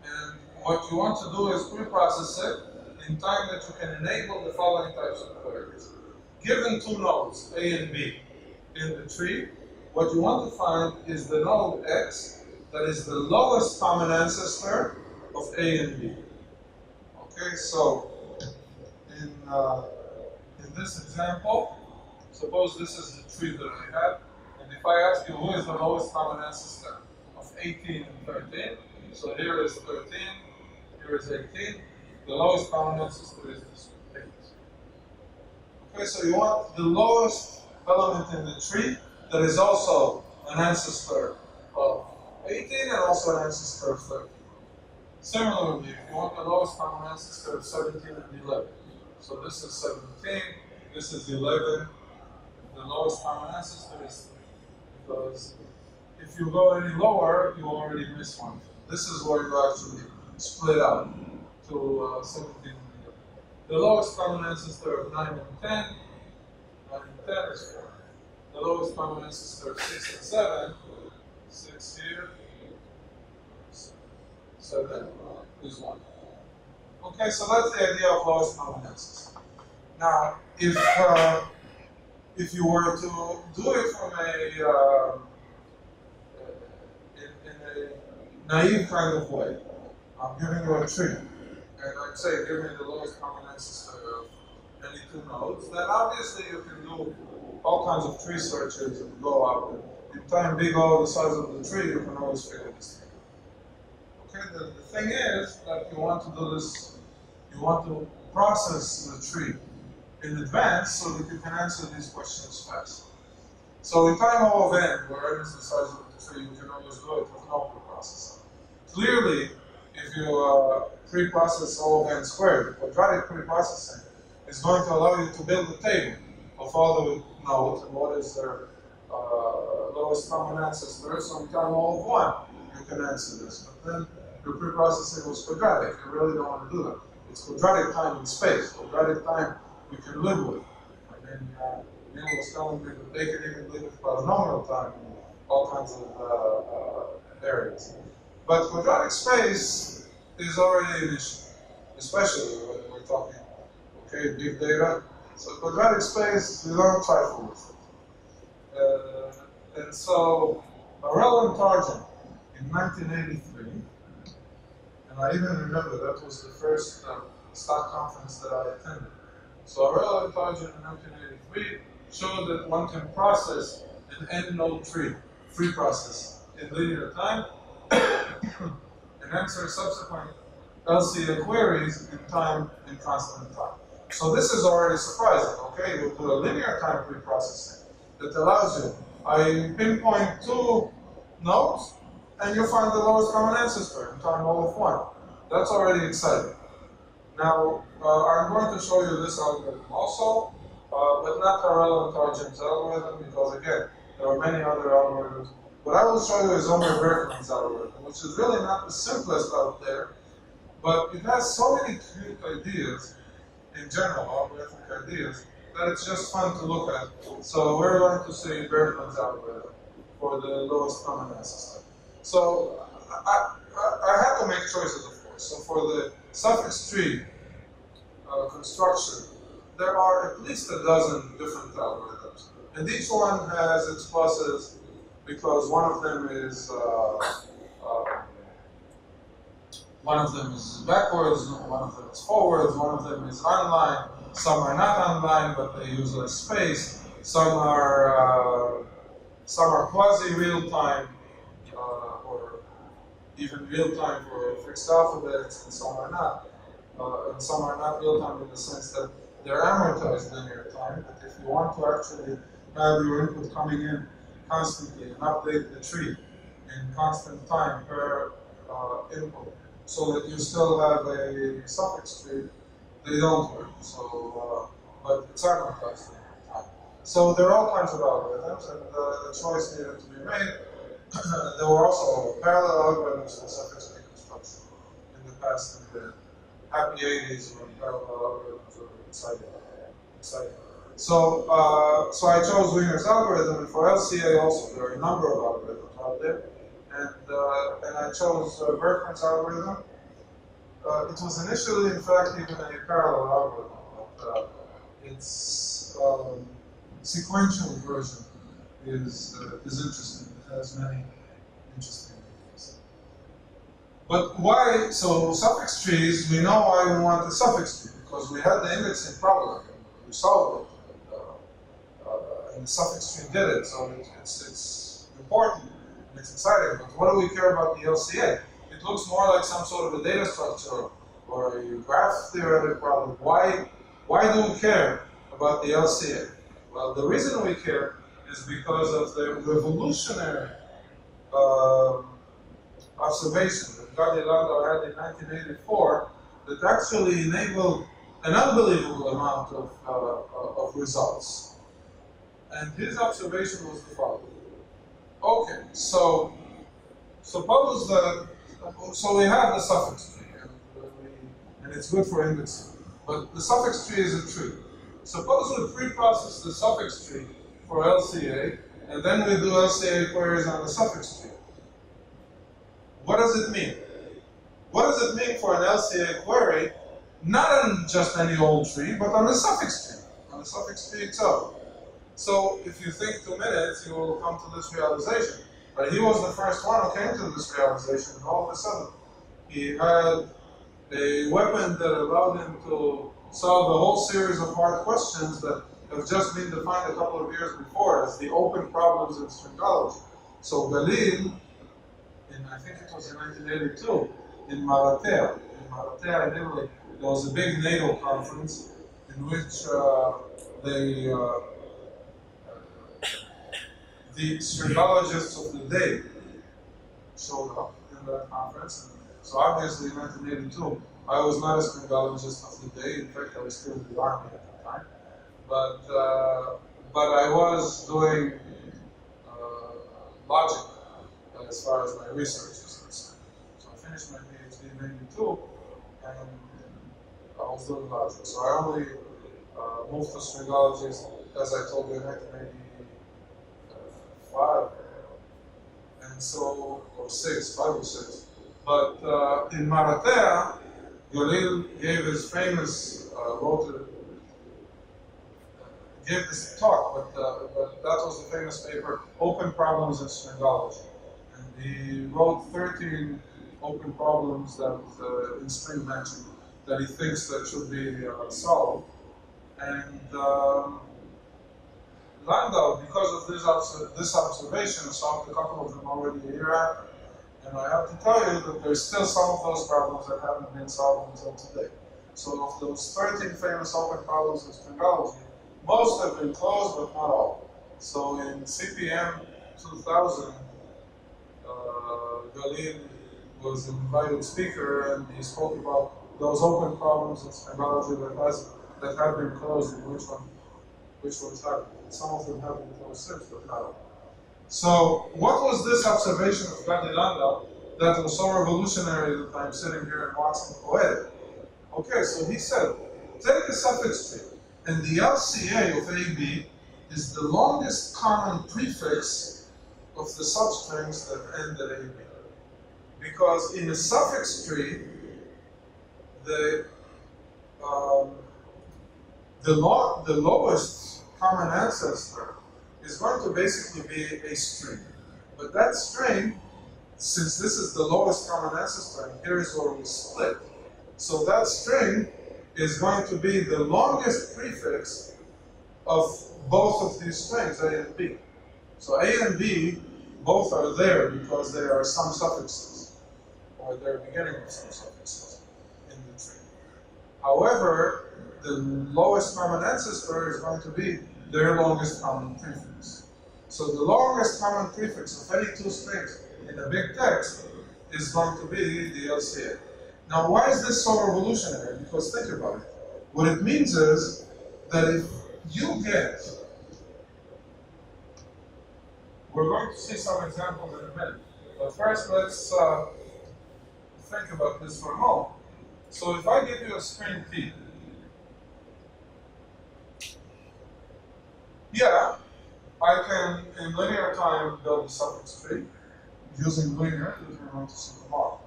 and what you want to do is pre-process it in time that you can enable the following types of queries. Given two nodes, A and B, in the tree, what you want to find is the node X that is the lowest common ancestor of A and B. Okay, so in this example, suppose this is the tree that I have, and if I ask you who is the lowest common ancestor of 18 and 13, so here is 13, here is 18, the lowest common ancestor is this 8. Okay, so you want the lowest element in the tree that is also an ancestor of 18 and also an ancestor of 13. Similarly, if you want the lowest common ancestor of 17 and 11, so this is 17, this is 11, the lowest common ancestor is 3. Because if you go any lower, you already miss one. This is where you actually split out to 17 and 11. The lowest common ancestor of 9 and 10, 9 and 10 is 4. The lowest common ancestor of 6 and 7, 6 here, 7 is 1. Okay, so that's the idea of lowest common ancestor. Now, if you were to do it from in a naive kind of way, I'm giving you a tree, and I'd say give me the lowest common ancestor of any two nodes, then obviously you can do all kinds of tree searches and go up, and in time big O, the size of the tree, you can always figure this thing. Okay, the thing is that you want to do this, you want to process the tree in advance so that you can answer these questions fast. So in time O of n, where n is the size of the tree, you can always do it with no preprocessing. Clearly, if you pre-process O of n squared, quadratic preprocessing is going to allow you to build a table of all the nodes and what is their lowest common ancestor. So in time O of 1, you can answer this. But then your preprocessing was quadratic. You really don't want to do that. It's quadratic time in space. Quadratic time you can live with. And then Neil was telling me that they can even live with polynomial time in all kinds of areas. But quadratic space is already an issue, especially when we're talking, okay, big data. So quadratic space, you don't trifle with it. And so Arel and Tarjan in 1983, and I even remember that was the first stock conference that I attended. So Arel and Tarjan in 1983 showed that one can process an n-node tree, free process, in linear time, and answer subsequent LCA queries in time in constant time. So this is already surprising, okay? You do a linear time pre-processing that allows you, I pinpoint two nodes, and you find the lowest common ancestor in time O of 1. That's already exciting. Now, I'm going to show you this algorithm also, but not Arel and Tarjan's algorithm, because again, there are many other algorithms. What I will show you is Omer Berkman's algorithm, which is really not the simplest out there, but it has so many cute ideas, in general, algorithmic ideas, that it's just fun to look at. So we're going to see Berkman's algorithm for the lowest common ancestor. So I had to make choices, of course. So for the suffix tree construction, there are at least a dozen different algorithms. And each one has its pluses because one of them is backwards, one of them is forwards, one of them is online. Some are not online, but they use less space. Some are quasi real time, or even real time for fixed alphabets, and some are not. And some are not real time in the sense that they're amortized linear time, but if you want to actually have your input coming in constantly and update the tree in constant time per input, so that you still have a suffix tree, they don't work. So, but it's amortized linear time. So there are all kinds of algorithms, and the choice needed to be made. There were also parallel algorithms for suffix reconstruction in the past, in the happy 80s, when parallel algorithms were exciting. So, so I chose Wiener's algorithm, and for LCA also, there are a number of algorithms out there, and I chose Berkman's algorithm. It was initially, in fact, even a parallel algorithm, but its sequential version is interesting. It has many interesting things. But why? So suffix trees, we know why we want the suffix tree, because we had the indexing problem. We solved it, and the suffix tree did it. So it's important and it's exciting. But what do we care about the LCA? It looks more like some sort of a data structure or a graph theoretic problem. Why do we care about the LCA? Well, the reason we care is because of the revolutionary observation that Galileo had in 1984 that actually enabled an unbelievable amount of results. And his observation was the following. Okay, so suppose that, so we have the suffix tree, and it's good for indexing, but the suffix tree is a tree. Suppose we pre-process the suffix tree for LCA, and then we do LCA queries on the suffix tree. What does it mean? What does it mean for an LCA query, not on just any old tree, but on the suffix tree, itself? So if you think 2 minutes, you will come to this realization. But he was the first one who came to this realization, and all of a sudden, he had a weapon that allowed him to solve a whole series of hard questions that have just been defined a couple of years before as the open problems in stringology. So Galil, I think it was in 1982, in Maratea in Italy, there was a big NATO conference in which the stringologists of the day showed up in that conference. And so obviously in 1982, I was not a stringologist of the day. In fact, I was still in the army at the time. But I was doing logic as far as my research is concerned. So I finished my PhD in 82, and I was doing logic. So I only moved to stringology, as I told you, in 1985. And so, or 5 or 6. But in Maratea, Galil gave his famous, gave this talk, but that was the famous paper, Open Problems in Stringology. And he wrote 13 open problems that in string matching that he thinks that should be solved. And Landau, because of this observation, solved a couple of them already a year after. And I have to tell you that there's still some of those problems that haven't been solved until today. So of those 13 famous open problems in stringology, most have been closed, but not all. So in CPM 2000, Galil was an invited speaker, and he spoke about those open problems in stringology that have been closed, and which ones haven't. Some of them have been closed since, but not all. So, what was this observation of Galileo that was so revolutionary that I'm sitting here and watching poetic? Okay, so he said, take a suffix tree, and the LCA of AB is the longest common prefix of the substrings that end at AB. Because in a suffix tree, the lowest common ancestor is going to basically be a string. But that string, since this is the lowest common ancestor, and here is where we split, so that string is going to be the longest prefix of both of these strings, A and B. So A and B both are there because they are some suffixes, or they're beginning of some suffixes in the tree. However, the lowest common ancestor is going to be their longest common prefix. So the longest common prefix of any two strings in a big text is going to be the LCA. Now, why is this so revolutionary? Because think about it. What it means is that if you get, we're going to see some examples in a minute, but first let's think about this for a moment. So if I give you a string T, yeah, I can, in linear time, build a suffix tree using linear, because we're going to see tomorrow.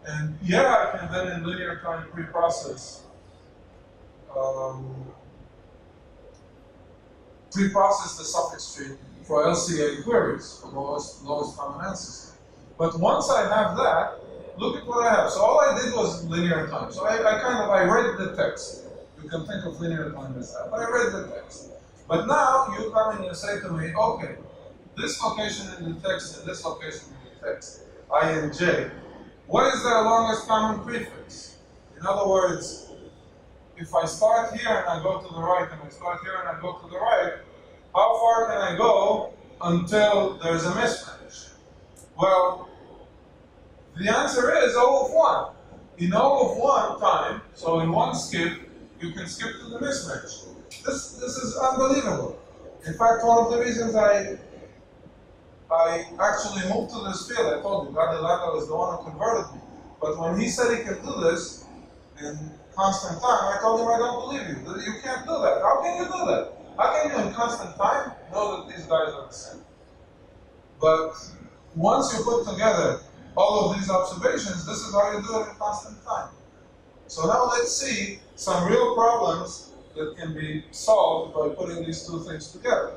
And yeah, I can then, in linear time, pre-process the suffix tree for LCA queries, for lowest common ancestor. But once I have that, look at what I have. So all I did was linear time. So I read the text. You can think of linear time as that. I read the text. But now you come and you say to me, okay, this location in the text and this location in the text, I and J, what is their longest common prefix? In other words, if I start here and I go to the right, and I start here and I go to the right, how far can I go until there's a mismatch? Well, the answer is O of 1. In O of 1 time, so in one skip, you can skip to the mismatch. This is unbelievable. In fact, one of the reasons I actually moved to this field, I told you, Gadilanda was the one who converted me. But when he said he can do this in constant time, I told him I don't believe you. You can't do that. How can you do that? How can you in constant time know that these guys are the same? But once you put together all of these observations, this is how you do it in constant time. So now let's see some real problems that can be solved by putting these two things together.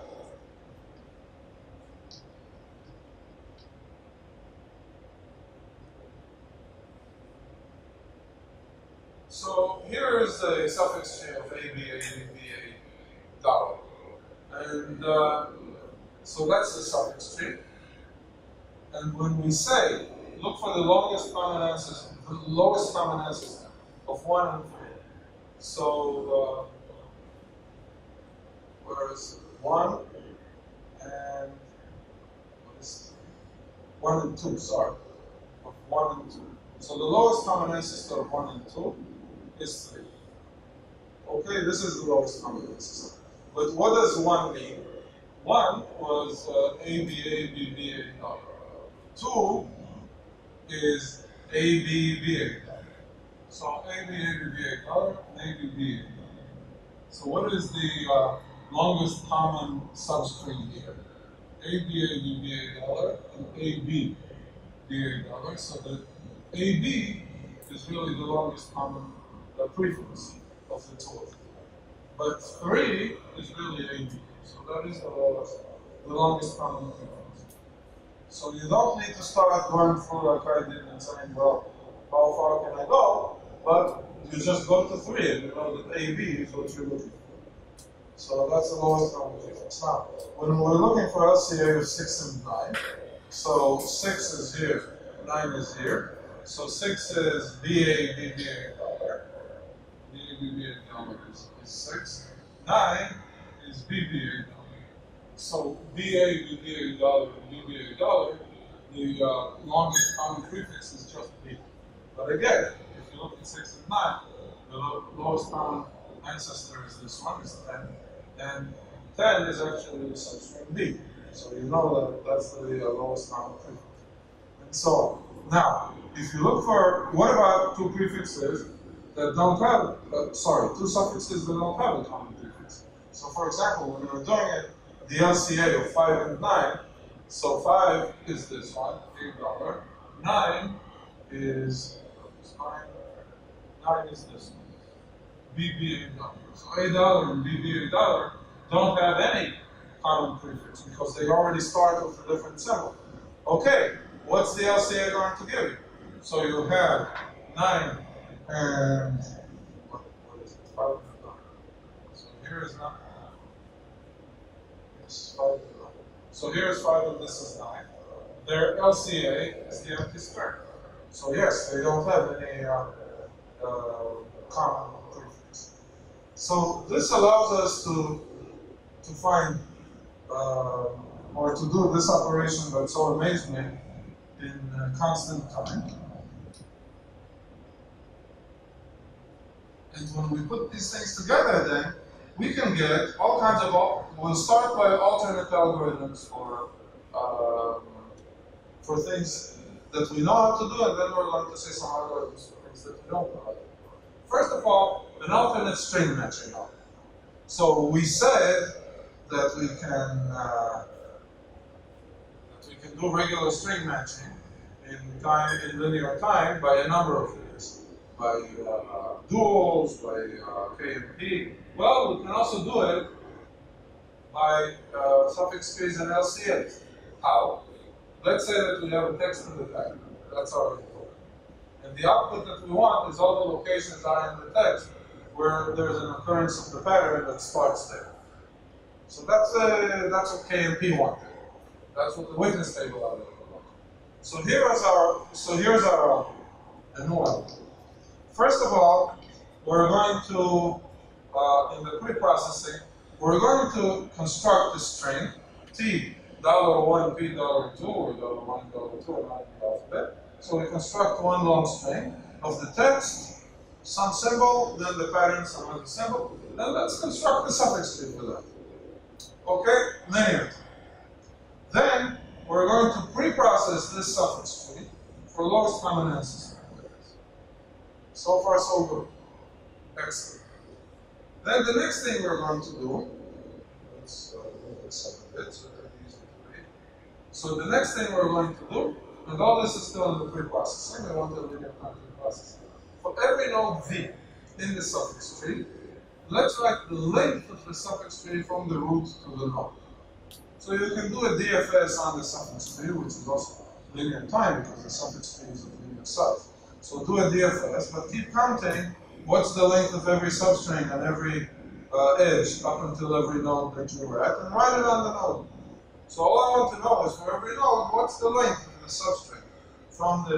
So here is a suffix tree of AB, dollar. And so that's the suffix tree. And when we say, look for the lowest common ancestor of 1 and 3. So, where is it? 1 and, what is it? 1 and 2, sorry. Of 1 and 2. So the lowest common ancestor of 1 and 2 is 3. Okay, this is the lowest common ancestor. But what does 1 mean? 1 was ABA, dollar. 2 is ABBA. So ABA, dollar, ABBA. So what is the longest common substring here? ABA, dollar, and ABBA, dollar. So the AB is really the longest common prefix of the two. But 3 is really AB. So that is the longest common prefix. So you don't need to start going through like I did and saying, well, how far can I go? But you just go to 3 and you know that AB is what you're looking for. So that's the lowest common prefix. Now, when we're looking for LCA of 6 and 9, so 6 is here, 9 is here. So 6 is BA, dollar. BA, dollar is 6. 9 is BBA dollar. So BA, dollar, and BBA dollar, the longest common prefix is just B. But again, if you look at 6 and 9, the lowest common ancestor is this one, is 10. And 10 is actually the substring B. So you know that that's the lowest common prefix. And so on. Now, if you look for, what about two prefixes that don't have, two suffixes that don't have a common prefix? So for example, when we're doing it, the LCA of 5 and 9, so 5 is this one, $8. 9 is, 9 is this one, BBA dollar. So $8 and BBA dollar don't have any common prefix because they already start with a different symbol. Okay, what's the LCA going to give you? So you have 9 and, what is it, 5 and 9. So here is 9. It's 5 and 9. So here's 5 and this is 9. Their LCA is the empty string. So yes, they don't have any common prefix. So this allows us to find or to do this operation that so amazed me in constant time. And when we put these things together, then we can get all kinds of. We'll start by alternate algorithms for things that we know how to do, and then we're going to say some algorithms for things that we don't know how to do. First of all, an alternate string matching algorithm. So we said that we can do regular string matching in linear time by a number of ways, by duals, by KMP. Well, we can also do it by suffix trees and LCAs. How? Let's say that we have a text in the pattern. That's our input. And the output that we want is all the locations are in the text where there's an occurrence of the pattern that starts there. So that's what KMP wanted. That's what the witness table algorithm wanted. So here's our a new algorithm. First of all, we're going to in the pre-processing, we're going to construct a string T $1 P $2 or $1 $2 around the alphabet. So we construct one long string of the text, some symbol, then the pattern, some other symbol. Then let's construct the suffix tree for that. Okay, linear. Then we're going to pre-process this suffix tree for lowest common ancestor. So far, so good. Excellent. Then the next thing we're going to do, let's move this up a bit so that it's easy to read. So the next thing we're going to do, and all this is still in the pre-processing, we want to linear time pre-processing. For every node V in the suffix tree, let's write the length of the suffix tree from the root to the node. So you can do a DFS on the suffix tree, which is also linear time because the suffix tree is of linear size. So do a DFS, but keep counting what's the length of every substring and every edge up until every node that you're at, and write it on the node. So all I want to know is for every node, what's the length of the substring from the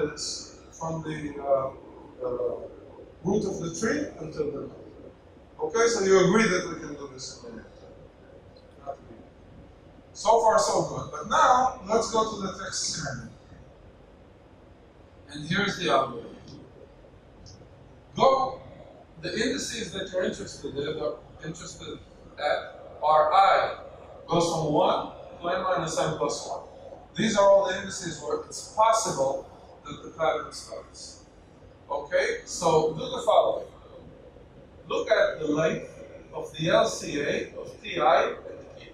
root of the tree until the node. Okay, so you agree that we can do this in linear time. So far, so good. But now, let's go to the text scenario. And here's the algorithm. The indices that you're interested at are I goes from 1 to n minus n plus 1. These are all the indices where it's possible that the pattern starts. Okay, so do the following. Look at the length of the LCA of Ti and the key.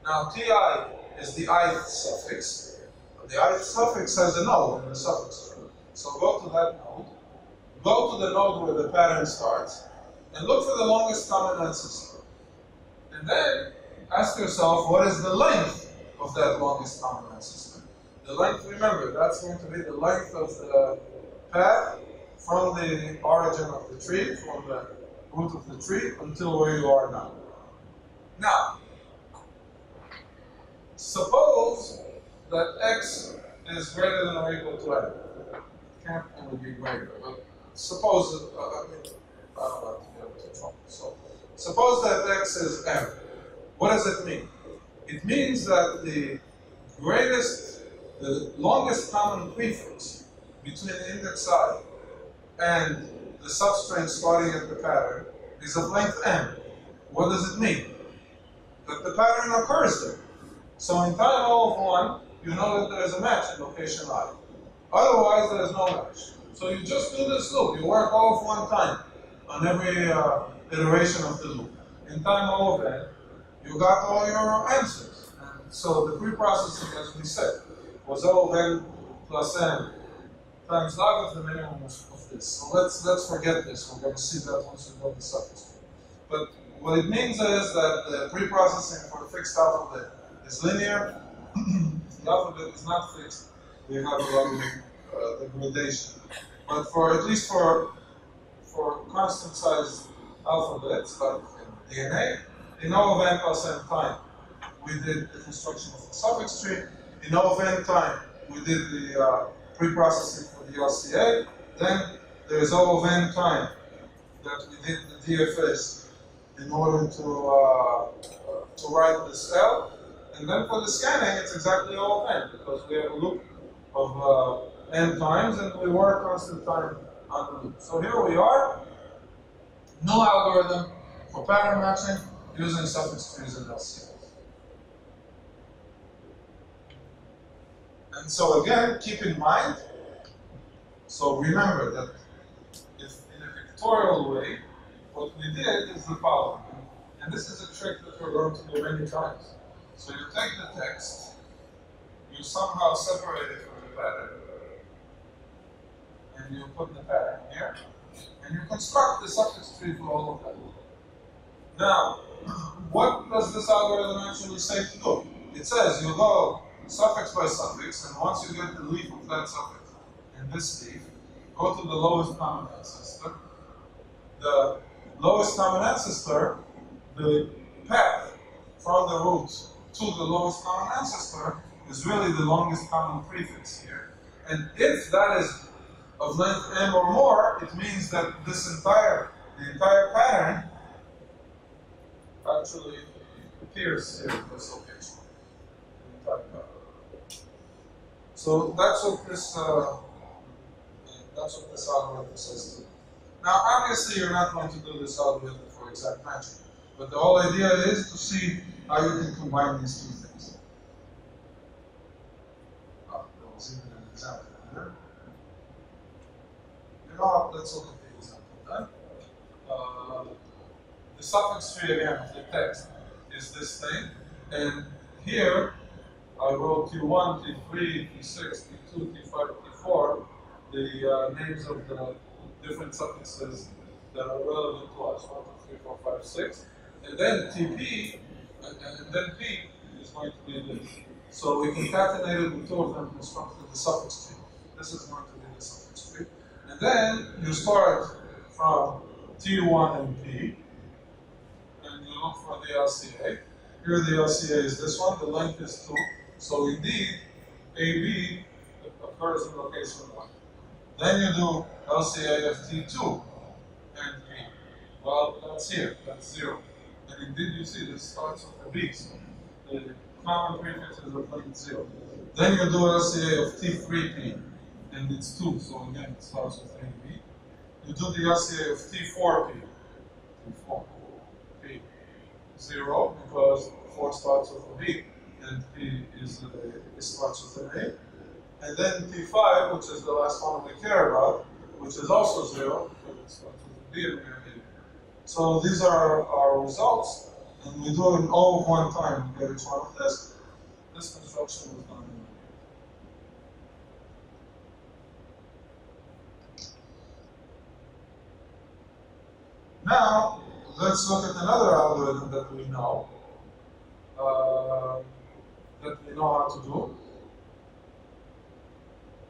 Now Ti is the ith suffix. The ith suffix has a node in the suffix tree. So go to that node. Go to the node where the pattern starts, and look for the longest common ancestor. And then ask yourself, what is the length of that longest common ancestor? The length, remember, that's going to be the length of the path from the origin of the tree, from the root of the tree, until where you are now. Now, suppose that x is greater than or equal to n. It can't only be greater, but suppose, I don't want to get into trouble. So, suppose that x is m. What does it mean? It means that the longest common prefix between index I and the substring starting at the pattern is of length m. What does it mean? That the pattern occurs there. So in time O of 1, you know that there is a match in location I. Otherwise, there is no match. So you just do this loop. You work O of 1 time on every iteration of the loop. In time O of n, you got all your answers. And so the pre-processing, as we said, was O of n plus n times log of the minimum of this. So let's forget this. We're going to see that once we go to suffix. But what it means is that the pre-processing for a fixed alphabet is linear. The alphabet is not fixed. We have a gradation. But for at least for constant size alphabets, like in DNA, in O of n plus n time, we did the construction of the suffix tree. In O of n time, we did the pre-processing for the LCA. Then there's O of n time that we did the DFS in order to write this L. And then for the scanning, it's exactly all n, because we have a loop of n times, and we work constant time on the loop. So here we are, new algorithm for pattern matching using suffix trees and LCS. And so again, keep in mind, so remember that if in a pictorial way, what we did is the following. And this is a trick that we're going to do many times. So you take the text, you somehow separate it from the pattern, and you put the pattern here, and you construct the suffix tree for all of that. Now, what does this algorithm actually say to do? It says you go suffix by suffix, and once you get the leaf of that suffix in this leaf, go to the lowest common ancestor. The lowest common ancestor, the path from the root to the lowest common ancestor is really the longest common prefix here. And if that is of length n or more, it means that the entire pattern actually appears here in this location. The entire pattern. So that's what this algorithm says to do. Now, obviously, you're not going to do this algorithm for exact matching, but the whole idea is to see how you can combine these two things. Oh, there was even an example here. You know what? Let's look at the example then. The suffix tree again of the text is this thing, and here I wrote T1, T3, T6, T2, T5, T4, the names of the different suffixes that are relevant to us, 1, 2, 3, 4, 5, 6. And then TP, and then P is going to be this. So we concatenated the two of them and constructed the suffix tree. This is going to be the suffix tree. And then you start from T1 and P, and you look for the LCA. Here the LCA is this one, the length is 2. So indeed, AB occurs in location 1. Then you do LCA of T2 and B. Well, that's here, that's 0. And indeed, you see this starts with a B, so the common prefix is of length 0. Then you do LCA of T3P, and it's 2, so again, it starts with AB. You do the LCA of T4P, T4P, 0, because 4 starts with a B, and P starts with an A. And then T5, which is the last one we care about, which is also 0, because it starts with a B and we have A. So these are our results, and we do it all of one time to get each one of this. This construction was done in Now, let's look at another algorithm that we know how to do,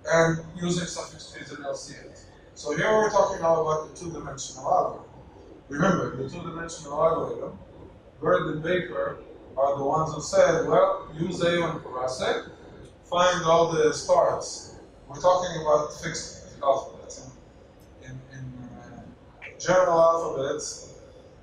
and using suffix trees and LCAs. So here we're talking now about the two-dimensional algorithm. Remember, the two-dimensional algorithm, Bird and Baker are the ones who said, well, use A1 Karasek, find all the starts. We're talking about fixed alphabets. In general alphabets,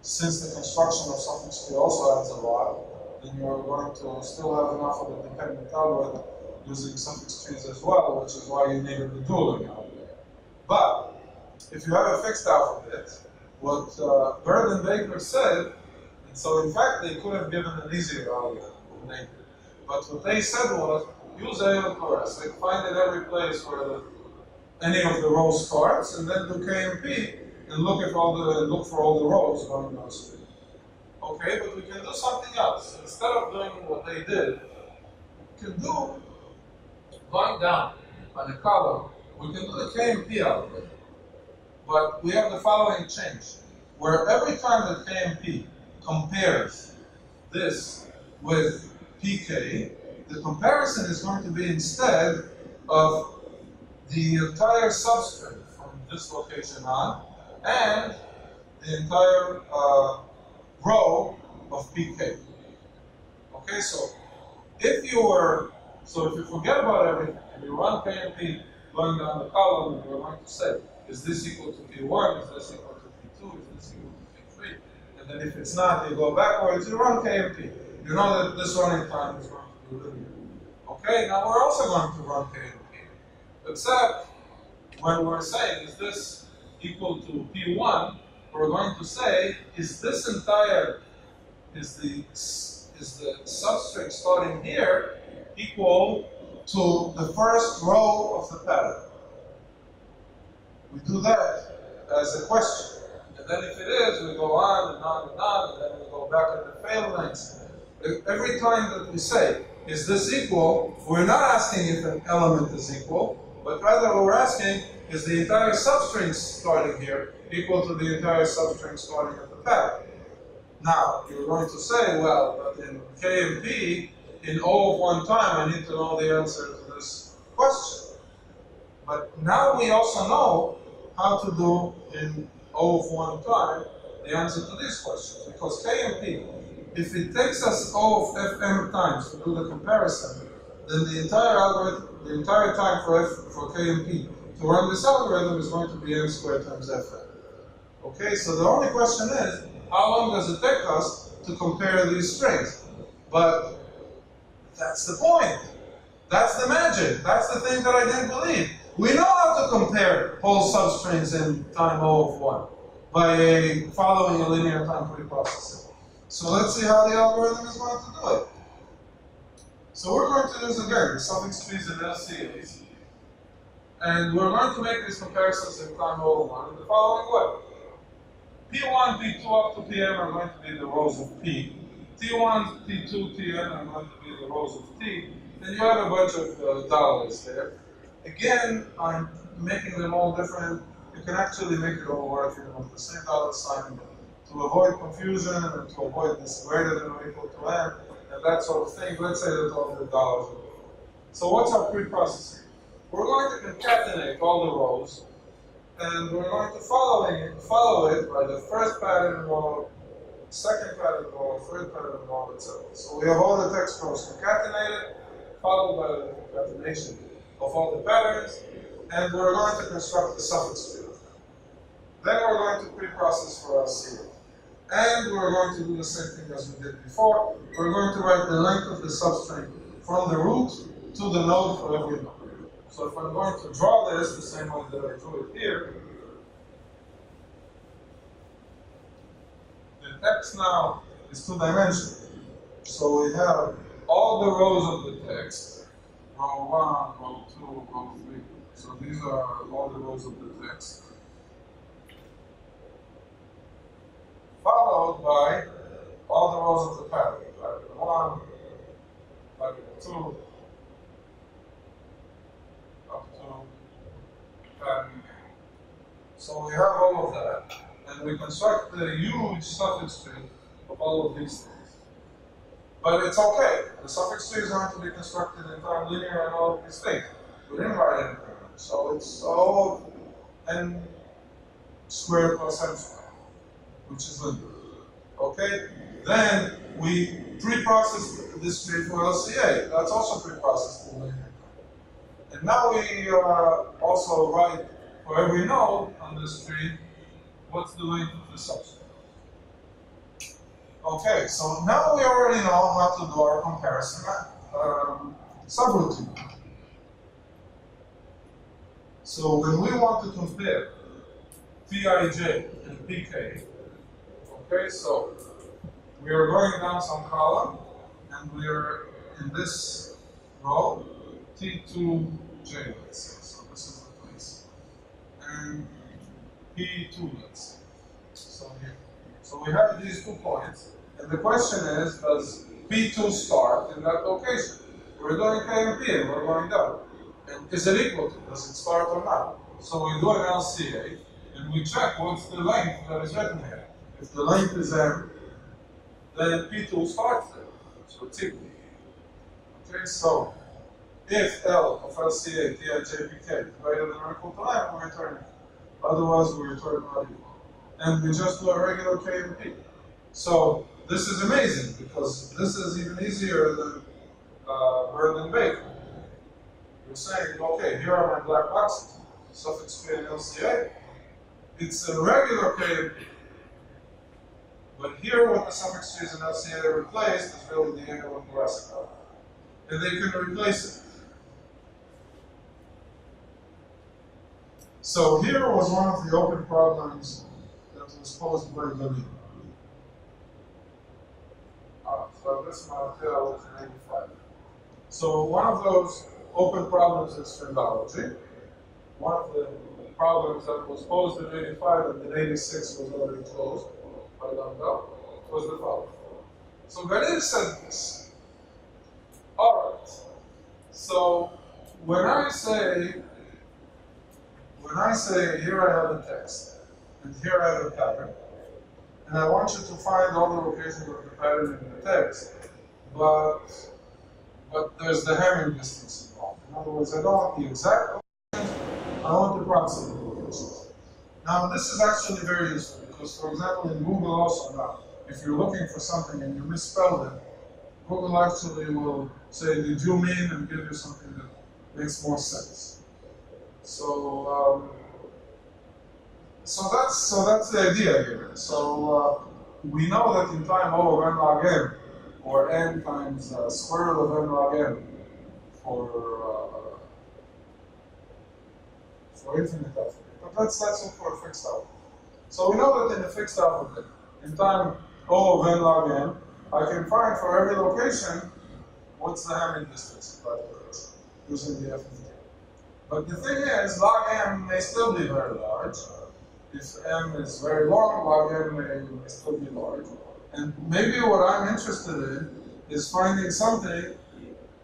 since the construction of suffix tree also adds a lot, then you're going to still have an alphabet-dependent algorithm using suffix trees as well, which is why you needed the dueling algorithm. But if you have a fixed alphabet, what Bird and Baker said, and so in fact they could have given an easier algorithm than they did. But what they said was, use A1 Karasek, find in every place where any of the rows starts, and then do K and P, and look for all the rows going down street. Okay, but we can do something else. Instead of doing what they did, we can do going down on a column. We can do the K and P algorithm. But we have the following change, where every time that K and P compares this with PK, the comparison is going to be instead of the entire substring from this location on and the entire row of PK. Okay, so if you forget about everything and you run K and P going down the column, and you're going to say, is this equal to P1, is this equal to 2, is this equal to P3? And then if it's not, you go backwards, you run K and P. You know that this running time is going to be linear. Okay, now we're also going to run K and P. Except when we're saying, is this equal to P1, we're going to say, is this entire, is the substring starting here equal to the first row of the pattern? We do that as a question. And then if it is, we go on and on and on, and then we go back at the fail lengths. Every time that we say, is this equal, we're not asking if an element is equal, but rather we're asking, is the entire substring starting here equal to the entire substring starting at the pattern? Now, you're going to say, well, but in K and P, in O of one time, I need to know the answer to this question. But now we also know how to do in O of one time the answer to these questions. Because K and P, if it takes us O of Fm times to do the comparison, then the entire algorithm, the entire time for K and P to run this algorithm is going to be n squared times Fm. Okay, so the only question is, how long does it take us to compare these strings? But that's the point. That's the magic. That's the thing that I didn't believe. We know how to compare whole substrings in time O of 1 by following a linear time preprocessing. So let's see how the algorithm is going to do it. So we're going to use again the suffix trees and LCAs. And we're going to make these comparisons in time O of 1 in the following way. P1, P2 up to Pm are going to be the rows of P. T1, T2, Tn are going to be the rows of T. And you have a bunch of dollars there. Again, I'm making them all different. You can actually make it all work even with the same dollar sign to avoid confusion and to avoid this greater than or equal to n and that sort of thing. Let's say that all the dollars are different. So what's our pre-processing? We're going to concatenate all the rows, and we're going to follow it by the first pattern row, second pattern row, third pattern row, etc. So we have all the text rows concatenated, followed by the concatenation of all the patterns, and we're going to construct the suffix tree. Then we're going to pre-process for LCA. And we're going to do the same thing as we did before. We're going to write the length of the substring from the root to the node for every node. So if I'm going to draw this the same way that I drew it here, the text now is two-dimensional. So we have all the rows of the text, row 1, row 2, row 3. So these are all the rows of the text. Followed by all the rows of the pattern. Pattern 1, pattern 2, up to pattern N. So we have all of that, and we construct the huge suffix tree of all of these things. But it's okay. The suffix tree is going to be constructed in time linear and all of these things. We didn't write anything. So it's all n squared plus n squared, which is linear. Okay? Then we pre-process this tree for LCA. That's also pre-processed in linear time. And now we also write for every node on this tree what's the length of the substring. Okay, so now we already know how to do our comparison subroutine. So when we want to compare Pij and Pk, okay, so we are going down some column, and we are in this row, T2J, let's say. So this is the place. And P2, let's say. So here. So we have these 2 points, and the question is, does P2 start in that location? We're doing K and P, and we're going down. And is it equal to? Does it start or not? So we do an LCA, and we check what's the length that is written here. If the length is m, then P2 starts there. So it's equal. Okay, so if L of LCA, Tij, Pk is greater than or equal to m, we return it. Otherwise, we return not equal. And we just do a regular K and P. So this is amazing, because this is even easier than bird and bacon. You're saying, okay, here are my black boxes, suffix tree and LCA. It's a regular K, but here what the suffix G is enunciated replaced is really the angle of Brassica. And they can replace it. So here was one of the open problems that was posed by Levy. So this Martel is in 85. So one of those open problems is phrenology. One of the problems that was posed in 85 and in 86 was already closed by Lambda was the following. So Galil said this. Alright. So when I say here I have a text and here I have a pattern, and I want you to find all the locations of the pattern in the text, but there's the Hamming distance involved. In other words, I don't want the exact locations, I want the approximate locations. Now, this is actually very useful because, for example, in Google also now, if you're looking for something and you misspelled it, Google actually will say, did you mean, and give you something that makes more sense. So that's the idea here. So we know that in time O of n log n, or n times square root of n log n for infinite alphabet. But let's look for a fixed alphabet. So we know that in a fixed alphabet, in time O of n log n, I can find for every location what's the Hamming distance of that location using the f of t. But the thing is, log m may still be very large. If m is very long, log n may still be large. And maybe what I'm interested in is finding something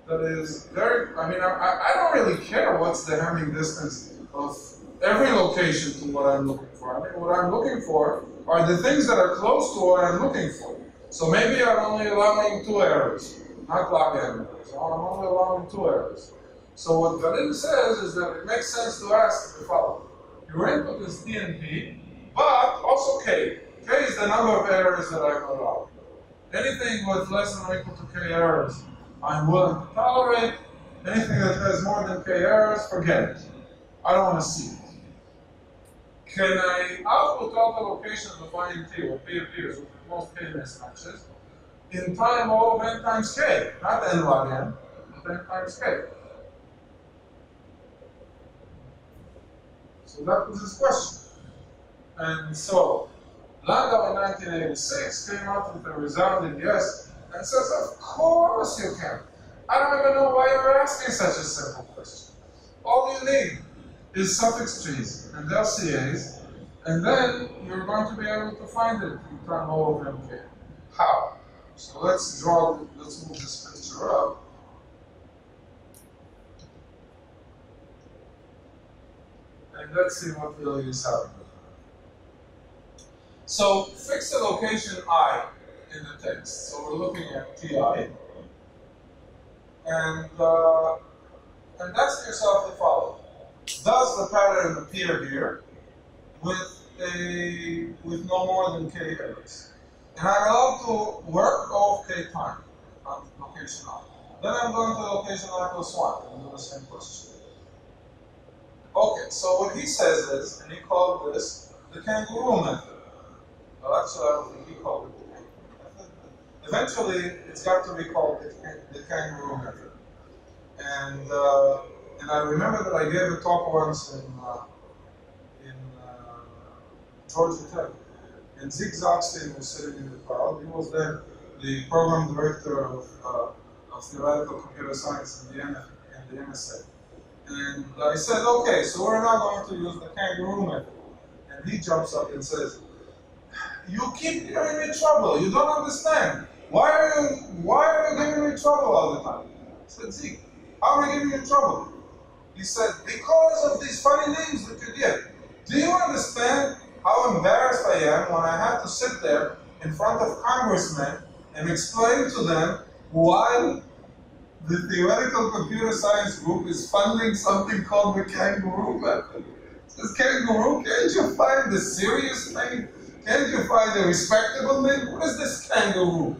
that is very, I don't really care what's the Hamming distance of every location to what I'm looking for. What I'm looking for are the things that are close to what I'm looking for. So maybe I'm only allowing 2 errors, not log n errors. I'm only allowing 2 errors. So what Galil says is that it makes sense to ask the following. Your input is T and P, but also K. K is the number of errors that I'm allowing. Anything with less than or equal to K errors, I'm willing to tolerate. Anything that has more than K errors, forget it. I don't want to see it. Can I output all the locations of I and T, what P appears with the most K mismatches, in time O of n times K, not n log n, but n times K? So that was his question. And so, Landau in 1986 came out with a resounding yes and says, of course you can. I don't even know why you're asking such a simple question. All you need is suffix trees and LCAs, and then you're going to be able to find it in time O of mk. How? So let's move this picture up. And let's see what really is happening. So fix the location I in the text. So we're looking at Ti, and ask yourself the following: does the pattern appear here with no more than K errors? And I'm allowed to work O of K time on location I. Then I'm going to location I plus 1 and do the same question. Okay, so what he says is, and he called this the kangaroo method. Well, actually, I don't think he called it the kangaroo method. Eventually, it's got to be called the kangaroo method. And I remember that I gave a talk once in Georgia Tech, and Zig Zogstein was sitting in the crowd. He was then the program director of theoretical computer science in the MSA. And I said, okay, so we're now going to use the kangaroo method. And he jumps up and says, you keep giving me trouble. You don't understand. Why are you giving me trouble all the time? I said, Zeke, how am I giving you trouble? He said, because of these funny names that you give. Do you understand how embarrassed I am when I have to sit there in front of congressmen and explain to them why the theoretical computer science group is funding something called the kangaroo method? Says, kangaroo, can't you find the serious thing? Can't you find a respectable name? What is this kangaroo?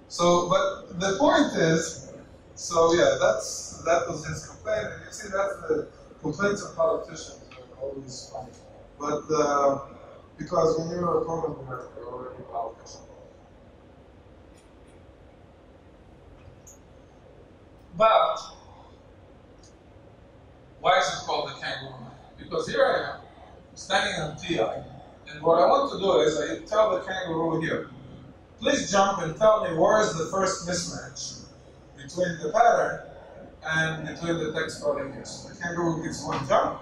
So, but the point is, so yeah, that was his complaint. And you see, that's the complaints of politicians are always funny. But because when you're a program numeric, you're already allocation. But why is it called the kangaroo map? Because here I am, standing on TI, and what I want to do is I tell the kangaroo here, please jump and tell me where is the first mismatch between the pattern and between the text coding here. So the kangaroo gives one jump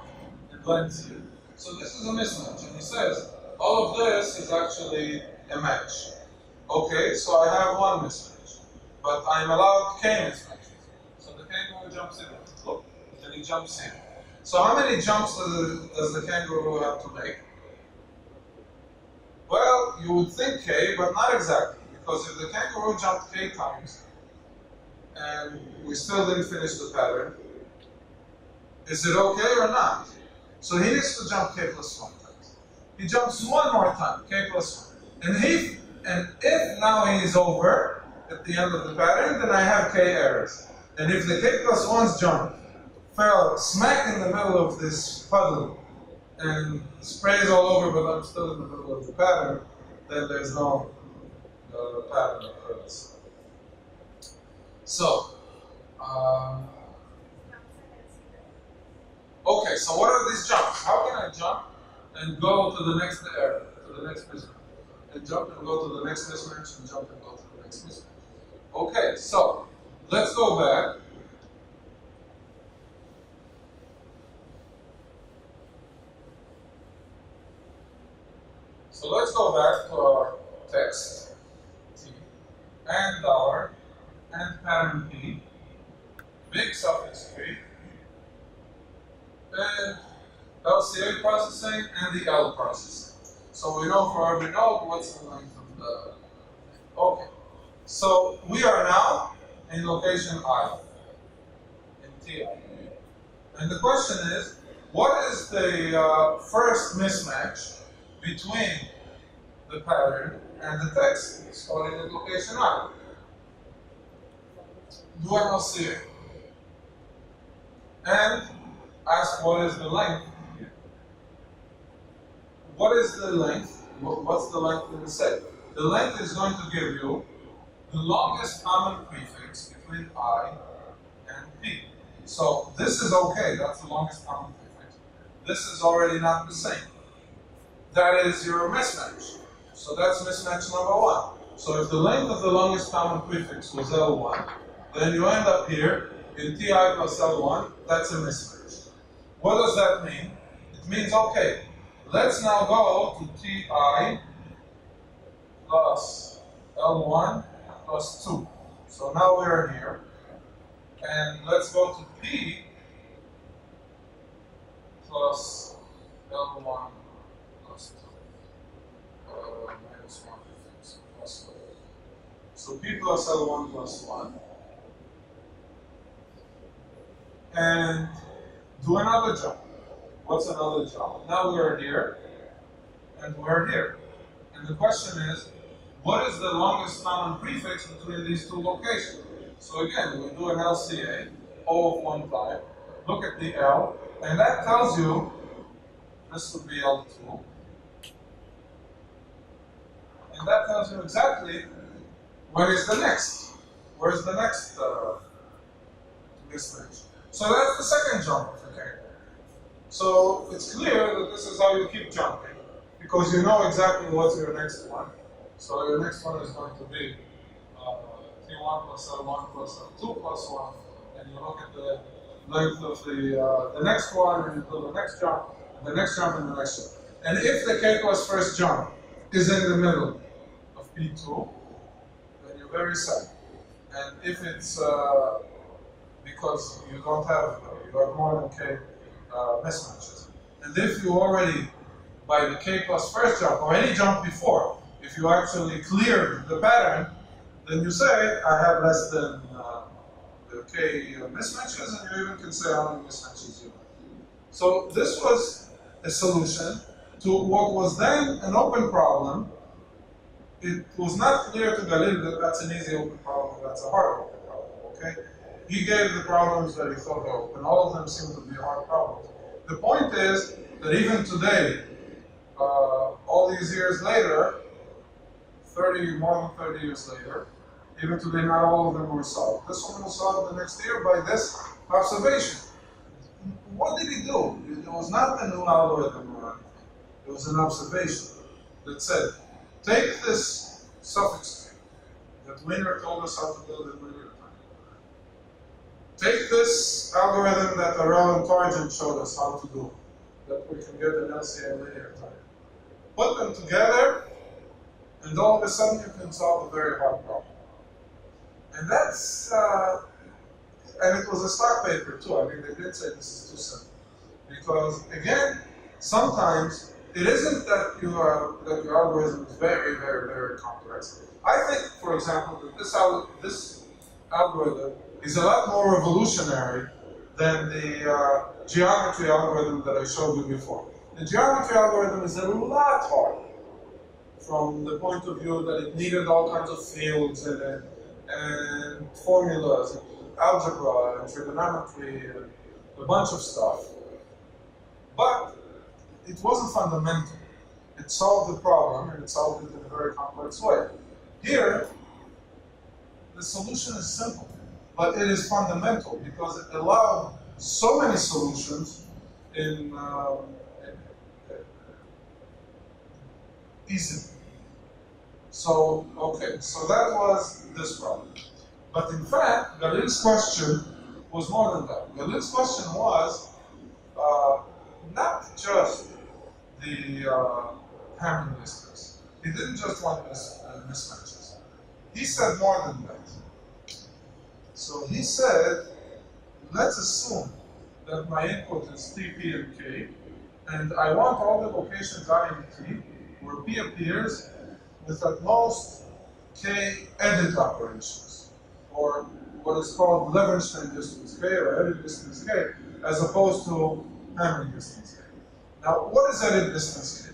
and blends here. So this is a mismatch, and he says, all of this is actually a match. Okay, so I have one mismatch, but I'm allowed k mismatches. So the kangaroo jumps in, look, and he jumps in. So how many jumps does the kangaroo have to make? Well, you would think k, but not exactly, because if the kangaroo jumped k times, and we still didn't finish the pattern, is it okay or not? So he needs to jump k plus 1 times. He jumps one more time, k plus 1. And if now he's over at the end of the pattern, then I have k errors. And if the k plus 1's jump fell smack in the middle of this puddle and sprays all over, but I'm still in the middle of the pattern, then there's no pattern occurs. So, okay, so what are these jumps? How can I jump and go to the next error, to the next mismatch? And jump and go to the next mismatch, and jump and go to the next mismatch. Okay, so let's go back. So let's go back to our text, T, and dollar, and pattern P, big suffix 3, and LCA processing, and the L processing. So we know for every node what's the length of the. Okay. So we are now in location I, in Ti. And the question is, what is the first mismatch between the pattern and the text stored in location I? Do an LCA. And ask what is the length. What is the length? What's the length in the set? The length is going to give you the longest common prefix between I and P. So this is okay, that's the longest common prefix. This is already not the same. That is your mismatch. So that's mismatch number 1. So if the length of the longest common prefix was L1, then you end up here in Ti plus L1, that's a mismatch. What does that mean? It means, okay, let's now go to Ti plus L1 plus 2. So now we're here. And let's go to P plus L1 plus 2. Minus 1 plus 1. So P plus L1 plus 1. And do another jump. What's another jump? Now we're here, and we're here. And the question is, what is the longest common prefix between these two locations? So again, we do an LCA, O of one type, look at the L, and that tells you, this would be L2, and that tells you exactly where is the next. Where's the next mismatch? So that's the second jump, okay? So it's clear that this is how you keep jumping, because you know exactly what's your next one. So your next one is going to be T1 plus L1 plus L2 plus 1, and you look at the length of the next one, and you do the next jump, and the next jump, and the next jump. And if the K plus first jump is in the middle of P2, then you're very safe. And if it's because you don't have, you have more than K mismatches. And if you already, by the K plus first jump, or any jump before, if you actually cleared the pattern, then you say, I have less than the K mismatches, and you even can say how many mismatches you have. So this was a solution to what was then an open problem. It was not clear to Galil that that's an easy open problem, that's a hard open problem, okay? He gave the problems that he thought were open. All of them seem to be hard problems. The point is that even today, all these years later, more than 30 years later, even today, not all of them were solved. This one was solved the next year by this observation. What did he do? It was not a new algorithm or anything. It was an observation that said, take this suffix tree that Wiener told us how to build in linear time. Take this algorithm that Arel and Torgen showed us how to do, that we can get an LCA in linear time. Put them together, and all of a sudden you can solve a very hard problem. And that's, and it was a stock paper too. I mean, they did say this is too simple. Because again, sometimes it isn't that that your algorithm is very, very, very complex. I think, for example, that this algorithm is a lot more revolutionary than the geometry algorithm that I showed you before. The geometry algorithm is a lot harder from the point of view that it needed all kinds of fields in it, and formulas, and algebra, and trigonometry, and a bunch of stuff. But it wasn't fundamental. It solved the problem, and it solved it in a very complex way. Here, the solution is simple, but it is fundamental because it allowed so many solutions easily. So, okay, so that was this problem. But in fact, Galil's question was more than that. Galil's question was not just the Hamming distance. He didn't just want mismatches. He said more than that. So he said, let's assume that my input is T, P, and K, and I want all the locations I in T where P appears with at most K edit operations, or what is called Levenshtein distance K or edit distance K, as opposed to Hamming distance K. Now, what is edit distance K?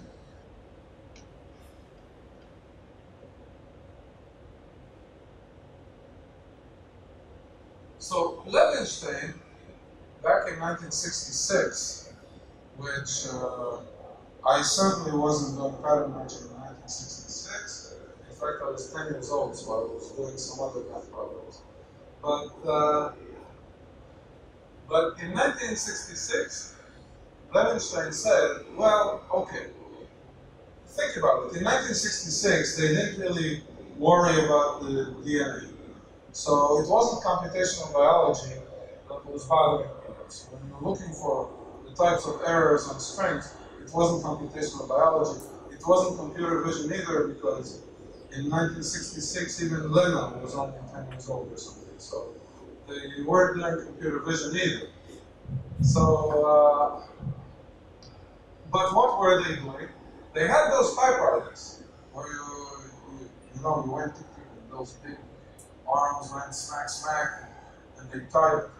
So Levenshtein, back in 1966, which I certainly wasn't doing pattern matching in 1966. In fact, I was 10 years old, so I was doing some other math problems. But in 1966, Levenshtein said, well, okay, think about it. In 1966, they didn't really worry about the DNA. So it wasn't computational biology that was bothering people. So when you're looking for the types of errors on strings, it wasn't computational biology. It wasn't computer vision either, because in 1966, even Lena was only 10 years old or something. So they weren't doing computer vision either. So, but what were they doing? They had those typewriters where you went to those big arms went smack, smack, and they typed.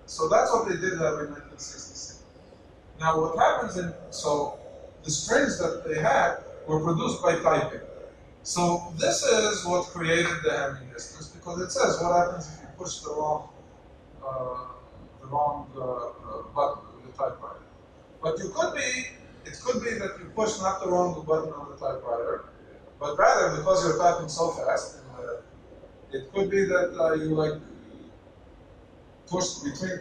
So that's what they did have in 1966. Now what happens so the strings that they had were produced by typing. So this is what created the Hamming distance, because it says what happens if you push the wrong button with the typewriter. But it could be that you push not the wrong button on the typewriter, but rather because you're typing so fast. It could be that you pushed between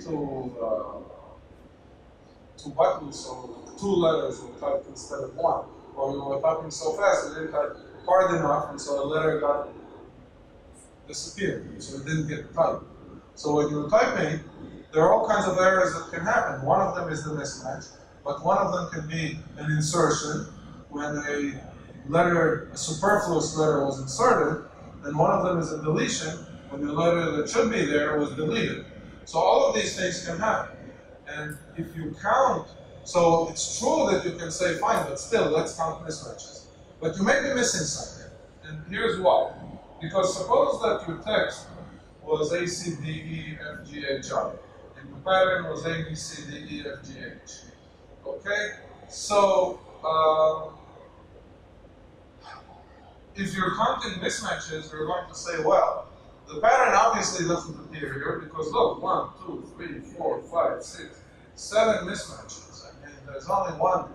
two buttons, so 2 letters were typed instead of 1. Or you were typing so fast, you didn't type hard enough, and so a letter got disappeared, so it didn't get typed. So when you're typing, there are all kinds of errors that can happen. One of them is the mismatch, but one of them can be an insertion, when a superfluous letter was inserted, and one of them is a deletion, when the letter that should be there was deleted. So all of these things can happen. And if you count, so it's true that you can say, fine, but still, let's count mismatches. But you may be missing something. And here's why. Because suppose that your text was A, C, D, E, F, G, H, I, and your pattern was A, B, C, D, E, F, G, H. Okay? So, if you're counting mismatches, you're going to say, well, the pattern obviously doesn't appear here because look, 1, 2, 3, 4, 5, 6, 7 mismatches. I mean, there's only one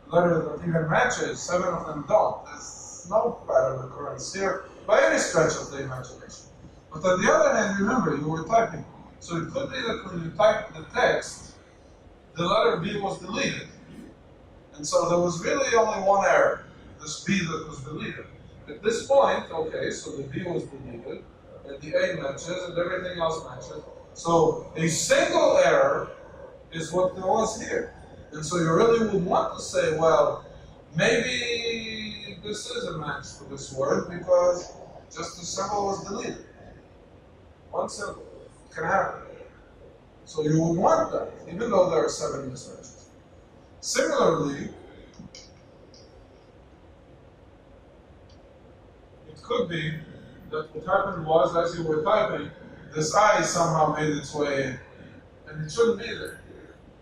letter that even matches, 7 of them don't. There's no pattern occurrence here by any stretch of the imagination. But on the other hand, remember, you were typing. So it could be that when you typed the text, the letter B was deleted. And so there was really only one error, this B that was deleted. At this point, okay, so the B was deleted, and the A matches, and everything else matches. So a single error is what there was here. And so you really would want to say, well, maybe this is a match for this word because just the symbol was deleted. One symbol. It can happen. So you would want that, even though there are 7 mismatches. Similarly, it could be that what happened was, as you were typing, this I somehow made its way in. And it shouldn't be there.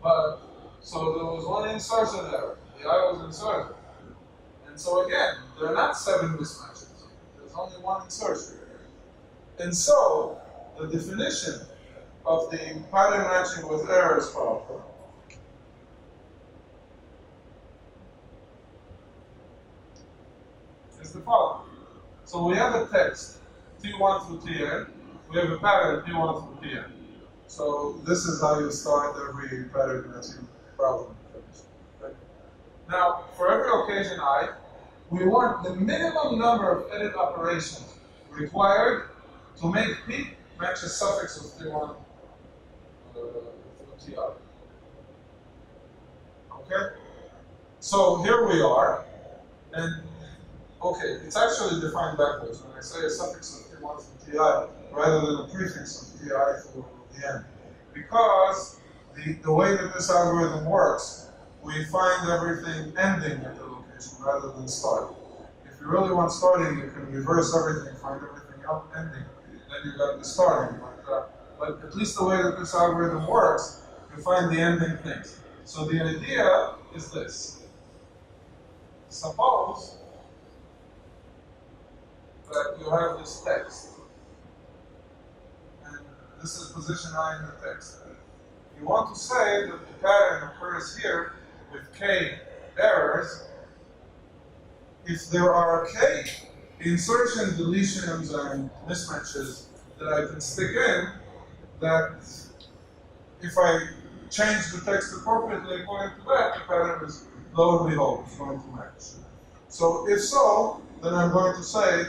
But, so there was one insertion error. The I was inserted. And so again, there are not 7 mismatches. There's only one insertion. And so, the definition of the pattern matching with errors problem is the following. So we have a text, T1 through Tn. We have a pattern, T1 through Tn. So this is how you start every pattern matching problem. Okay. Now, for every occasion I, we want the minimum number of edit operations required to make P match a suffix of T1 through Ti. Okay? So here we are, and okay, it's actually defined backwards when I say a suffix of T1 through Ti rather than a prefix of Ti through the end. Because the way that this algorithm works, we find everything ending at the location rather than starting. If you really want starting, you can reverse everything, find everything else ending, then you got the starting. But at least the way that this algorithm works, you find the ending things. So the idea is this. Suppose that you have this text, and this is position I in the text. You want to say that the pattern occurs here with k errors if there are k insertion, deletions, and mismatches that I can stick in, that if I change the text appropriately according to that, the pattern is, lo and behold, is going to match. So if so, then I'm going to say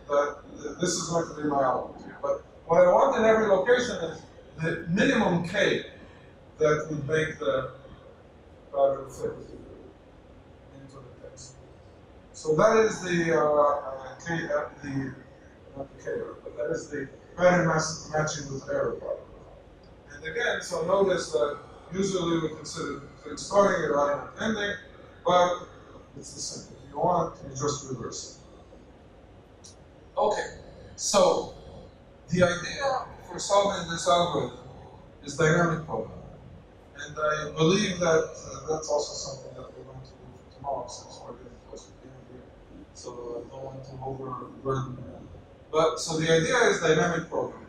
that this is going to be my output here. But what I want in every location is the minimum k that would make the pattern fit into the text. So that is the k, not the k error, but that is the pattern matching with error problem. And again, so notice that usually we consider things starting at I and ending, but it's the same. If you want, you just reverse it. Okay, so the idea for solving this algorithm is dynamic programming. And I believe that that's also something that we're going to do for tomorrow, since we're getting close to the end here. So I don't want to overburden you. But so the idea is dynamic programming.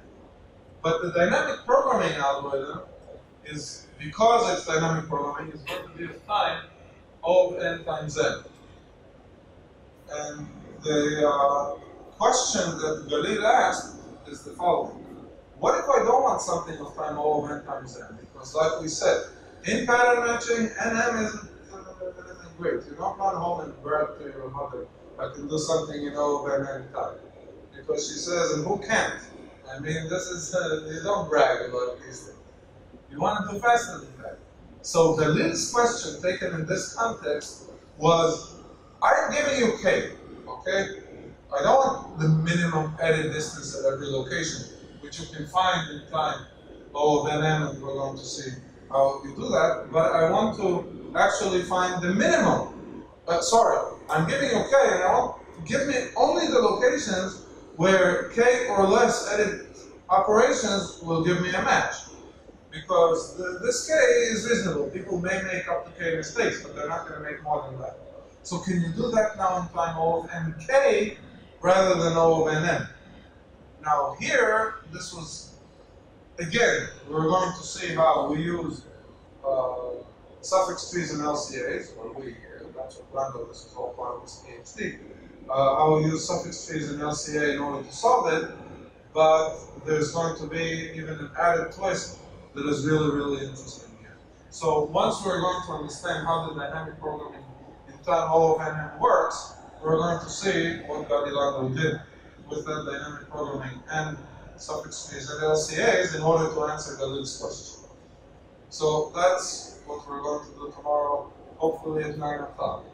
But the dynamic programming algorithm is, because it's dynamic programming, is going to be of time O of n times n. And the question that Galil asked is the following. What if I don't want something of time O of n times n? Because like we said, in pattern matching, NM isn't great. You don't run home and brag to your mother, I can do something in O of n n time. Because she says, and who can't? I mean, this is, you don't brag about these things. You want to do faster than that. So Galil's question taken in this context was, I'm giving you k, okay? I don't want the minimum edit distance at every location, which you can find in time O of nm, and we're going to see how you do that, but I want to actually find the minimum. I'm giving you k, and I want to give me only the locations where k or less edit operations will give me a match. Because this k is reasonable. People may make up to k mistakes, but they're not going to make more than that. So can you do that now in time O of nk rather than O of nm? Now here, this was, again, we're going to see how we use suffix trees and LCAs, or we here, types of lambda. This is all part of this PhD. I will use suffix trees in LCA in order to solve it, but there's going to be even an added twist that is really, really interesting here. So once we're going to understand how the dynamic programming in time all of NM works, we're going to see what Galileo did with that dynamic programming and suffix trees and LCAs in order to answer Galil's question. So that's what we're going to do tomorrow, hopefully at 9 o'clock.